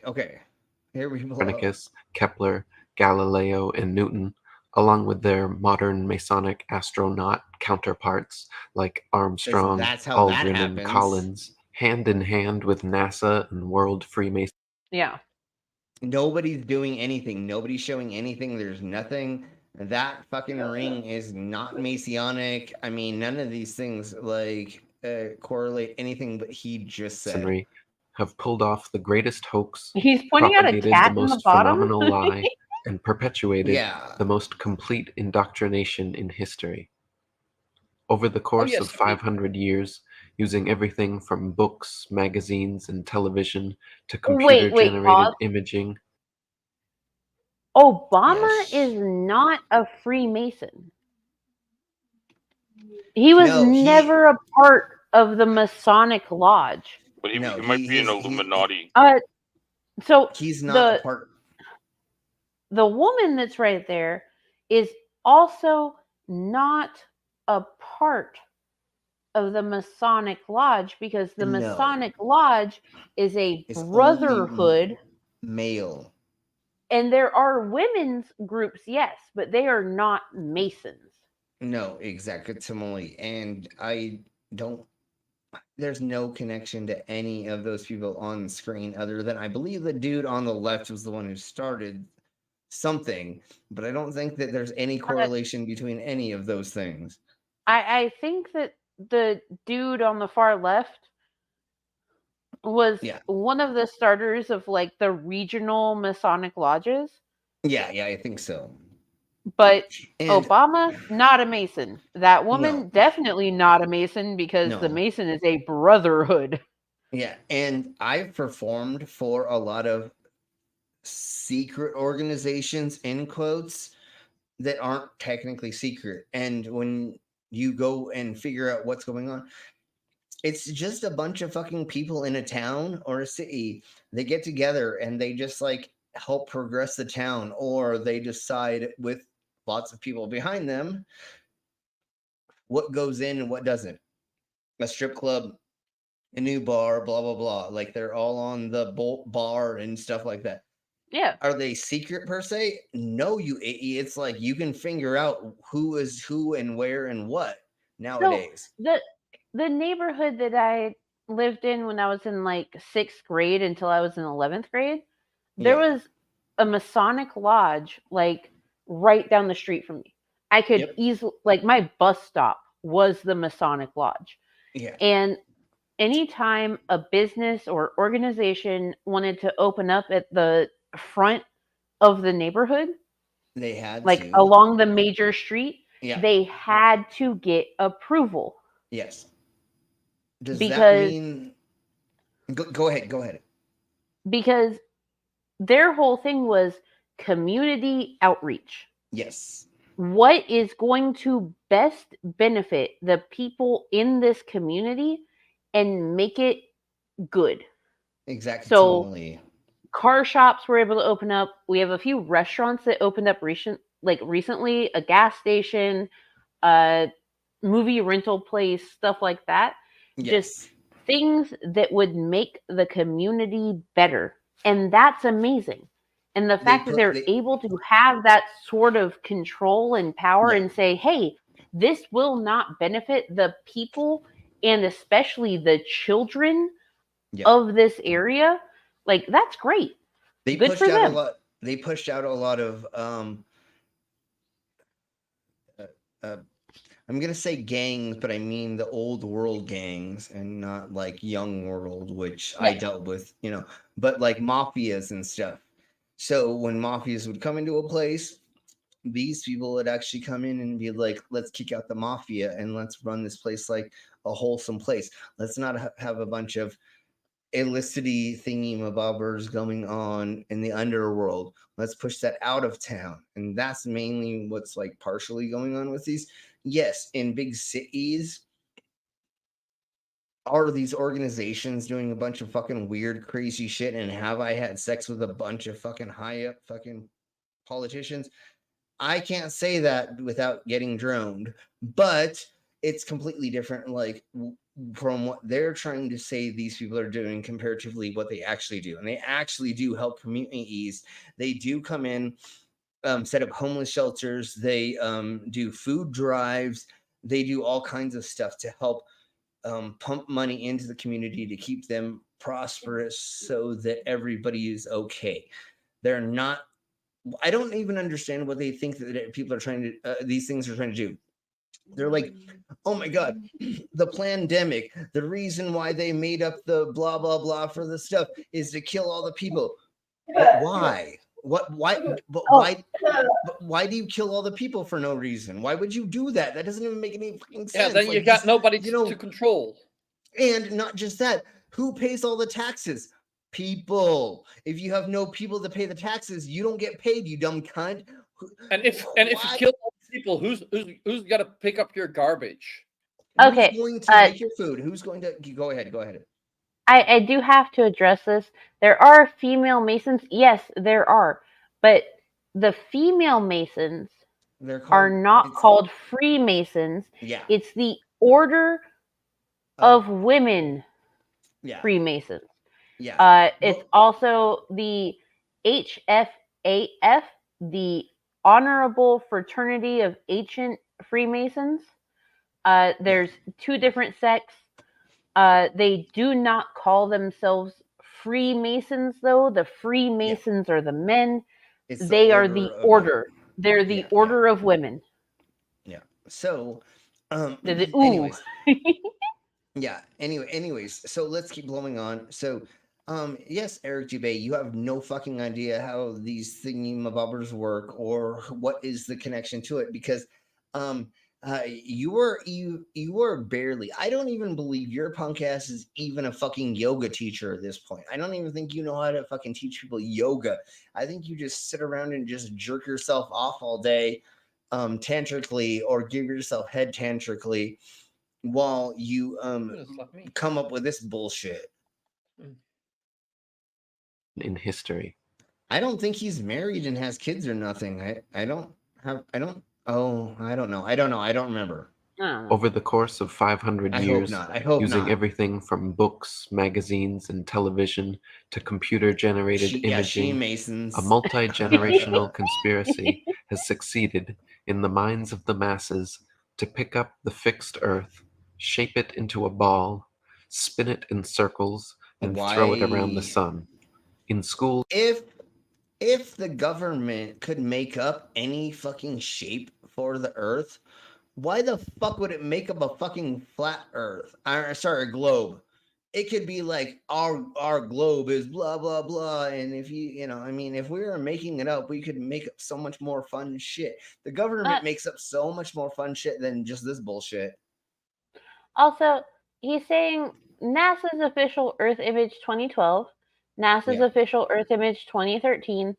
Here we go. Copernicus, Kepler, Galileo, and Newton, along with their modern Masonic astronaut counterparts like Armstrong, That's how that Aldrin, and happens. Collins, hand in hand with NASA and World Freemasons. Yeah. Nobody's doing anything. Nobody's showing anything. There's nothing. That fucking ring is not Masonic. I mean, none of these things like correlate anything but he just said. Have pulled off the greatest hoax, He's pointing out a propagated cat the in the most bottom. phenomenal lie, and perpetuated Yeah. the most complete indoctrination in history. Over the course yes, of 500 years, using everything from books, magazines, and television to computer-generated pause. imaging. Obama is not a Freemason. He was never a part of the Masonic Lodge. But he might be an Illuminati. So he's not a part. The woman that's right there is also not a part of the Masonic Lodge because the Masonic Lodge is a brotherhood. Male. And there are women's groups, yes, but they are not Masons. No, exactly. And there's no connection to any of those people on screen other than I believe the dude on the left was the one who started something, but I don't think that there's any correlation between any of those things. I think that the dude on the far left was one of the starters of like the regional Masonic lodges. Yeah, I think so. But Obama, not a Mason. That woman, definitely not a Mason because the Mason is a brotherhood. Yeah, and I've performed for a lot of secret organizations, in quotes, that aren't technically secret. And when you go and figure out what's going on, it's just a bunch of fucking people in a town or a city. They get together and they just like help progress the town, or they decide with lots of people behind them what goes in and what doesn't. A strip club, a new bar, blah blah blah. Like they're all on the bar and stuff like that. Yeah. Are they secret per se? No, you idiots. Like you can figure out who is who and where and what nowadays. So the neighborhood that I lived in when I was in like 6th grade until I was in 11th grade, there was a Masonic lodge like right down the street from me. I could easily, like my bus stop was the Masonic lodge. Yeah. And anytime a business or organization wanted to open up at the front of the neighborhood, they had like to. along the major street, Yeah. they had to get approval. Yes. Does that mean? Go ahead. Because their whole thing was community outreach. Yes. What is going to best benefit the people in this community and make it good? Exactly. So car shops were able to open up. We have a few restaurants that opened up recently, a gas station, a movie rental place, stuff like that. Just things that would make the community better. And that's amazing. And the fact that they're able to have that sort of control and power and say, hey, this will not benefit the people and especially the children of this area. Like, that's great. They Good pushed for out them. a lot. They pushed out a lot of I'm gonna say gangs, but I mean the old world gangs and not like young world, which I dealt with, but like mafias and stuff. So when mafias would come into a place, these people would actually come in and be like, let's kick out the mafia and let's run this place like a wholesome place. Let's not have a bunch of illicity thingy-mabobbers going on in the underworld. Let's push that out of town. And that's mainly what's like partially going on with these. Yes, in big cities, are these organizations doing a bunch of fucking weird, crazy shit? And have I had sex with a bunch of fucking high up fucking politicians? I can't say that without getting droned, but it's completely different. Like from what they're trying to say these people are doing comparatively what they actually do. And they actually do help communities. They do come in, set up homeless shelters. They do food drives. They do all kinds of stuff to help pump money into the community to keep them prosperous so that everybody is okay. They're not, I don't even understand what they think that people are trying to, these things are trying to do. They're like, oh my God, the pandemic, the reason why they made up the blah, blah, blah for the stuff is to kill all the people. But why? Why do you kill all the people for no reason? Why would you do that? That doesn't even make any fucking sense. Yeah, then you got nobody to control. And not just that, who pays all the taxes? People. If you have no people to pay the taxes, you don't get paid, you dumb cunt. And if you kill all the people, who's got to pick up your garbage? Okay. Who's going to make your food? Who's going to go ahead? I do have to address this. There are female Masons. Yes, there are. But the female Masons are not called Freemasons. Yeah. It's the Order of Women Freemasons. Yeah. It's also the HFAF, the Honorable Fraternity of Ancient Freemasons. There's two different sects. They do not call themselves Freemasons, though. The Freemasons are the men. They are the order. They're the Order of Women. Yeah. So, anyways. Anyways, so let's keep blowing on. So, yes, Eric Dubay, you have no fucking idea how these thingy-mabobbers work or what is the connection to it because, you were barely, I don't even believe your punk ass is even a fucking yoga teacher at this point. I don't even think you know how to fucking teach people yoga. I think you just sit around and just jerk yourself off all day, tantrically, or give yourself head tantrically while you come up with this bullshit. In history. I don't think he's married and has kids or nothing. I don't know. I don't remember. Over the course of 500 years, I hope using not. everything from books, magazines, and television to computer-generated imaging, a multi-generational conspiracy has succeeded in the minds of the masses to pick up the fixed Earth, shape it into a ball, spin it in circles, and throw it around the sun. In school, if the government could make up any fucking shape for the Earth, why the fuck would it make up a fucking flat Earth? Sorry, a globe. It could be like our globe is blah blah blah, and if if we were making it up, we could make up so much more fun shit. The government makes up so much more fun shit than just this bullshit. Also, he's saying NASA's official Earth image 2012, NASA's official Earth image 2013,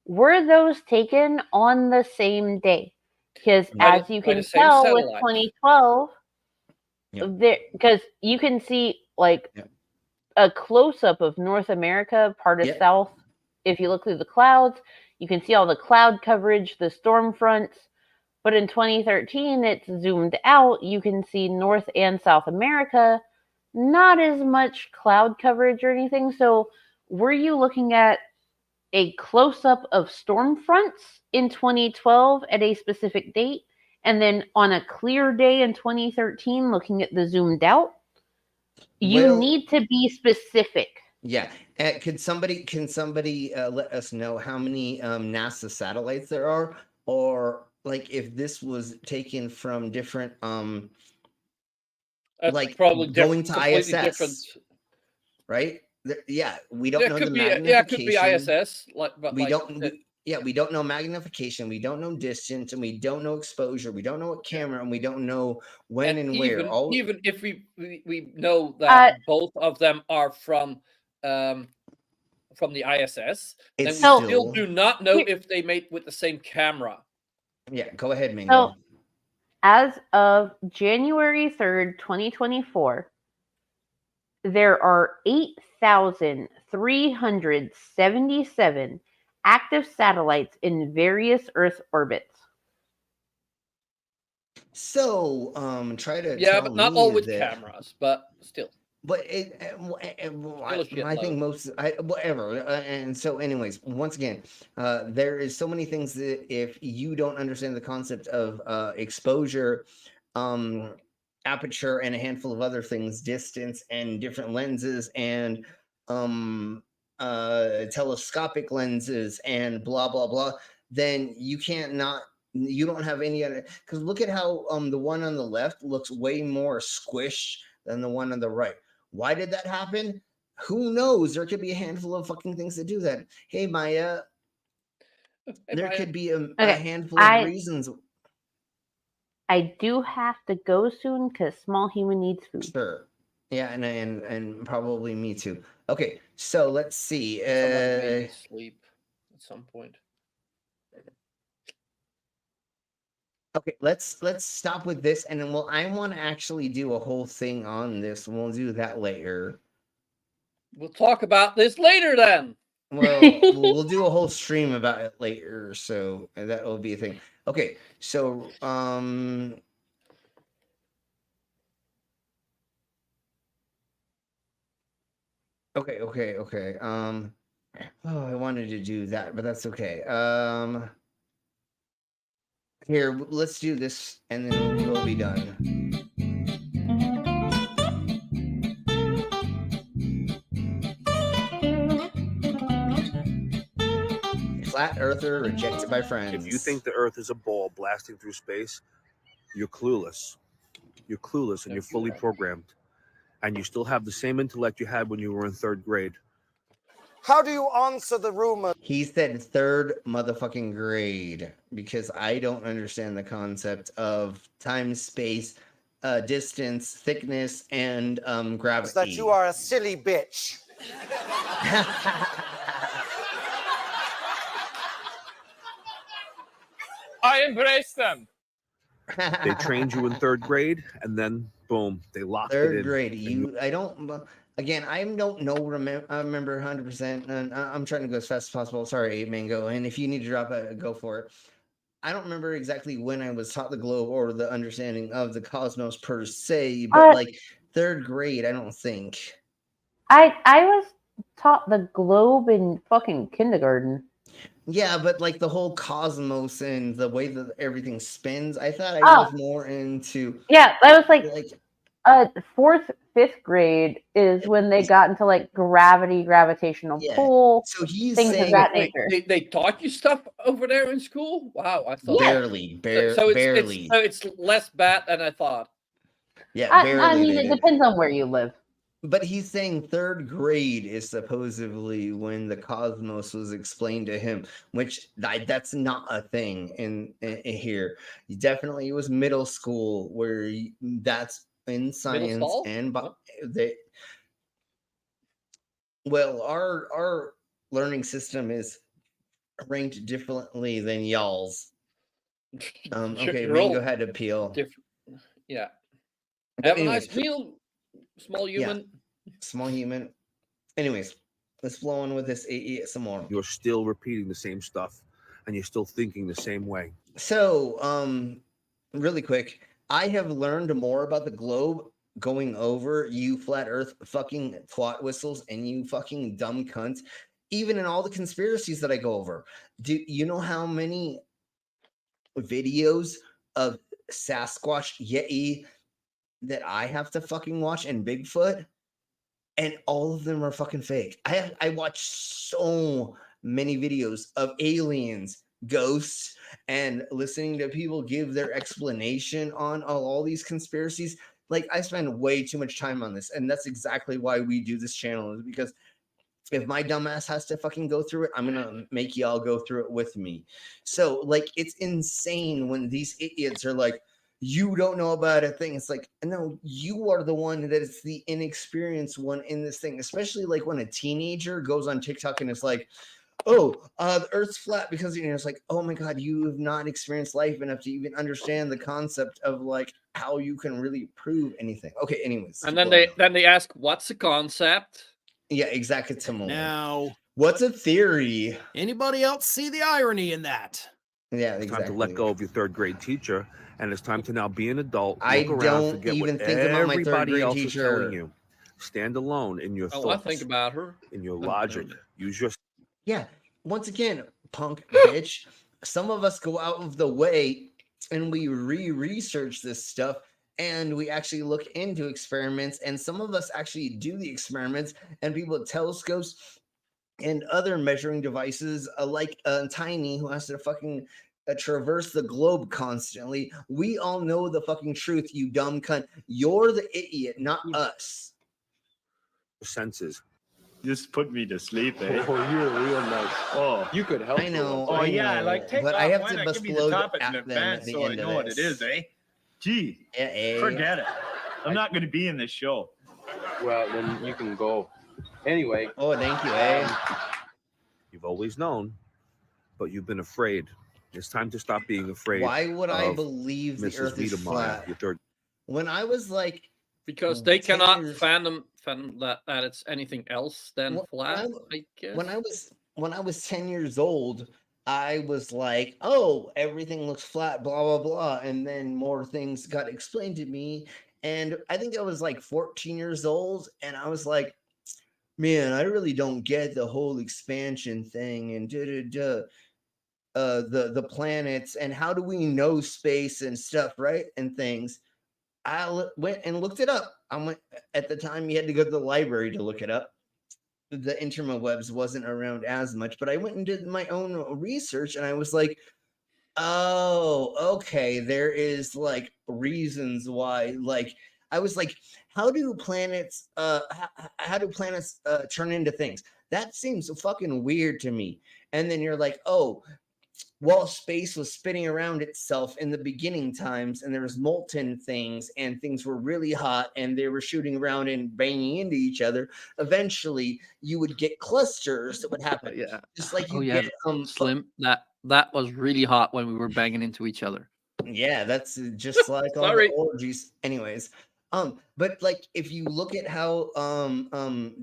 were those taken on the same day? Because as you can tell with 2012, because you can see like a close-up of North America, part of South if you look through the clouds, you can see all the cloud coverage, the storm fronts. But in 2013, it's zoomed out. You can see North and South America, not as much cloud coverage or anything. So were you looking at a close-up of storm fronts in 2012 at a specific date, and then on a clear day in 2013 looking at the zoomed out? You need to be specific. Yeah. Can somebody let us know how many NASA satellites there are, or like if this was taken from different like probably going to completely ISS, different. Right? Yeah, we don't know the magnification. Yeah, it could be ISS. We don't know magnification. We don't know distance, and we don't know exposure. We don't know what camera, and we don't know when and where. Even if we know that both of them are from the ISS, then we still do not know if they made with the same camera. Yeah, go ahead, Mingo. So, as of January 3rd, 2024, there are 8,377 active satellites in various Earth orbits. So, try to but not all with cameras, but still. But I think whatever. And so, anyways, once again, there is so many things that if you don't understand the concept of exposure, aperture, and a handful of other things, distance and different lenses and telescopic lenses and blah blah blah, then you don't have any other. Because look at how the one on the left looks way more squished than the one on the right. Why did that happen? Who knows? There could be a handful of fucking things that do that. Hey, Maya. There could be a handful of reasons. I do have to go soon because small human needs food. Sure. Yeah, and probably me too. Okay, so let's see. Someone made me sleep at some point. Okay, let's stop with this, and then I want to actually do a whole thing on this, and we'll do that later. We'll talk about this later then. Well, we'll do a whole stream about it later, so that will be a thing. Okay, so okay. Oh, I wanted to do that, but that's okay. Here, let's do this, and then we'll be done. Flat Earther rejected by friends. If you think the Earth is a ball blasting through space, you're clueless. You're clueless, and you're fully programmed. And you still have the same intellect you had when you were in 3rd grade. How do you answer the rumor? He said 3rd motherfucking grade because I don't understand the concept of time, space, distance, thickness, and gravity. It's that you are a silly bitch. I embrace them. They trained you in 3rd grade, and then boom, they locked it in. 3rd grade. I don't. Again, I don't know. I remember 100%, and I'm trying to go as fast as possible. Sorry, Mango. And if you need to drop it, go for it. I don't remember exactly when I was taught the globe or the understanding of the cosmos per se, but like 3rd grade, I don't think. I was taught the globe in fucking kindergarten. Yeah, but like the whole cosmos and the way that everything spins, I thought I was more into. Yeah, that was like 4th, 5th grade is when they got into like gravitational pull, so he's things saying, of that nature. They taught you stuff over there in school? Wow, I thought barely. So it's less bad than I thought. Yeah, barely. I mean, it depends on where you live. But he's saying 3rd grade is supposedly when the cosmos was explained to him, which that's not a thing in here. Definitely, it was middle school where that's in science and our learning system is ranked differently than y'all's. Okay, Mango had to appeal. Yeah. Have a nice meal, small human. Yeah. Small human. Anyways, Let's flow on with this some more. You're still repeating the same stuff, and you're still thinking the same way. So, really quick, I have learned more about the globe going over you flat earth fucking twat whistles and you fucking dumb cunts, even in all the conspiracies that I go over. Do you know how many videos of Sasquatch, Yeti that I have to fucking watch, and Bigfoot? And all of them are fucking fake. I watch so many videos of aliens, ghosts, and listening to people give their explanation on all these conspiracies. Like, I spend way too much time on this, and that's exactly why we do this channel, is because if my dumbass has to fucking go through it, I'm gonna make y'all go through it with me. So, like, it's insane when these idiots are like, you don't know about a thing. It's like, no, you are the one that is the inexperienced one in this thing, especially like when a teenager goes on TikTok and it's like, the earth's flat because it's like, oh my God, you have not experienced life enough to even understand the concept of like how you can really prove anything. Okay, anyways. And then they ask, what's the concept? Yeah, exactly. Now, what's a theory? Anybody else see the irony in that? Yeah, it's time to let go of your third grade teacher, and it's time to now be an adult. I Look around, don't forget even what think about my third everybody grade else teacher. is telling you. Stand alone in your thoughts. I think about her. In your logic. Use your. Yeah, once again, punk bitch. Some of us go out of the way and we research this stuff, and we actually look into experiments, and some of us actually do the experiments, and people with telescopes and other measuring devices like Tiny, who has to fucking traverse the globe constantly. We all know the fucking truth, you dumb cunt. You're the idiot, not us. Senses. Just put me to sleep, eh? Oh, you're real nice. Oh, You could help. I know. Oh, I yeah, know, like take but off. I have Why to not bust give me the load topic in at them at advance the so I end of know what it this. is, eh? Gee, Yeah, forget it. I'm not going to be in this show. Well, then you can go. Anyway. Oh, thank you, eh? You've always known, but you've been afraid. It's time to stop being afraid. Why would I of believe the Mrs. earth is Wiedemeyer, flat? your third. When I was like, Because they 10 cannot years- fathom that it's anything else than flat, I guess. when I was 10 years old, I was like, oh, everything looks flat, blah, blah, blah. And then more things got explained to me. And I think I was like 14 years old. And I was like, man, I really don't get the whole expansion thing and the planets and how do we know space and stuff, right? And things. I went and looked it up. At the time, you had to go to the library to look it up. The interwebs wasn't around as much, but I went and did my own research, and I was like, oh, okay, there is like reasons why. Like, I was like, how do planets turn into things? That seems fucking weird to me. And then you're like, oh, well, space was spinning around itself in the beginning times, and there was molten things, and things were really hot, and they were shooting around and banging into each other. Eventually, you would get clusters that would happen. Yeah. Just like you Oh yeah, get Slim. That was really hot when we were banging into each other. Yeah, that's just like all the Sorry. orgies. Anyways, but like if you look at how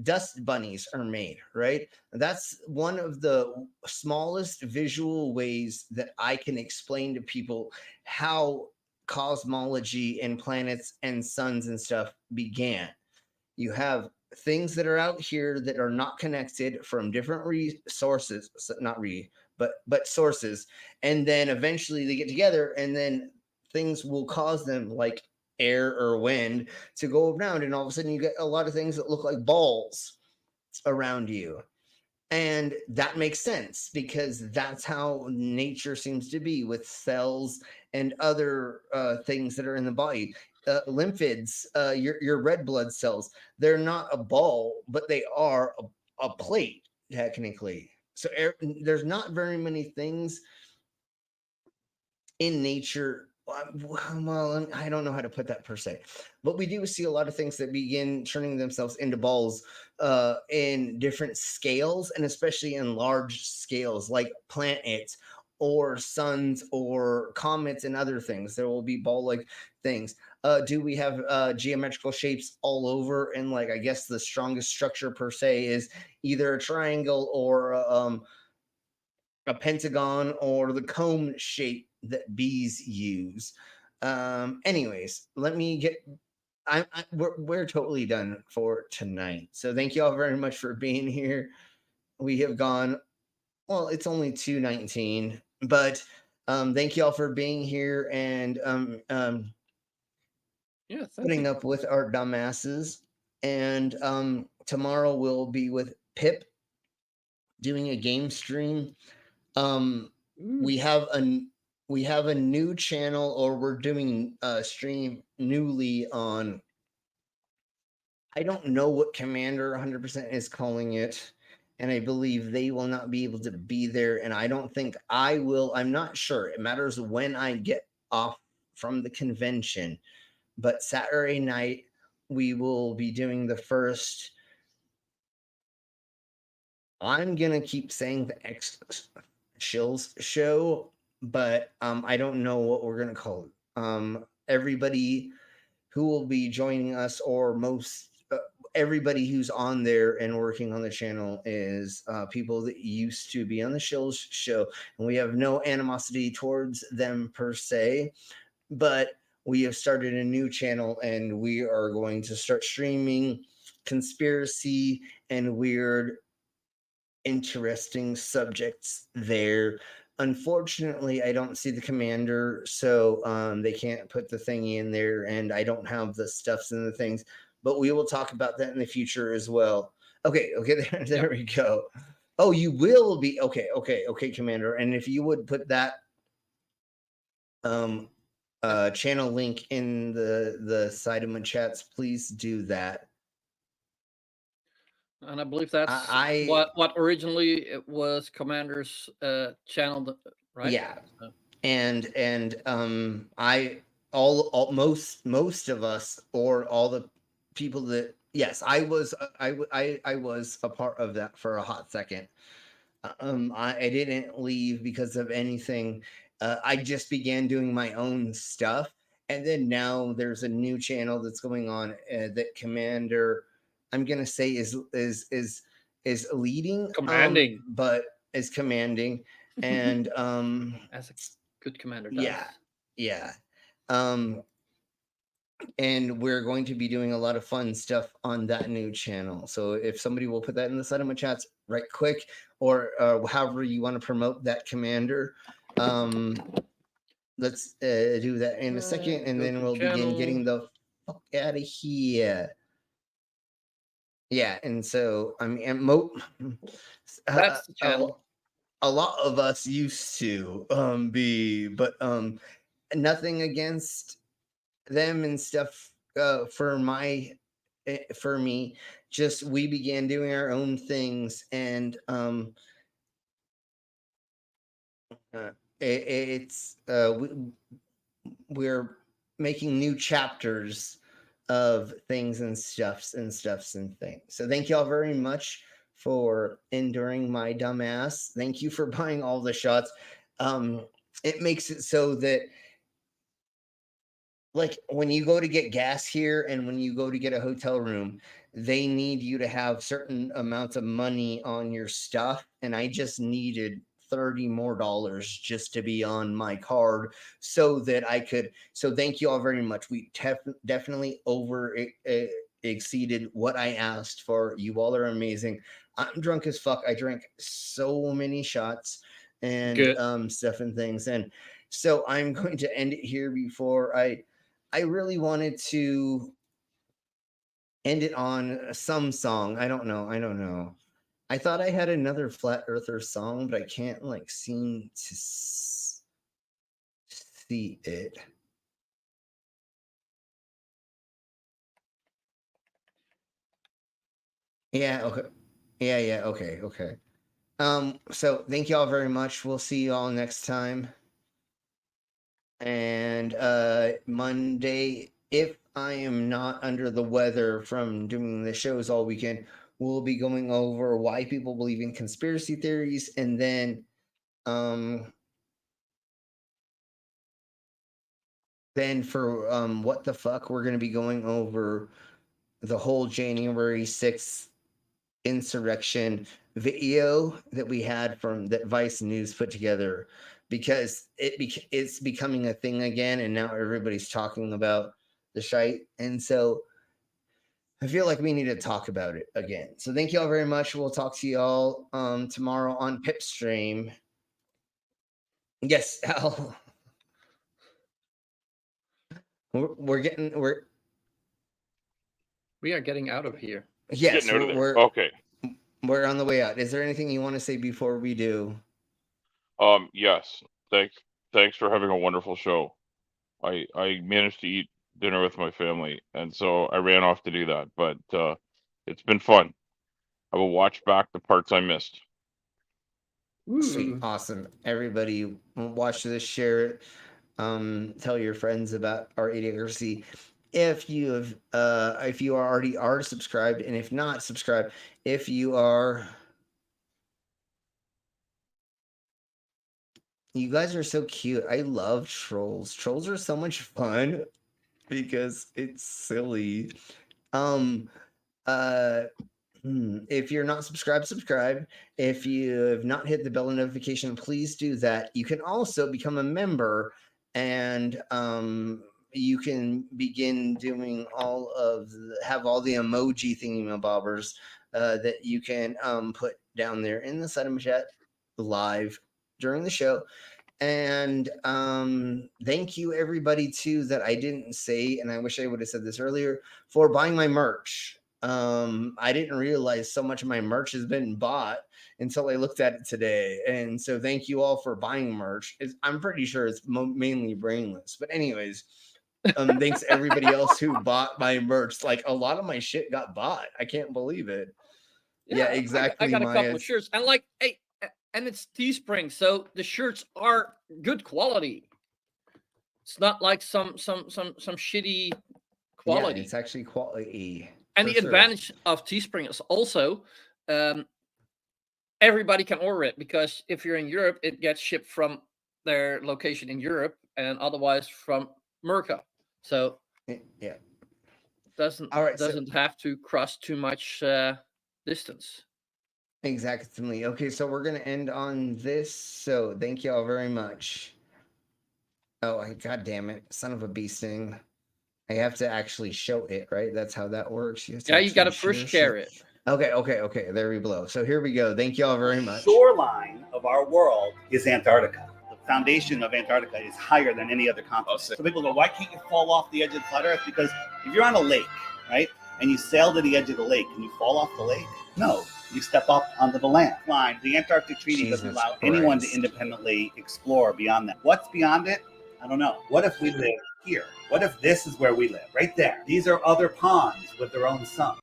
dust bunnies are made, right? That's one of the smallest visual ways that I can explain to people how cosmology and planets and suns and stuff began. You have things that are out here that are not connected from different sources, but sources, and then eventually they get together, and then things will cause them, like air or wind, to go around, and all of a sudden you get a lot of things that look like balls around you. And that makes sense because that's how nature seems to be with cells and other things that are in the body. Lymphids, your red blood cells, they're not a ball, but they are a plate, technically. So there's not very many things in nature. Well, I don't know how to put that per se, but we do see a lot of things that begin turning themselves into balls in different scales, and especially in large scales like planets or suns or comets and other things. There will be ball-like things. Do we have geometrical shapes all over? And like, I guess the strongest structure per se is either a triangle or a pentagon or the cone shape that bees use. Anyways, let me get. We're totally done for tonight. So thank you all very much for being here. We have gone. Well, it's only 2:19, but thank you all for being here and putting up with our dumbasses. And tomorrow we'll be with Pip doing a game stream. We have a new channel, or we're doing a stream newly on. I don't know what Commander 100% is calling it. And I believe they will not be able to be there. And I don't think I will. I'm not sure. It matters when I get off from the convention. But Saturday night, we will be doing the first. I'm going to keep saying the X Shills show, but I don't know what we're going to call it. Everybody who will be joining us, or most everybody who's on there and working on the channel, is people that used to be on the Shills show, and we have no animosity towards them per se, but we have started a new channel and we are going to start streaming conspiracy and weird, interesting subjects there. Unfortunately, I don't see the Commander, so they can't put the thingy in there, and I don't have the stuffs and the things. But we will talk about that in the future as well. Okay, there we go. Oh, you will be okay, Commander. And if you would put that channel link in the side of my chats, please do that. And I believe that's what originally it was Commander's channel, right? Yeah. And most of us, or all the people that, yes, I was a part of that for a hot second. I didn't leave because of anything. I just began doing my own stuff, and then now there's a new channel that's going on that Commander, I'm gonna say, is leading, commanding, but is commanding, and as a good commander does. Yeah. And we're going to be doing a lot of fun stuff on that new channel. So if somebody will put that in the side of my chats right quick, or however you want to promote that, Commander, let's do that in a second, and then we'll begin getting the fuck out of here. Yeah, and so I mean, that's the channel. A lot of us used to be, but nothing against them and stuff. For me, just we began doing our own things, and we're making new chapters of things and stuffs and things. So thank you all very much for enduring my dumbass. Thank you for buying all the shots. It makes it so that, like, when you go to get gas here and when you go to get a hotel room, they need you to have certain amounts of money on your stuff, and I just needed $30 more just to be on my card so that I could. So thank you all very much. We definitely over exceeded what I asked for. You all are amazing. I'm drunk as fuck. I drank so many shots and stuff and things, and so I'm going to end it here. Before I really wanted to end it on some song. I don't know. I thought I had another Flat Earther song, but I can't seem to see it. Yeah, okay. Yeah, okay. So thank you all very much. We'll see you all next time. And Monday, if I am not under the weather from doing the shows all weekend, we'll be going over why people believe in conspiracy theories, and then Then for what the fuck, we're going to be going over the whole January 6th insurrection video that we had from that Vice News put together, because it's becoming a thing again, and now everybody's talking about the shite, and so I feel like we need to talk about it again. So thank you all very much. We'll talk to y'all tomorrow on Pip Stream. Yes, Al. We are getting out of here. Yes, Getting out of there. we're Okay. we're on the way out. Is there anything you want to say before we do? Yes. Thanks for having a wonderful show. I managed to eat dinner with my family, and so I ran off to do that. But it's been fun. I will watch back the parts I missed. Sweet, awesome. Everybody watch this, share it, tell your friends about our Idiocracy. If you already are subscribed, and if not subscribed, if you are, you guys are so cute. I love trolls. Trolls are so much fun because it's silly. If you're not subscribed, subscribe. If you have not hit the bell notification, please do that. You can also become a member, and you can begin doing have all the emoji thingamabobbers that you can put down there in the Cinema Chat live during the show. And thank you everybody too that I didn't say, and I wish I would have said this earlier, for buying my merch. I didn't realize so much of my merch has been bought until I looked at it today. And so thank you all for buying merch. I'm pretty sure it's mainly brainless, but anyways, thanks to everybody else who bought my merch. Like a lot of my shit got bought. I can't believe it. Yeah, exactly. I got a couple of shirts, and like, hey, and it's Teespring, so the shirts are good quality. It's not like some shitty quality. Yeah, it's actually quality. And the advantage of Teespring is also everybody can order it, because if you're in Europe, it gets shipped from their location in Europe, and otherwise from America. So yeah, doesn't have to cross too much distance. Exactly. Okay, so we're gonna end on this. So thank you all very much. Oh, god damn it, son of a bee sting. I have to actually show it, right? That's how that works. You got to first share it. Okay. There we blow. So here we go. Thank you all very much. Shoreline of our world is Antarctica. The foundation of Antarctica is higher than any other continent. So people go, why can't you fall off the edge of the flat Earth? Because if you're on a lake, right, and you sail to the edge of the lake, can you fall off the lake? No. You step up onto the land. Line. The Antarctic Treaty doesn't allow anyone to independently explore beyond that. What's beyond it? I don't know. What if we live here? What if this is where we live? Right there. These are other ponds with their own sun.